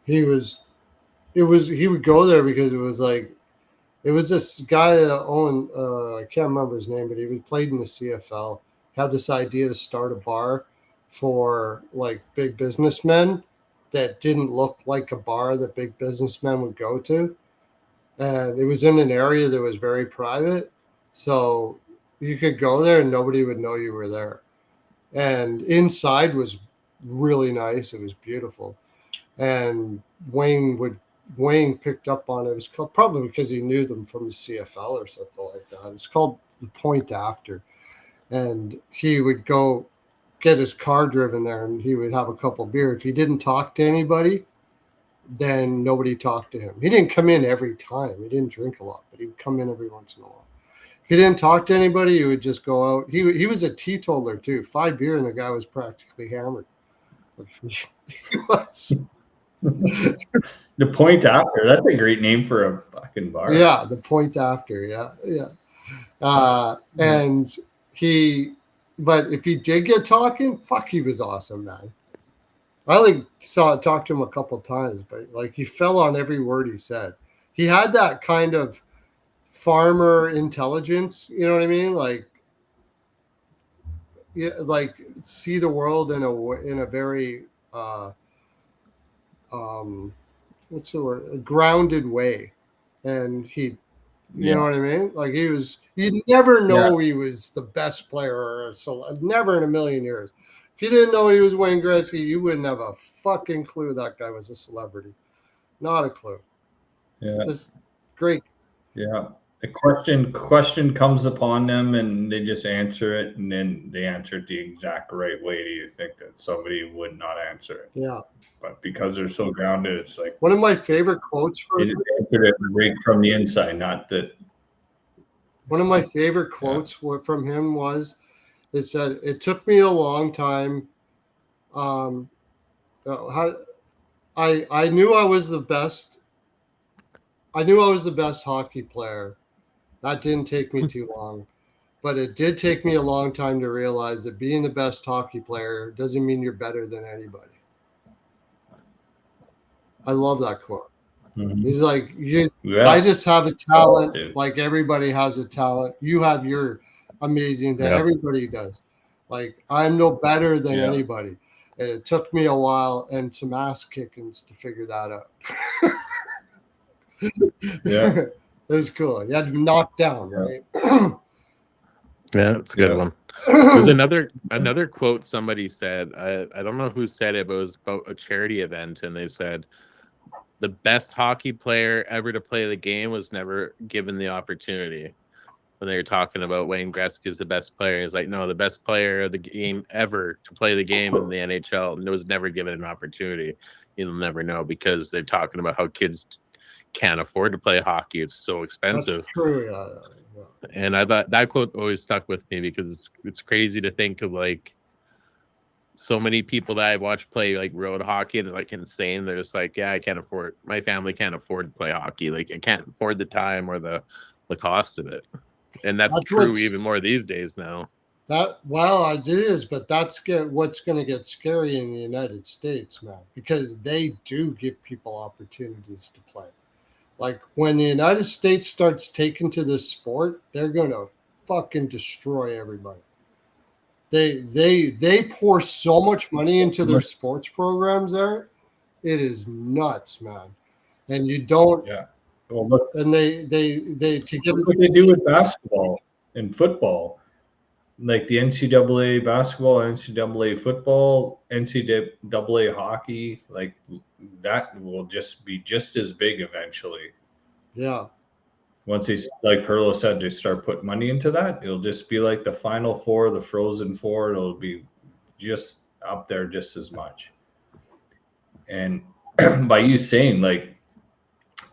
Speaker 1: He would go there because it was this guy that owned, I can't remember his name, but he played in the CFL, had this idea to start a bar for like big businessmen that didn't look like a bar that big businessmen would go to. And it was in an area that was very private. So you could go there and nobody would know you were there. And inside was really nice. It was beautiful. And Wayne picked up on it. It was called, probably because he knew them from the CFL or something like that. It was called the Point After. And he would go get his car driven there and he would have a couple beer. If he didn't talk to anybody, then nobody talked to him. He didn't come in every time. He didn't drink a lot, but he would come in every once in a while. If he didn't talk to anybody, he would just go out. He was a teetotaler too. 5 beer and the guy was practically hammered. He was.
Speaker 3: The Point After. That's a great name for a fucking bar.
Speaker 1: Yeah, the Point After. Yeah. And but if he did get talking, fuck, he was awesome, man. I talked to him a couple of times, but like he fell on every word he said. He had that kind of farmer intelligence, you know what I mean? Like see the world in a very what's the word? A grounded way. And you know what I mean? Like you'd never know he was the best player never in a million years. If you didn't know he was Wayne Gretzky, you wouldn't have a fucking clue that guy was a celebrity. Not a clue.
Speaker 3: Yeah.
Speaker 1: Just great.
Speaker 3: Yeah. The question comes upon them and they just answer it, and then they answer it the exact right way. Do you think that somebody would not answer it?
Speaker 1: Yeah.
Speaker 3: But because they're so grounded, it's like
Speaker 1: one of my favorite quotes from
Speaker 3: him. Answered it right from the inside, not that.
Speaker 1: One of my favorite quotes from him was, it said, "It took me a long time. I knew I was the best. I knew I was the best hockey player. That didn't take me too long, but it did take me a long time to realize that being the best hockey player doesn't mean you're better than anybody." I love that quote. Mm-hmm. He's like, I just have a talent, like everybody has a talent. You have your amazing thing. Everybody does. Like, I'm no better than anybody. And it took me a while and some ass kickings to figure that out. It was cool. You had to be knocked down, right?
Speaker 2: Yeah, it's a good one. There's another quote somebody said. I don't know who said it, but it was about a charity event, and they said the best hockey player ever to play the game was never given the opportunity. When they were talking about Wayne Gretzky is the best player, he's like, no, the best player of the game ever to play the game in the NHL was never given an opportunity. You'll never know, because they're talking about how kids can't afford to play hockey. It's so expensive.
Speaker 1: That's true. Yeah.
Speaker 2: And I thought that quote always stuck with me, because it's crazy to think of like so many people that I watch play like road hockey and they're like insane. They're just like, I can't afford, my family can't afford to play hockey. Like, I can't afford the time or the cost of it. And that's true even more these days now.
Speaker 1: It is, but that's what's going to get scary in the United States, man, because they do give people opportunities to play. Like when the United States starts taking to this sport, they're going to fucking destroy everybody. They pour so much money into their sports programs there. It is nuts, man. And you don't.
Speaker 3: Yeah. Well, look,
Speaker 1: and they to get
Speaker 3: look what they do with basketball and football. Like the NCAA basketball, NCAA football, NCAA hockey, like that will just be just as big eventually.
Speaker 1: Yeah.
Speaker 3: Once they, like Pearlo said, they start putting money into that, it'll just be like the Final Four, the Frozen Four. It'll be just up there just as much. And by you saying, like,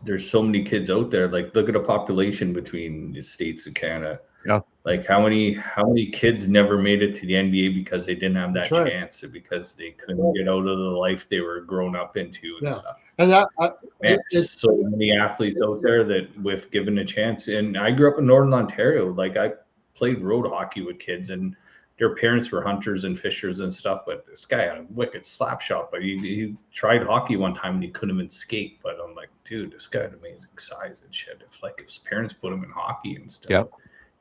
Speaker 3: there's so many kids out there, like, look at the population between the States and Canada.
Speaker 2: Yeah.
Speaker 3: Like, how many kids never made it to the NBA because they didn't have that
Speaker 1: That's right.
Speaker 3: chance, or because they couldn't get out of the life they were grown up into and stuff.
Speaker 1: And that
Speaker 3: Man, there's so many athletes out there that, with given a chance, and I grew up in Northern Ontario. Like, I played road hockey with kids, and their parents were hunters and fishers and stuff. But this guy had a wicked slap shot. But he tried hockey one time and he couldn't even skate. But I'm like, dude, this guy had amazing size and shit. If his parents put him in hockey and stuff,
Speaker 2: Yep.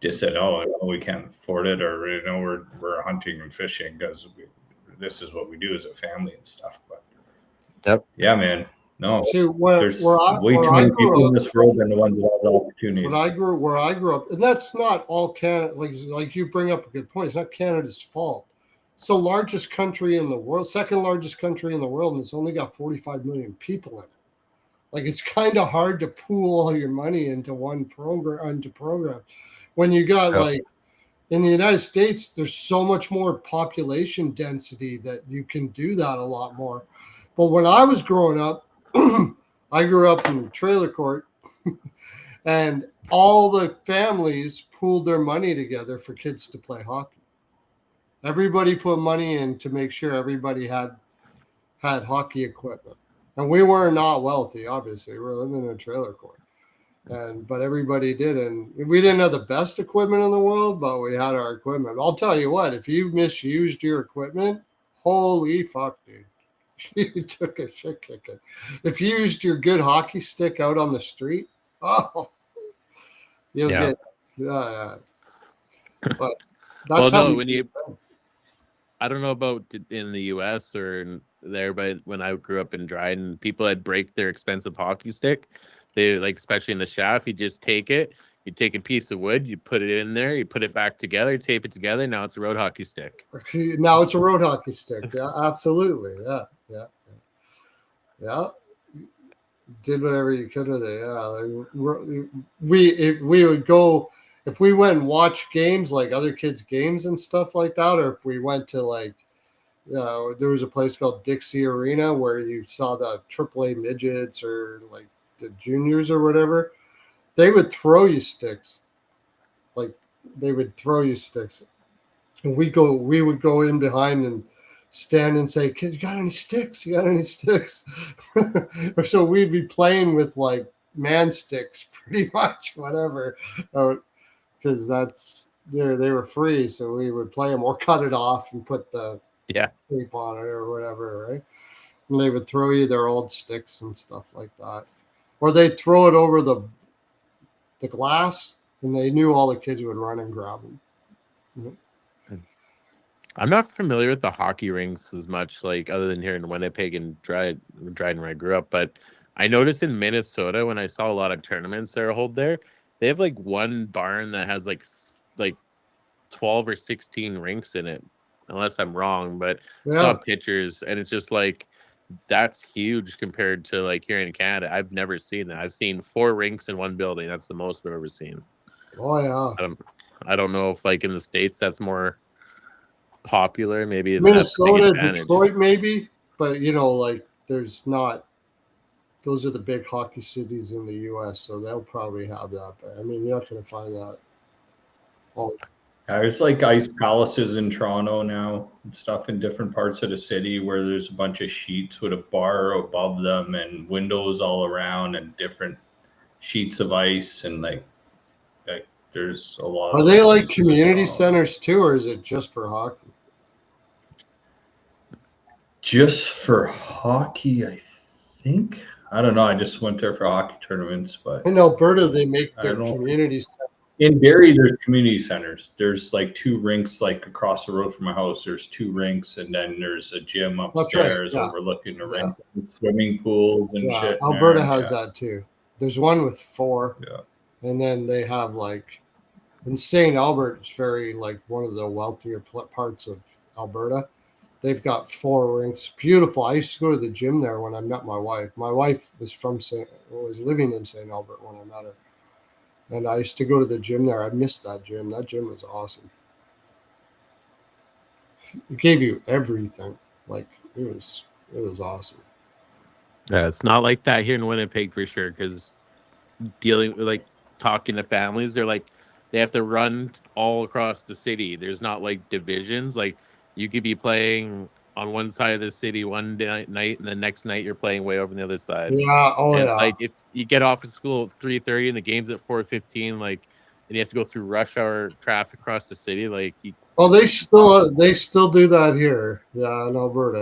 Speaker 3: just said, oh, we can't afford it, or we're hunting and fishing because this is what we do as a family and stuff. But yeah, man. No, there's way too many people in this world than the ones that have the opportunities.
Speaker 1: Where I grew up, and that's not all Canada. Like you bring up a good point. It's not Canada's fault. It's the largest country in the world, second largest country in the world, and it's only got 45 million people in it. Like, it's kind of hard to pool all your money into one program, when you got like in the United States, there's so much more population density that you can do that a lot more. But when I was growing up, I grew up in trailer court, and all the families pooled their money together for kids to play hockey. Everybody put money in to make sure everybody had hockey equipment. And we were not wealthy, obviously. We were living in a trailer court. But everybody did. And we didn't have the best equipment in the world, but we had our equipment. I'll tell you what, if you misused your equipment, holy fuck, dude. You took a shit kicking. If you used your good hockey stick out on the street, you'll get But that's
Speaker 2: I don't know about in the US or there, but when I grew up in Dryden, people had break their expensive hockey stick. They, like, especially in the shaft, you just take it, you take a piece of wood, you put it in there, you put it back together, tape it together. Now it's a road hockey stick.
Speaker 1: Now it's a road hockey stick. Yeah, absolutely. Yeah. Did whatever you could with it. Yeah. We would go, if we went and watched games, like other kids' games and stuff like that, or if we went to, like, there was a place called Dixie Arena where you saw the AAA midgets or like the juniors or whatever, they would throw you sticks. Like, they would throw you sticks. And we would go in behind and stand and say, "Kids, you got any sticks? You got any sticks?" Or so we'd be playing with, like, man sticks, pretty much, whatever. Because they were free, so we would play them or cut it off and put the tape on it or whatever, right? And they would throw you their old sticks and stuff like that. Or they'd throw it over the glass, and they knew all the kids would run and grab them. Mm-hmm.
Speaker 2: I'm not familiar with the hockey rinks as much, like, other than here in Winnipeg and Dryden where I grew up. But I noticed in Minnesota, when I saw a lot of tournaments that are held there, they have like one barn that has like 12 or 16 rinks in it, unless I'm wrong. But I saw pictures, and it's just like, that's huge compared to, like, here in Canada. I've never seen that. I've seen 4 rinks in one building. That's the most I've ever seen.
Speaker 1: Oh yeah.
Speaker 2: I don't know if, like, in the States that's more popular. Maybe
Speaker 1: Minnesota, Detroit, maybe. But like, there's not. Those are the big hockey cities in the U.S., so they'll probably have that. But I mean, you're not going to find that.
Speaker 3: There's like ice palaces in Toronto now and stuff in different parts of the city where there's a bunch of sheets with a bar above them and windows all around and different sheets of ice, and like there's a lot.
Speaker 1: Are they like community centers too, or is it just for hockey?
Speaker 3: Just for hockey, I think. I don't know. I just went there for hockey tournaments, but
Speaker 1: in Alberta they make their community center
Speaker 3: In Barrie, there's community centers. There's like 2 rinks, like across the road from my house. There's 2 rinks, and then there's a gym upstairs overlooking the rink, swimming pools and shit.
Speaker 1: Alberta has that too. There's one with 4,
Speaker 3: Yeah.
Speaker 1: and then they have like in St. Albert. It's very like one of the wealthier parts of Alberta. They've got 4 rinks. Beautiful. I used to go to the gym there when I met my wife. My wife was living in St. Albert when I met her. And I used to go to the gym there. I missed that gym. That gym was awesome. It gave you everything. Like it was awesome.
Speaker 2: Yeah, it's not like that here in Winnipeg for sure. Because dealing with like talking to families, they're like they have to run all across the city. There's not like divisions. Like you could be playing on one side of the city one night, and the next night you're playing way over on the other side.
Speaker 1: Yeah.
Speaker 2: And like if you get off of school at 3:30 and the game's at 4:15, like, and you have to go through rush hour traffic across the city, like.
Speaker 1: They still do that here. Yeah, in Alberta.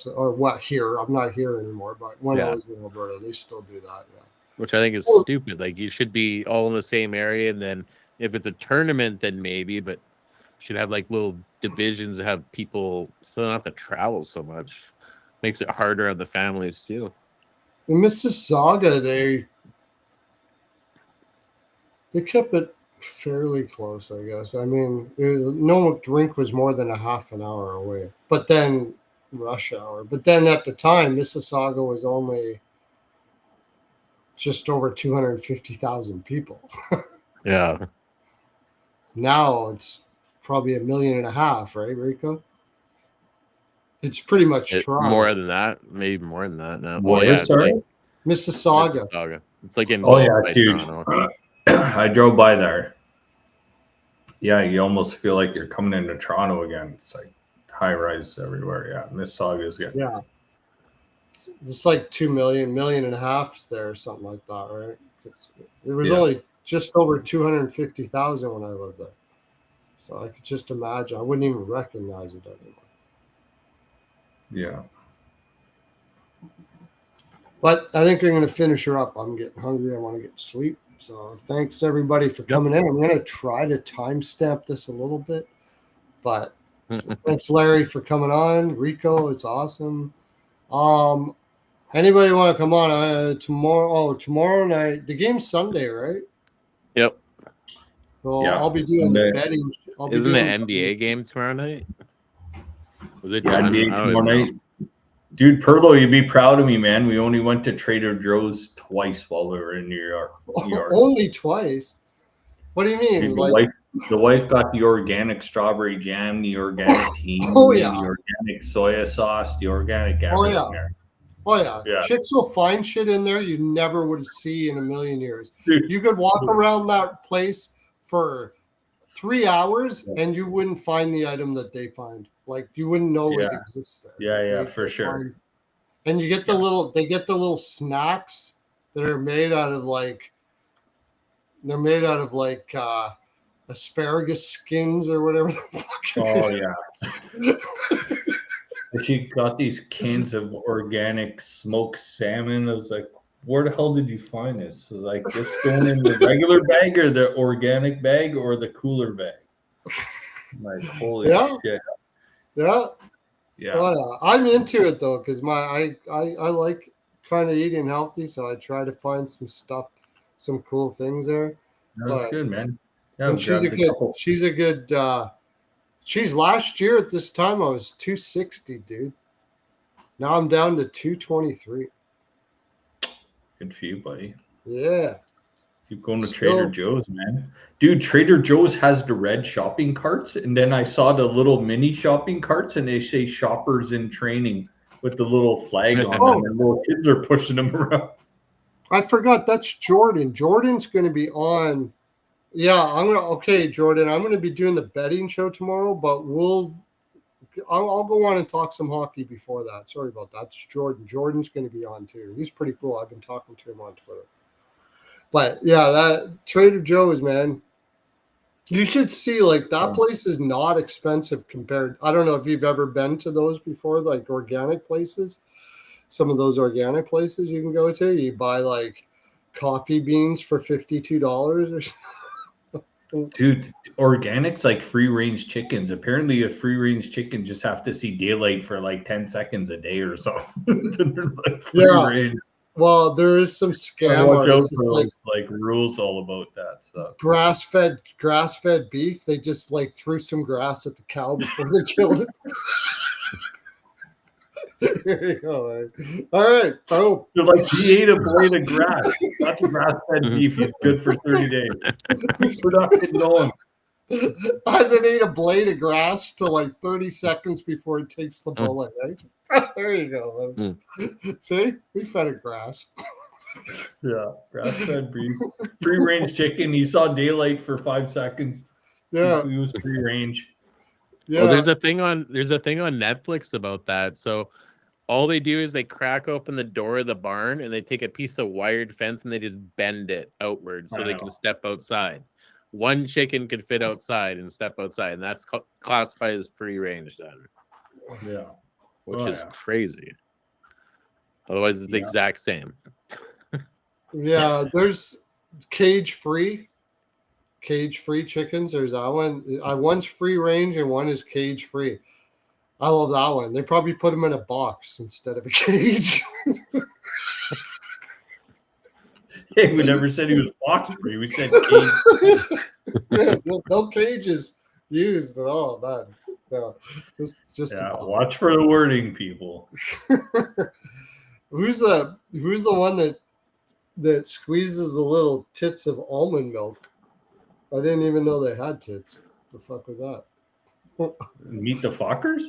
Speaker 1: Yeah, or what here? I'm not here anymore, but when I was in Alberta, they still do that. Yeah.
Speaker 2: Which I think is stupid. Like you should be all in the same area, and then if it's a tournament, then maybe, but should have like little divisions that have people still don't have to travel so much. Makes it harder on the families too.
Speaker 1: In Mississauga, they kept it fairly close, I guess. I mean, no rink was more than a half an hour away. But then rush hour. But then at the time, Mississauga was only just over 250,000 people.
Speaker 2: Yeah.
Speaker 1: Now it's probably 1.5 million, right, Rico? It's pretty much Toronto.
Speaker 2: More than that, maybe more than that now.
Speaker 3: Sorry?
Speaker 2: Like
Speaker 1: Mississauga.
Speaker 2: It's like in
Speaker 3: dude.
Speaker 2: Toronto.
Speaker 3: I drove by there. Yeah, you almost feel like you're coming into Toronto again. It's like high rise everywhere. Yeah, Mississauga is good.
Speaker 1: Yeah. It's like 2 million, 1.5 million there or something like that, right? It was only just over 250,000 when I lived there. So I could just imagine. I wouldn't even recognize it anymore.
Speaker 3: Yeah.
Speaker 1: But I think we're going to finish her up. I'm getting hungry. I want to get to sleep. So thanks everybody for coming in. I'm going to try to timestamp this a little bit. But thanks, Larry, for coming on. Rico, it's awesome. Anybody want to come on tomorrow night? The game's Sunday, right?
Speaker 2: Yep.
Speaker 1: So I'll be doing the betting.
Speaker 2: Isn't the NBA game tomorrow night? Was it
Speaker 3: NBA tomorrow night? Dude, Pearlo, you'd be proud of me, man. We only went to Trader Joe's twice while we were in New York.
Speaker 1: Only twice? What do you mean?
Speaker 3: Dude, the wife got the organic strawberry jam, the organic tahini, the organic soya sauce, the organic everything there.
Speaker 1: Oh, yeah. Chicks will find shit in there you never would see in a million years. You could walk around that place for 3 hours and you wouldn't find the item that they find. Like you wouldn't know it exists there.
Speaker 3: Yeah, for sure.
Speaker 1: And you get the little snacks that are made out of asparagus skins or whatever the fuck it is.
Speaker 3: She got these cans of organic smoked salmon. I was like, where the hell did you find this? So like, this going in the regular bag or the organic bag or the cooler bag? I'm like, holy shit.
Speaker 1: Yeah. I'm into it though, because I like kind of eating healthy, so I try to find some cool things there.
Speaker 3: That's good, man. Yeah,
Speaker 1: and she's last year at this time I was 260, dude. Now I'm down to 223.
Speaker 3: Good for you, buddy.
Speaker 1: Yeah.
Speaker 3: Keep going to Trader Joe's, man. Dude, Trader Joe's has the red shopping carts, and then I saw the little mini shopping carts, and they say shoppers in training with the little flag on them, and little kids are pushing them around.
Speaker 1: I forgot, that's Jordan. Jordan's going to be on. Yeah, Jordan, I'm going to be doing the betting show tomorrow, but I'll go on and talk some hockey before that. Sorry about that. It's Jordan. Jordan's going to be on too. He's pretty cool. I've been talking to him on Twitter. But yeah, that Trader Joe's, man, you should see that place is not expensive compared. I don't know if you've ever been to those before, like organic places. Some of those organic places you can go to, you buy like coffee beans for $52 or something.
Speaker 3: Dude, organics like free range chickens. Apparently, a free range chicken just have to see daylight for like 10 seconds a day or something. Like free range.
Speaker 1: Well, there is some scam
Speaker 3: Watch out
Speaker 1: artists
Speaker 3: for like rules all about that stuff.
Speaker 1: Grass fed beef. They just like threw some grass at the cow before they killed it. There you go. Man. All right. Oh,
Speaker 3: They're like, he ate a blade of grass. That's grass fed beef. He's good for 30 days. It's production going.
Speaker 1: Hasn't ate a blade of grass till like 30 seconds before it takes the bullet, right? There you go. Man. See? We fed it grass.
Speaker 3: Yeah, grass fed beef. Free range chicken. He saw daylight for 5 seconds.
Speaker 1: Yeah.
Speaker 3: He was free range.
Speaker 1: Yeah.
Speaker 2: Well, there's a thing on Netflix about that. So all they do is they crack open the door of the barn and they take a piece of wired fence and they just bend it outward so they can step outside. One chicken could fit outside and step outside, and that's classified as free range then.
Speaker 3: Yeah.
Speaker 1: Oh,
Speaker 2: Is crazy. Otherwise, it's the exact same.
Speaker 1: Yeah, there's cage-free chickens. There's that one. One's free range and one is cage-free. I love that one. They probably put them in a box instead of a cage.
Speaker 3: Hey, we never said he was box free. We said cage.
Speaker 1: No cages used at all. No, just
Speaker 3: watch for the wording, people.
Speaker 1: Who's the one that squeezes the little tits of almond milk? I didn't even know they had tits. The fuck was that?
Speaker 3: Meet the Fockers?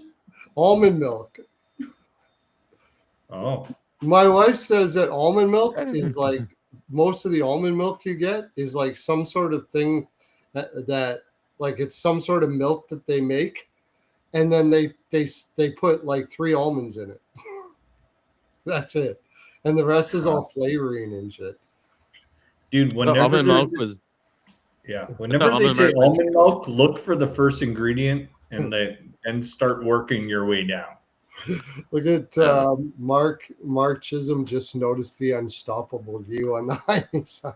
Speaker 1: Almond milk.
Speaker 3: Oh.
Speaker 1: My wife says that almond milk is like most of the almond milk you get is like some sort of thing that like it's some sort of milk that they make, and then they put like 3 almonds in it. That's it, and the rest is all flavoring and shit.
Speaker 3: Dude, whenever
Speaker 2: almond milk was.
Speaker 3: Yeah, whenever they say almond milk, look for the first ingredient and start working your way down.
Speaker 1: Look at Mark Chisholm just noticed the unstoppable you on the high side.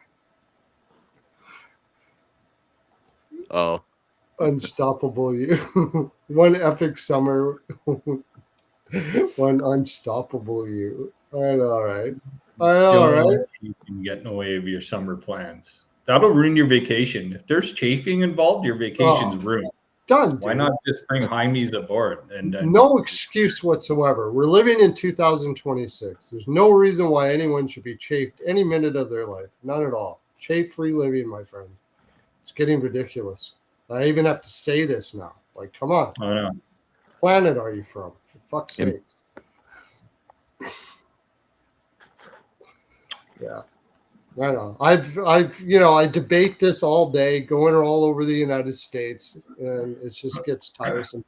Speaker 2: Oh.
Speaker 1: Unstoppable you. One epic summer. One unstoppable you. I know, right?
Speaker 3: You can get in the way of your summer plans. That'll ruin your vacation. If there's chafing involved, your vacation's ruined.
Speaker 1: Done.
Speaker 3: Why not just bring Jaime's aboard? And
Speaker 1: no excuse whatsoever. We're living in 2026. There's no reason why anyone should be chafed any minute of their life. None at all. Chafe-free living, my friend. It's getting ridiculous. I even have to say this now. Like, come on.
Speaker 3: I know.
Speaker 1: What planet are you from? For fuck's sake. Yeah. I know. I debate this all day, going all over the United States, and it just gets tiresome.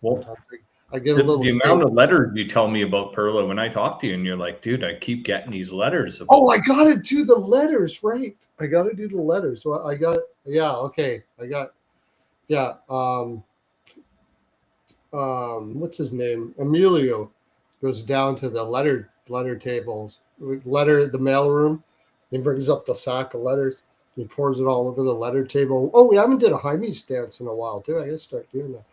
Speaker 1: I get a little.
Speaker 3: The amount of letters you tell me about Pearlo when I talk to you, and you're like, dude, I keep getting these letters.
Speaker 1: I gotta do the letters, right? I gotta do the letters. So I got, okay. What's his name? Emilio goes down to the letter tables, the mailroom. He brings up the sack of letters. He pours it all over the letter table. Oh, we haven't did a Jaime's dance in a while, too. I gotta start doing that.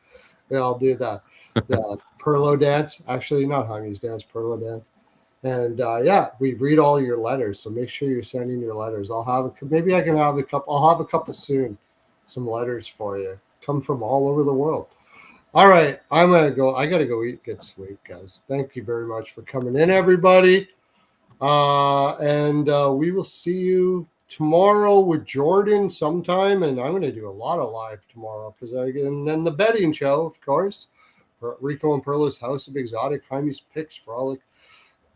Speaker 1: Yeah, I'll do that. The Pearlo dance. Actually, not Jaime's dance, Pearlo dance. And we read all your letters. So make sure you're sending your letters. Maybe I can have a couple. I'll have a couple soon. Some letters for you. Come from all over the world. All right, I'm gonna go. I gotta go eat, get sleep, guys. Thank you very much for coming in, everybody. And we will see you tomorrow with Jordan sometime, and I'm going to do a lot of live tomorrow and then the betting show, of course, Rico and Pearlo's House of Exotic, Jaime's Picks, Frolic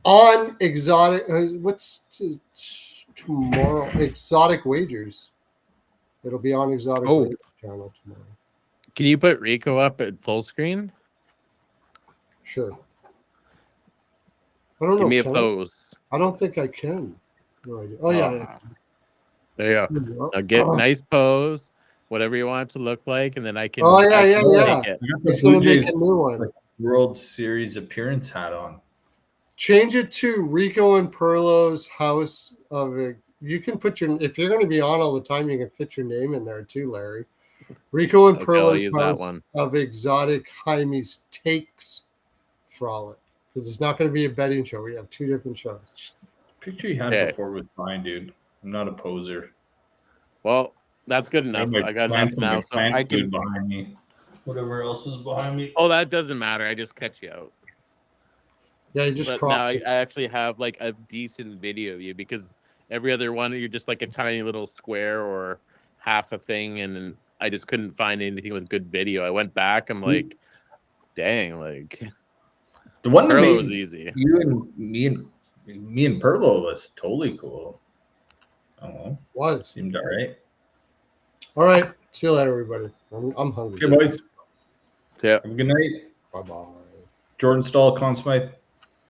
Speaker 1: on exotic. What's tomorrow? Exotic Wagers. It'll be on Exotic Wagers channel tomorrow.
Speaker 2: Can you put Rico up at full screen?
Speaker 1: Sure. I don't know.
Speaker 2: Give me a pose.
Speaker 1: I don't think I can. No idea. Oh, yeah.
Speaker 2: There you go. Now get nice pose, whatever you want it to look like, and then I can.
Speaker 1: He's going to make a new one.
Speaker 3: World Series appearance hat on.
Speaker 1: Change it to Rico and Pearlo's House of. You can put if you're going to be on all the time, you can fit your name in there too, Larry. Rico and
Speaker 2: Okay, I'll
Speaker 1: Pearlo's
Speaker 2: use that
Speaker 1: House
Speaker 2: one.
Speaker 1: of Exotic Jaime's Takes Frolic. Because it's not going to be a betting show. We have two different shows.
Speaker 3: Picture you had
Speaker 2: Okay.
Speaker 3: before was fine, dude. I'm not a poser.
Speaker 2: Well, that's good enough. I got enough now, so I can.
Speaker 3: Behind me. Whatever else is behind me.
Speaker 2: Oh, that doesn't matter. I just cut you out.
Speaker 1: Yeah, you just
Speaker 2: But now
Speaker 1: crops
Speaker 2: I
Speaker 1: it.
Speaker 2: actually have like a decent video of you, because every other one you're just like a tiny little square or half a thing, and I just couldn't find anything with good video. I went back. I'm like, dang, like
Speaker 3: the one that
Speaker 2: Pearlo
Speaker 3: made
Speaker 2: was easy.
Speaker 3: you and me and Pearlo was totally cool. I don't know.
Speaker 1: Was.
Speaker 3: Seemed all right.
Speaker 1: All right. See you later, everybody. I'm hungry.
Speaker 3: Okay, boys.
Speaker 2: Yeah.
Speaker 3: Have a good night.
Speaker 1: Bye-bye.
Speaker 3: Jordan Stahl, Conn Smythe.